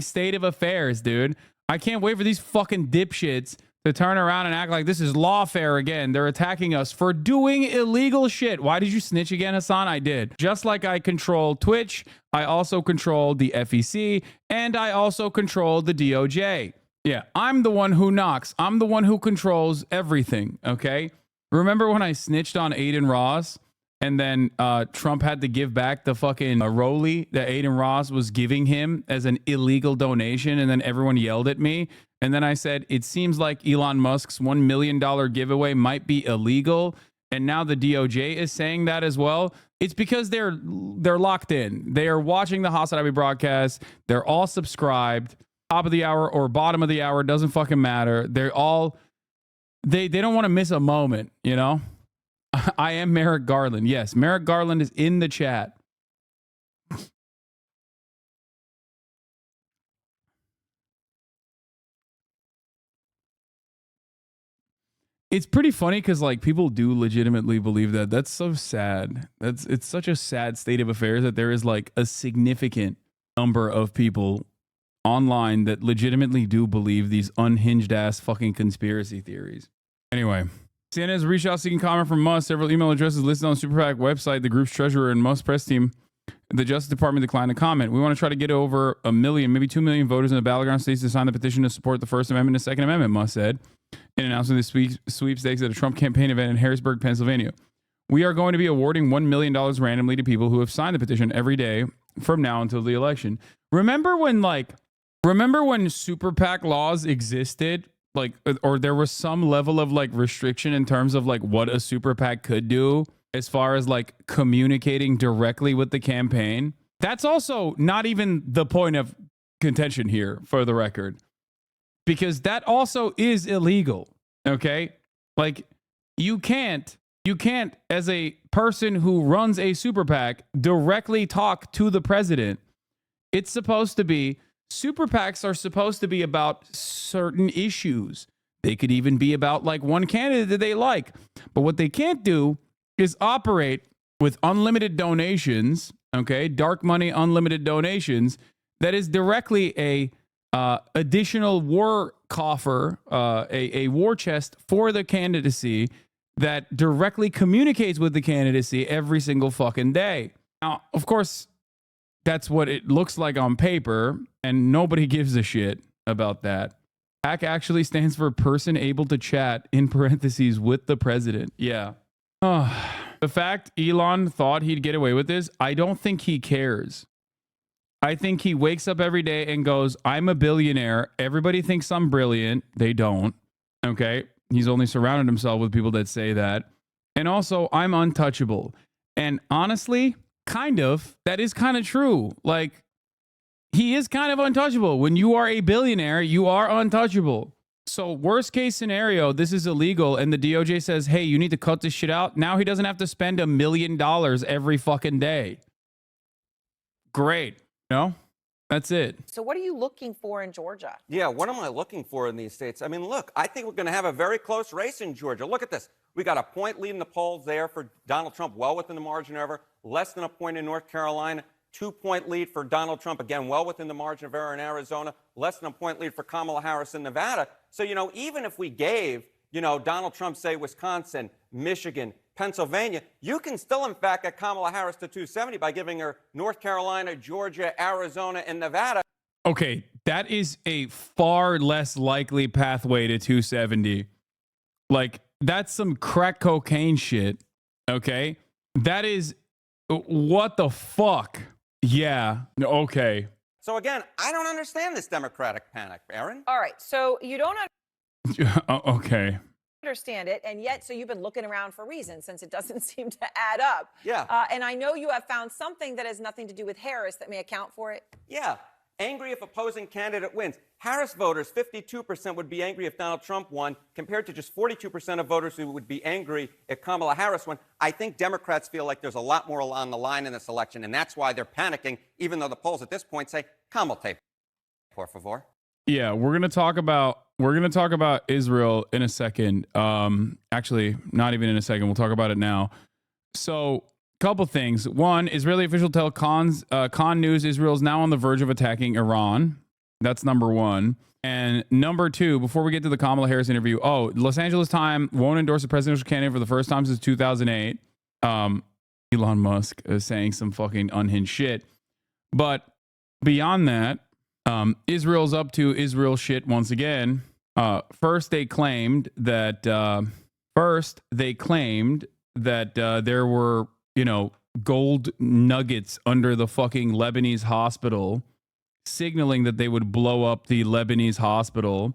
state of affairs, dude. I can't wait for these fucking dipshits to turn around and act like this is lawfare again. They're attacking us for doing illegal shit. Why did you snitch again, Hassan? I did. Just like I control Twitch, I also control the FEC, and I also control the DOJ. Yeah, I'm the one who knocks. I'm the one who controls everything, okay? Remember when I snitched on Aiden Ross and then Trump had to give back the fucking Rolly that Aiden Ross was giving him as an illegal donation, and then everyone yelled at me? And then I said, it seems like Elon Musk's $1 million giveaway might be illegal, and now the DOJ is saying that as well. It's because they're locked in. They are watching the Hasanabi broadcast. They're all subscribed. Top of the hour or bottom of the hour, doesn't fucking matter. They're all they don't want to miss a moment, you know? I am Merrick Garland. Yes, Merrick Garland is in the chat. It's pretty funny because like people do legitimately believe that. That's so sad. It's such a sad state of affairs that there is like a significant number of people online that legitimately do believe these unhinged ass fucking conspiracy theories. Anyway, CNN has reached out seeking comment from Musk. Several email addresses listed on the Super PAC website. The group's treasurer and Musk press team, the Justice Department, declined to comment. We want to try to get over 1 million, maybe 2 million voters in the battleground states to sign the petition to support the First Amendment and Second Amendment, Musk said in announcing the sweepstakes at a Trump campaign event in Harrisburg, Pennsylvania. We are going to be awarding $1 million randomly to people who have signed the petition every day from now until the election. Remember when Super PAC laws existed, like, or there was some level of like restriction in terms of like what a Super PAC could do as far as like communicating directly with the campaign? That's also not even the point of contention here, for the record, because that also is illegal. Okay, like you can't as a person who runs a Super PAC directly talk to the president. It's supposed to be. Super PACs are supposed to be about certain issues. They could even be about like one candidate that they like. But what they can't do is operate with unlimited donations, okay? Dark money, unlimited donations. That is directly a additional war coffer, a war chest for the candidacy that directly communicates with the candidacy every single fucking day. Now, of course, that's what it looks like on paper, and nobody gives a shit about that. PAC actually stands for person able to chat, in parentheses, with the president. Yeah. The fact Elon thought he'd get away with this, I don't think he cares. I think he wakes up every day and goes, I'm a billionaire. Everybody thinks I'm brilliant. They don't. Okay? He's only surrounded himself with people that say that. And also, I'm untouchable. And honestly, kind of, that is kind of true. Like, he is kind of untouchable. When you are a billionaire, you are untouchable. So worst case scenario, this is illegal and the DOJ says, hey, you need to cut this shit out. Now he doesn't have to spend $1 million every fucking day. Great. No, that's it. So what are you looking for in Georgia? Yeah, what am I looking for in these states? I mean, look, I think we're going to have a very close race in Georgia. Look at this. We got a point lead in the polls there for Donald Trump, well within the margin of error. Less than a point in North Carolina. 2-point lead for Donald Trump, again, well within the margin of error in Arizona. Less than a point lead for Kamala Harris in Nevada. So, even if we gave, Donald Trump, say, Wisconsin, Michigan, Pennsylvania, you can still, in fact, get Kamala Harris to 270 by giving her North Carolina, Georgia, Arizona, and Nevada. Okay, that is a far less likely pathway to 270. Like, that's some crack cocaine shit, okay? That is, what the fuck? Yeah, okay. So again, I don't understand this Democratic panic, Aaron. All right, so you don't Okay. understand it, and yet, so you've been looking around for reasons since it doesn't seem to add up. Yeah. And I know you have found something that has nothing to do with Harris that may account for it. Yeah. Angry if opposing candidate wins. Harris voters, 52% would be angry if Donald Trump won, compared to just 42% of voters who would be angry if Kamala Harris won. I think Democrats feel like there's a lot more on the line in this election, and that's why they're panicking, even though the polls at this point say, Kamala, por favor. Yeah, we're gonna talk about Israel in a second. Actually, not even in a second. We'll talk about it now. So, couple things. One, Israeli officials tell Khan News Israel is now on the verge of attacking Iran. That's number one. And number two, before we get to the Kamala Harris interview, Los Angeles Times won't endorse a presidential candidate for the first time since 2008. Elon Musk is saying some fucking unhinged shit. But beyond that, Israel's up to Israel shit once again. First, they claimed that there were, gold nuggets under the fucking Lebanese hospital, signaling that they would blow up the Lebanese hospital.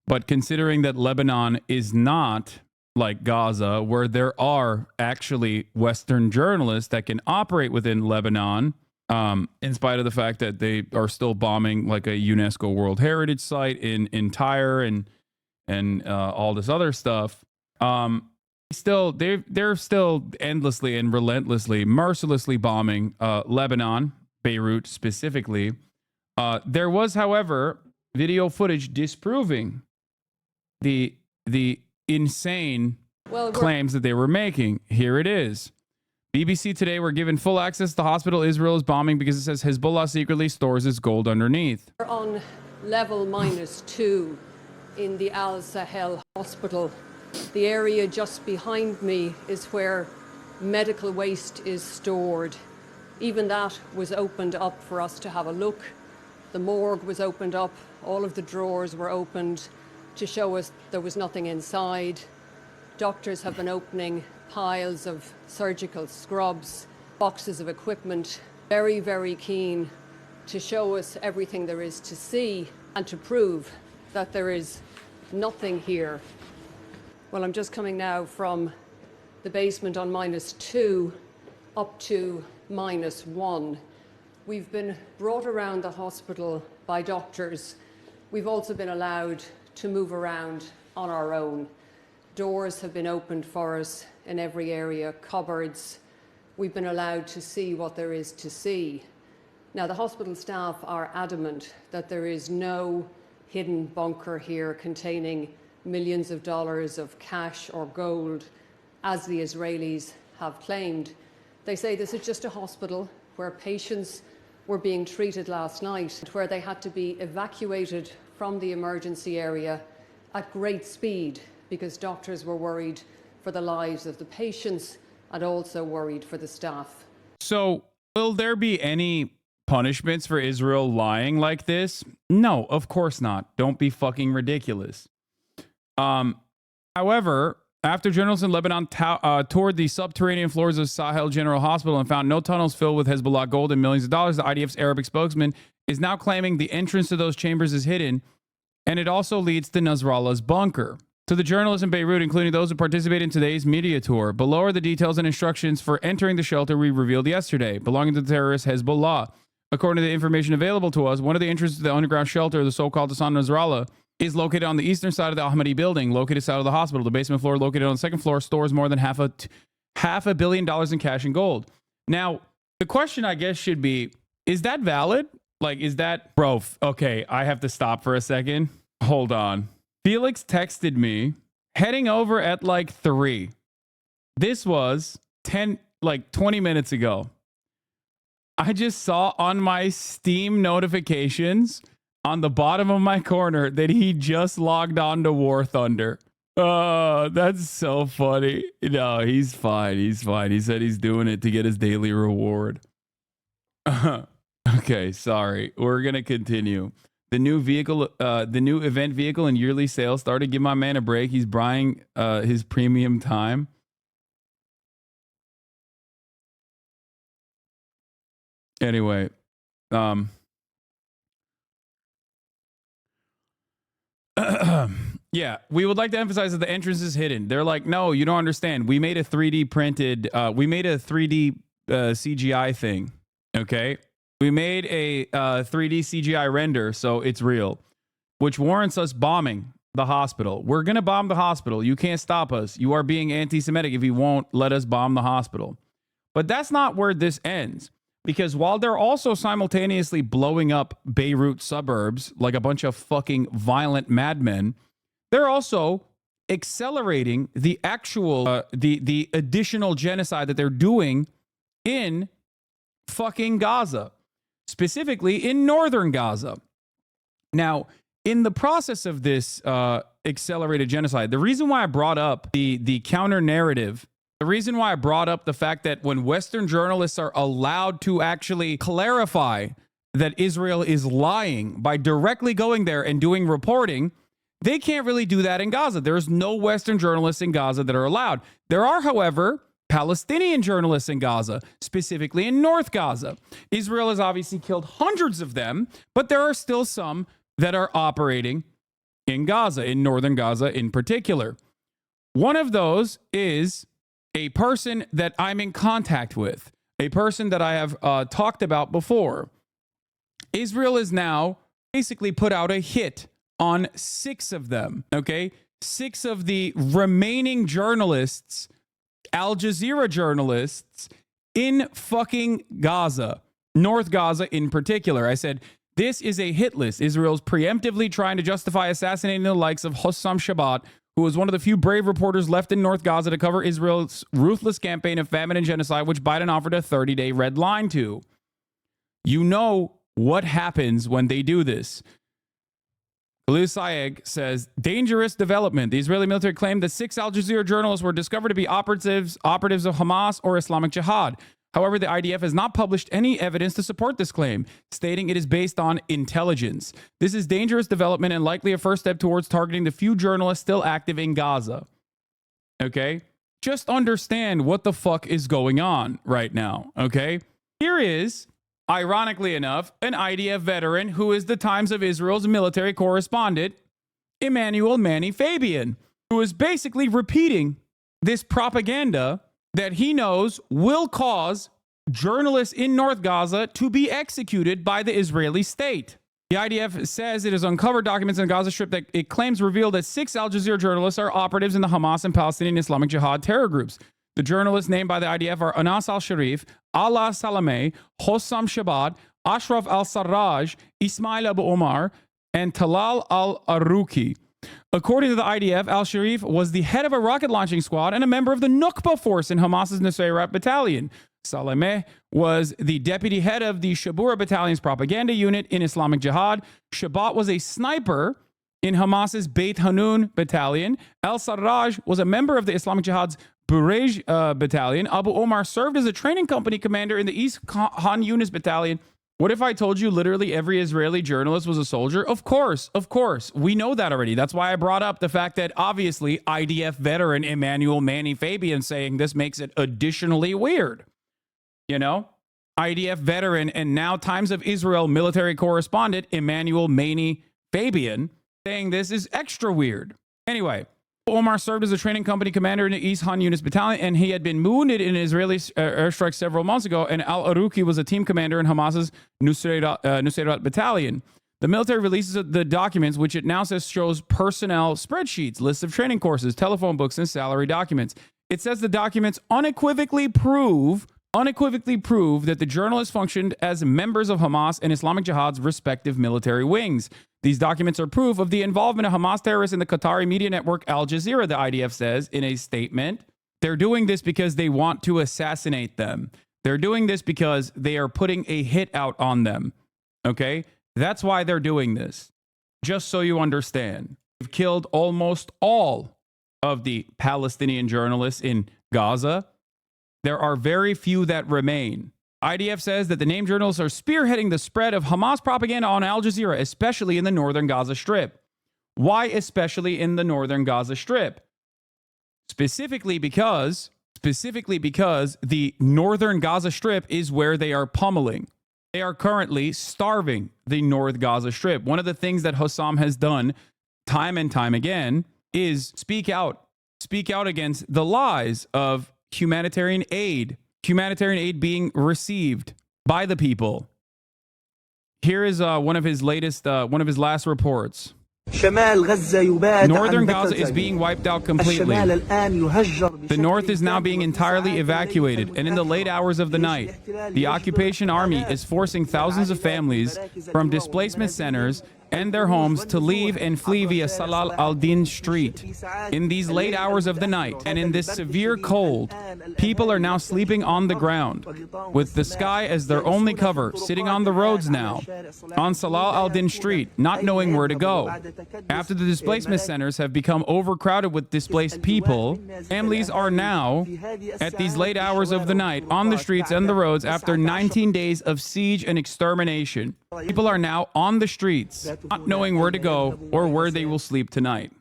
But considering that Lebanon is not like Gaza, where there are actually Western journalists that can operate within Lebanon, in spite of the fact that they are still bombing like a UNESCO World Heritage Site in Tyre and all this other stuff, they're still endlessly and relentlessly, mercilessly bombing Lebanon, Beirut specifically. There was, however, video footage disproving the insane claims that they were making. Here it is. BBC Today were given full access to the hospital Israel is bombing because it says Hezbollah secretly stores its gold underneath. We're on level -2 in the Al Sahel hospital. The area just behind me is where medical waste is stored. Even that was opened up for us to have a look. The morgue was opened up. All of the drawers were opened to show us there was nothing inside. Doctors have been opening piles of surgical scrubs, boxes of equipment, very, very keen to show us everything there is to see and to prove that there is nothing here. Well, I'm just coming now from the basement on -2 up to -1. We've been brought around the hospital by doctors. We've also been allowed to move around on our own. Doors have been opened for us in every area, cupboards. We've been allowed to see what there is to see. Now, the hospital staff are adamant that there is no hidden bunker here containing millions of dollars of cash or gold, as the Israelis have claimed. They say this is just a hospital where patients were being treated last night, where they had to be evacuated from the emergency area at great speed because doctors were worried for the lives of the patients and also worried for the staff. So, will there be any punishments for Israel lying like this? No, of course not. Don't be fucking ridiculous. However, after journalists in Lebanon toured the subterranean floors of Sahel General Hospital and found no tunnels filled with Hezbollah gold and millions of dollars, the IDF's Arabic spokesman is now claiming the entrance to those chambers is hidden, and it also leads to Nasrallah's bunker. To the journalists in Beirut, including those who participated in today's media tour, below are the details and instructions for entering the shelter we revealed yesterday, belonging to the terrorist Hezbollah. According to the information available to us, one of the entrances to the underground shelter, the so-called Hassan Nasrallah, is located on the eastern side of the Ahmadi building, located south of the hospital. The basement floor, located on the second floor, stores more than half a billion dollars in cash and gold. Now, the question, I guess, should be, is that valid? Like, is that... Bro, okay, I have to stop for a second. Hold on. Felix texted me heading over at like 3. This was 20 minutes ago. I just saw on my Steam notifications on the bottom of my corner that he just logged on to War Thunder. Oh, that's so funny. No, he's fine. He's fine. He said he's doing it to get his daily reward. Okay, sorry. We're going to continue. The new event vehicle and yearly sales started. Give my man a break. He's buying his premium time. Anyway, yeah, we would like to emphasize that the entrance is hidden. They're like, no, you don't understand. We made a 3D printed, we made a 3D CGI thing. Okay. We made a 3D CGI render, so it's real, which warrants us bombing the hospital. We're going to bomb the hospital. You can't stop us. You are being anti-Semitic if you won't let us bomb the hospital. But that's not where this ends. Because while they're also simultaneously blowing up Beirut suburbs like a bunch of fucking violent madmen, they're also accelerating the actual, the additional genocide that they're doing in fucking Gaza, specifically in northern Gaza. Now, in the process of this accelerated genocide, the reason why I brought up the counter narrative, the reason why I brought up the fact that when Western journalists are allowed to actually clarify that Israel is lying by directly going there and doing reporting, they can't really do that in Gaza. There's no Western journalists in Gaza that are allowed. There are, however, Palestinian journalists in Gaza, specifically in North Gaza. Israel has obviously killed hundreds of them, but there are still some that are operating in Gaza, in northern Gaza in particular. One of those is a person that I'm in contact with, a person that I have talked about before. Israel has now basically put out a hit on 6 of them, okay? 6 of the remaining journalists, Al Jazeera journalists in fucking Gaza, North Gaza in particular. I said, this is a hit list. Israel's preemptively trying to justify assassinating the likes of Hossam Shabbat, who was one of the few brave reporters left in North Gaza to cover Israel's ruthless campaign of famine and genocide, which Biden offered a 30-day red line to. You know what happens when they do this. Khalil Sayegh says, dangerous development. The Israeli military claimed that 6 Al Jazeera journalists were discovered to be operatives of Hamas or Islamic Jihad. However, the IDF has not published any evidence to support this claim, stating it is based on intelligence. This is dangerous development and likely a first step towards targeting the few journalists still active in Gaza. Okay? Just understand what the fuck is going on right now. Okay? Here is, ironically enough, an IDF veteran who is the Times of Israel's military correspondent, Emmanuel Manny Fabian, who is basically repeating this propaganda that he knows will cause journalists in North Gaza to be executed by the Israeli state. The IDF says it has uncovered documents in the Gaza Strip that it claims reveal that 6 Al Jazeera journalists are operatives in the Hamas and Palestinian Islamic Jihad terror groups. The journalists named by the IDF are Anas al-Sharif, Ala Salameh, Hossam Shabbat, Ashraf al-Sarraj, Ismail Abu Omar, and Talal al-Arouki. According to the IDF, al-Sharif was the head of a rocket launching squad and a member of the Nukba force in Hamas's Nusayrat battalion. Salameh was the deputy head of the Shabura battalion's propaganda unit in Islamic Jihad. Shabbat was a sniper in Hamas's Beit Hanun battalion. Al-Sarraj was a member of the Islamic Jihad's Burej battalion. Abu Omar served as a training company commander in the East Khan Yunis battalion. What if I told you literally every Israeli journalist was a soldier? Of course. We know that already. That's why I brought up the fact that obviously IDF veteran Emmanuel Manny Fabian saying this makes it additionally weird. You know? IDF veteran and now Times of Israel military correspondent Emmanuel Manny Fabian saying this is extra weird. Anyway, Omar served as a training company commander in the East Han Yunis battalion, and he had been wounded in an Israeli airstrike several months ago, and Al-Arouki was a team commander in Hamas's Nusayrat battalion. The military releases the documents, which it now says shows personnel spreadsheets, lists of training courses, telephone books, and salary documents. It says the documents unequivocally prove that the journalists functioned as members of Hamas and Islamic Jihad's respective military wings. These documents are proof of the involvement of Hamas terrorists in the Qatari media network Al Jazeera, the IDF says in a statement. They're doing this because they want to assassinate them. They're doing this because they are putting a hit out on them. Okay? That's why they're doing this. Just so you understand. They've killed almost all of the Palestinian journalists in Gaza. There are very few that remain. IDF says that the named journalists are spearheading the spread of Hamas propaganda on Al Jazeera, especially in the northern Gaza Strip. Why especially in the northern Gaza Strip? Specifically because the northern Gaza Strip is where they are pummeling. They are currently starving the North Gaza Strip. One of the things that Hossam has done time and time again is speak out against the lies of humanitarian aid being received by the people. Here is one of his last reports. Northern Gaza is being wiped out completely. The north is now being entirely evacuated, and in the late hours of the night, the occupation army is forcing thousands of families from displacement centers and their homes to leave and flee via Salah al-Din Street. In these late hours of the night and in this severe cold, people are now sleeping on the ground, with the sky as their only cover, sitting on the roads now, on Salah al-Din Street, not knowing where to go. After the displacement centers have become overcrowded with displaced people, families are now, at these late hours of the night, on the streets and the roads after 19 days of siege and extermination. People are now on the streets, not knowing where to go or where they will sleep tonight.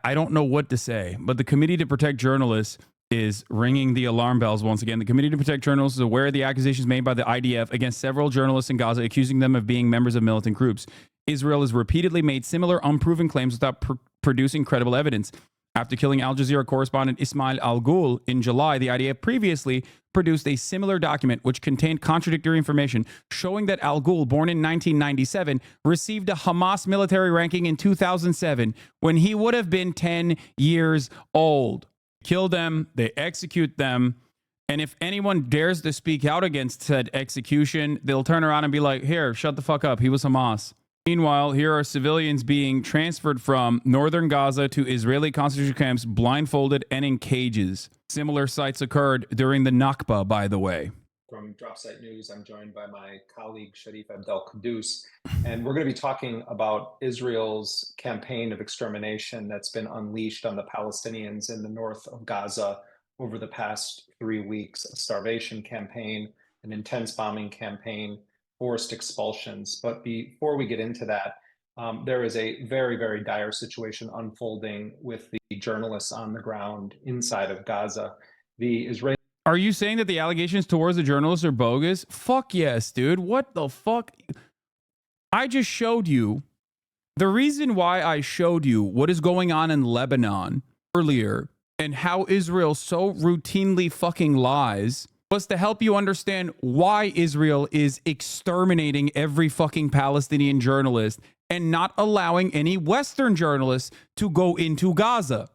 I don't know what to say, but the Committee to Protect Journalists is ringing the alarm bells once again. The Committee to Protect Journalists is aware of the accusations made by the IDF against several journalists in Gaza, accusing them of being members of militant groups. Israel has repeatedly made similar unproven claims without producing credible evidence. After killing Al Jazeera correspondent Ismail Al-Ghul in July, the IDF previously produced a similar document which contained contradictory information showing that Al-Ghul, born in 1997, received a Hamas military ranking in 2007 when he would have been 10 years old. Kill them, they execute them, and if anyone dares to speak out against said execution, they'll turn around and be like, here, shut the fuck up, he was Hamas. Meanwhile, here are civilians being transferred from northern Gaza to Israeli concentration camps, blindfolded and in cages. Similar sights occurred during the Nakba, by the way. From Dropsite News, I'm joined by my colleague Sharif Abdel Qaddus, and we're going to be talking about Israel's campaign of extermination that's been unleashed on the Palestinians in the north of Gaza over the past 3 weeks. A starvation campaign, an intense bombing campaign, forced expulsions. But before we get into that, there is a very, very dire situation unfolding with the journalists on the ground inside of Gaza. The Israeli Are you saying that the allegations towards the journalists are bogus? Fuck yes, dude. What the fuck? I just showed you. The reason why I showed you what is going on in Lebanon earlier and how Israel so routinely fucking lies was to help you understand why Israel is exterminating every fucking Palestinian journalist and not allowing any Western journalists to go into Gaza.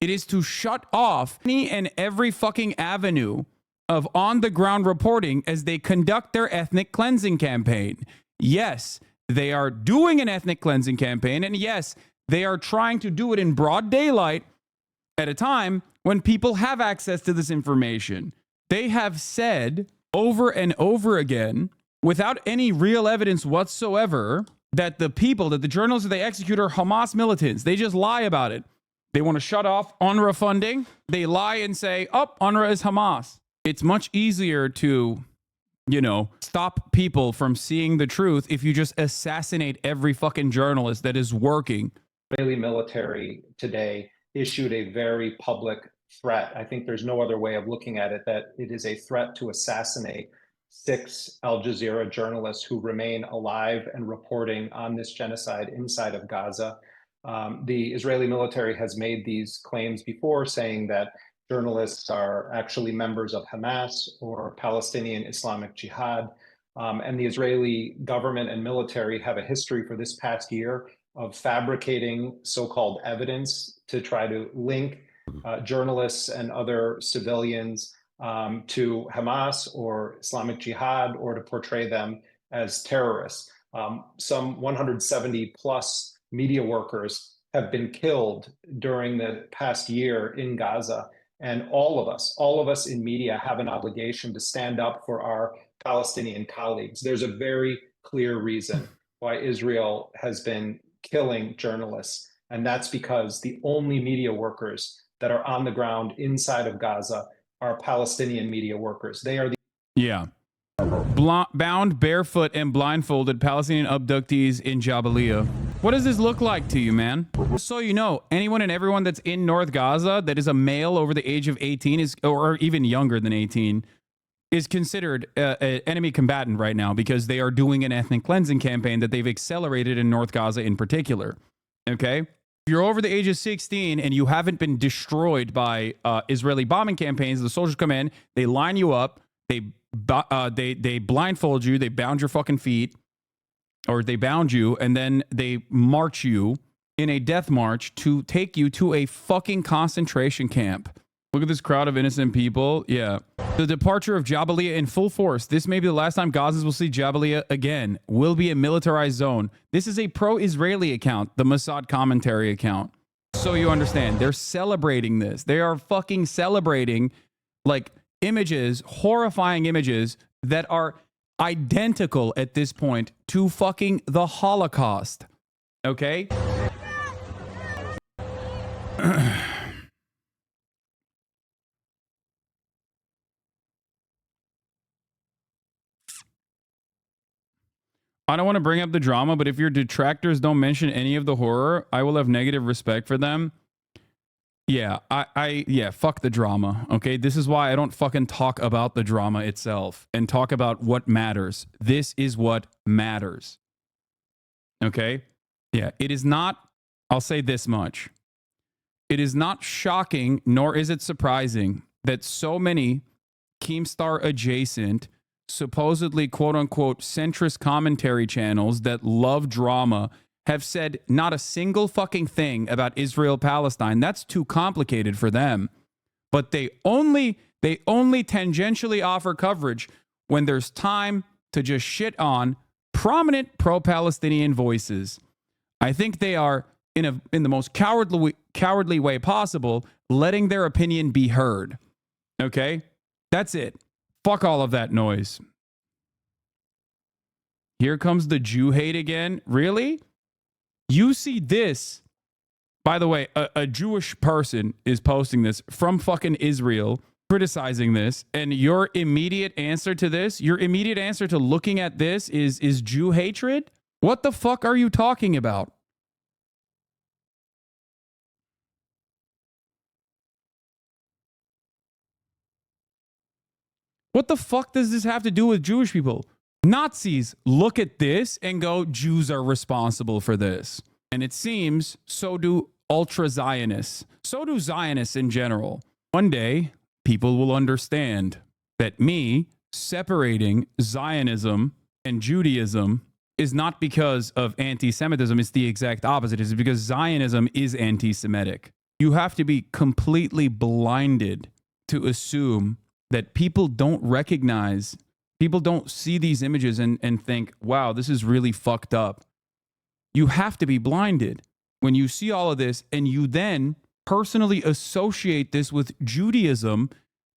It is to shut off any and every fucking avenue of on-the-ground reporting as they conduct their ethnic cleansing campaign. Yes, they are doing an ethnic cleansing campaign, and yes, they are trying to do it in broad daylight at a time when people have access to this information. They have said over and over again, without any real evidence whatsoever, that the people, that the journalists that they execute are Hamas militants. They just lie about it. They want to shut off UNRWA funding. They lie and say, oh, UNRWA is Hamas. It's much easier to, stop people from seeing the truth if you just assassinate every fucking journalist that is working. Israeli military today issued a very public threat. I think there's no other way of looking at it, that it is a threat to assassinate 6 Al Jazeera journalists who remain alive and reporting on this genocide inside of Gaza. The Israeli military has made these claims before, saying that journalists are actually members of Hamas or Palestinian Islamic Jihad. And the Israeli government and military have a history for this past year of fabricating so-called evidence to try to link journalists and other civilians to Hamas or Islamic Jihad, or to portray them as terrorists. Some 170 plus media workers have been killed during the past year in Gaza. And all of us in media have an obligation to stand up for our Palestinian colleagues. There's a very clear reason why Israel has been killing journalists. And that's because the only media workers that are on the ground inside of Gaza are Palestinian media workers. They are the bound, barefoot, and blindfolded Palestinian abductees in Jabalia. What does this look like to you, man? Just so you know, anyone and everyone that's in North Gaza that is a male over the age of 18 is, or even younger than 18, is considered an enemy combatant right now, because they are doing an ethnic cleansing campaign that they've accelerated in North Gaza in particular. Okay? If you're over the age of 16 and you haven't been destroyed by Israeli bombing campaigns, the soldiers come in, they line you up, they blindfold you, they bound your fucking feet, or they bound you, and then they march you in a death march to take you to a fucking concentration camp Look at this crowd of innocent people. Yeah. The departure of Jabalia in full force. This may be the last time Gazans will see Jabalia again. Will be a militarized zone. This is a pro-Israeli account, the Mossad commentary account. So you understand, they're celebrating this. They are fucking celebrating like images, horrifying images that are identical at this point to fucking the Holocaust. Okay? I don't want to bring up the drama, but if your detractors don't mention any of the horror, I will have negative respect for them. Yeah, yeah, fuck the drama. Okay, this is why I don't fucking talk about the drama itself and talk about what matters. This is what matters. Okay? Yeah, it is not, I'll say this much. It is not shocking, nor is it surprising that so many Keemstar adjacent, supposedly quote unquote centrist commentary channels that love drama have said not a single fucking thing about Israel Palestine. That's too complicated for them. But they only tangentially offer coverage when there's time to just shit on prominent pro-Palestinian voices. I think they are in the most cowardly way possible, letting their opinion be heard. Okay? That's it. Fuck all of that noise. Here comes the Jew hate again. Really? You see this. By the way, a Jewish person is posting this from fucking Israel, criticizing this, and your immediate answer to this, your immediate answer to looking at this is Jew hatred? What the fuck are you talking about? What the fuck does this have to do with Jewish people? Nazis look at this and go, Jews are responsible for this. And it seems so do ultra-Zionists. So do Zionists in general. One day, people will understand that me separating Zionism and Judaism is not because of anti-Semitism. It's the exact opposite. It's because Zionism is anti-Semitic. You have to be completely blinded to assume that people don't recognize, people don't see these images and think, wow, this is really fucked up. You have to be blinded when you see all of this and you then personally associate this with Judaism,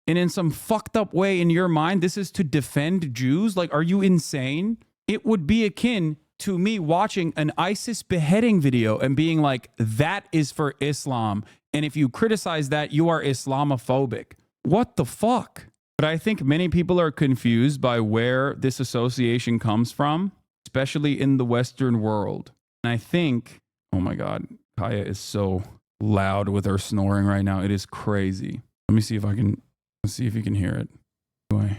and in some fucked up way in your mind, this is to defend Jews. Like, are you insane? It would be akin to me watching an ISIS beheading video and being like, that is for Islam. And if you criticize that, you are Islamophobic. What the fuck? But I think many people are confused by where this association comes from, especially in the Western world. And I think, oh my God, Kaya is so loud with her snoring right now. It is crazy. Let me see if I can, let's see if you can hear it. Anyway,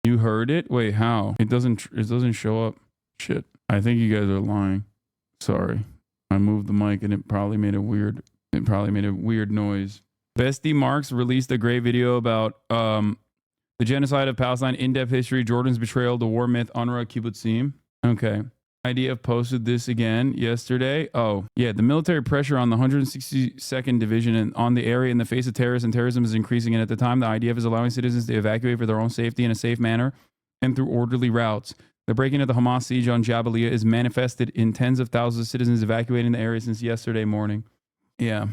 you heard it? Wait, how? It doesn't show up. Shit. I think you guys are lying. Sorry. I moved the mic and it probably made a weird noise. Bestie Marks released a great video about the genocide of Palestine, in-depth history, Jordan's betrayal, the war myth, Unra Kibbutzim. Okay. IDF posted this again yesterday. Oh, yeah. The military pressure on the 162nd Division and on the area in the face of terrorists and terrorism is increasing. And at the time, the IDF is allowing citizens to evacuate for their own safety in a safe manner and through orderly routes. The breaking of the Hamas siege on Jabalia is manifested in tens of thousands of citizens evacuating the area since yesterday morning. Yeah.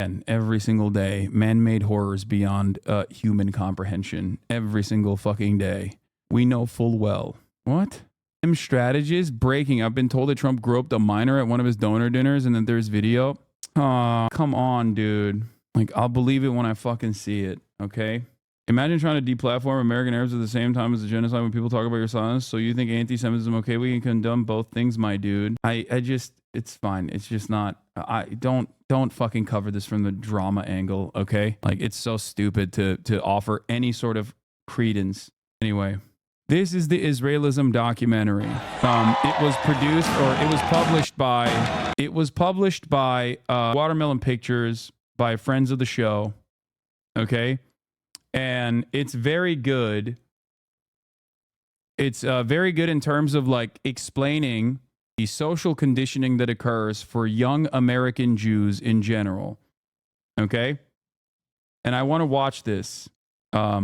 And every single day, man-made horrors beyond human comprehension. Every single fucking day. We know full well. What? Strategies breaking. I've been told that Trump groped a minor at one of his donor dinners and that there's video. Aw, come on, dude. Like, I'll believe it when I fucking see it, okay? Imagine trying to deplatform American Arabs at the same time as the genocide when people talk about your silence. So you think anti-Semitism, okay, we can condemn both things, my dude. I just, it's fine. It's just not, don't fucking cover this from the drama angle, okay? Like, it's so stupid to offer any sort of credence. Anyway, this is the Israelism documentary. It was produced, or it was published by Watermelon Pictures, by friends of the show, okay? And it's very good. It's very good in terms of like explaining the social conditioning that occurs for young American Jews in general. Okay? And I want to watch this. I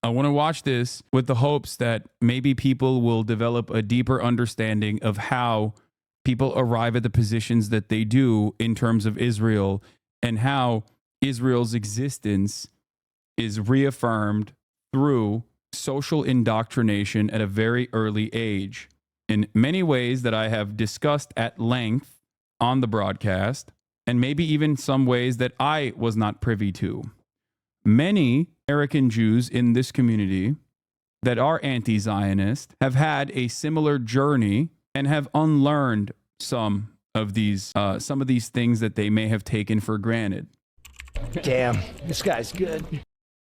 want to watch this with the hopes that maybe people will develop a deeper understanding of how people arrive at the positions that they do in terms of Israel, and how Israel's existence is reaffirmed through social indoctrination at a very early age. In many ways that I have discussed at length on the broadcast, and maybe even some ways that I was not privy to. Many American Jews in this community that are anti-Zionist have had a similar journey and have unlearned some of these things that they may have taken for granted. Damn, this guy's good.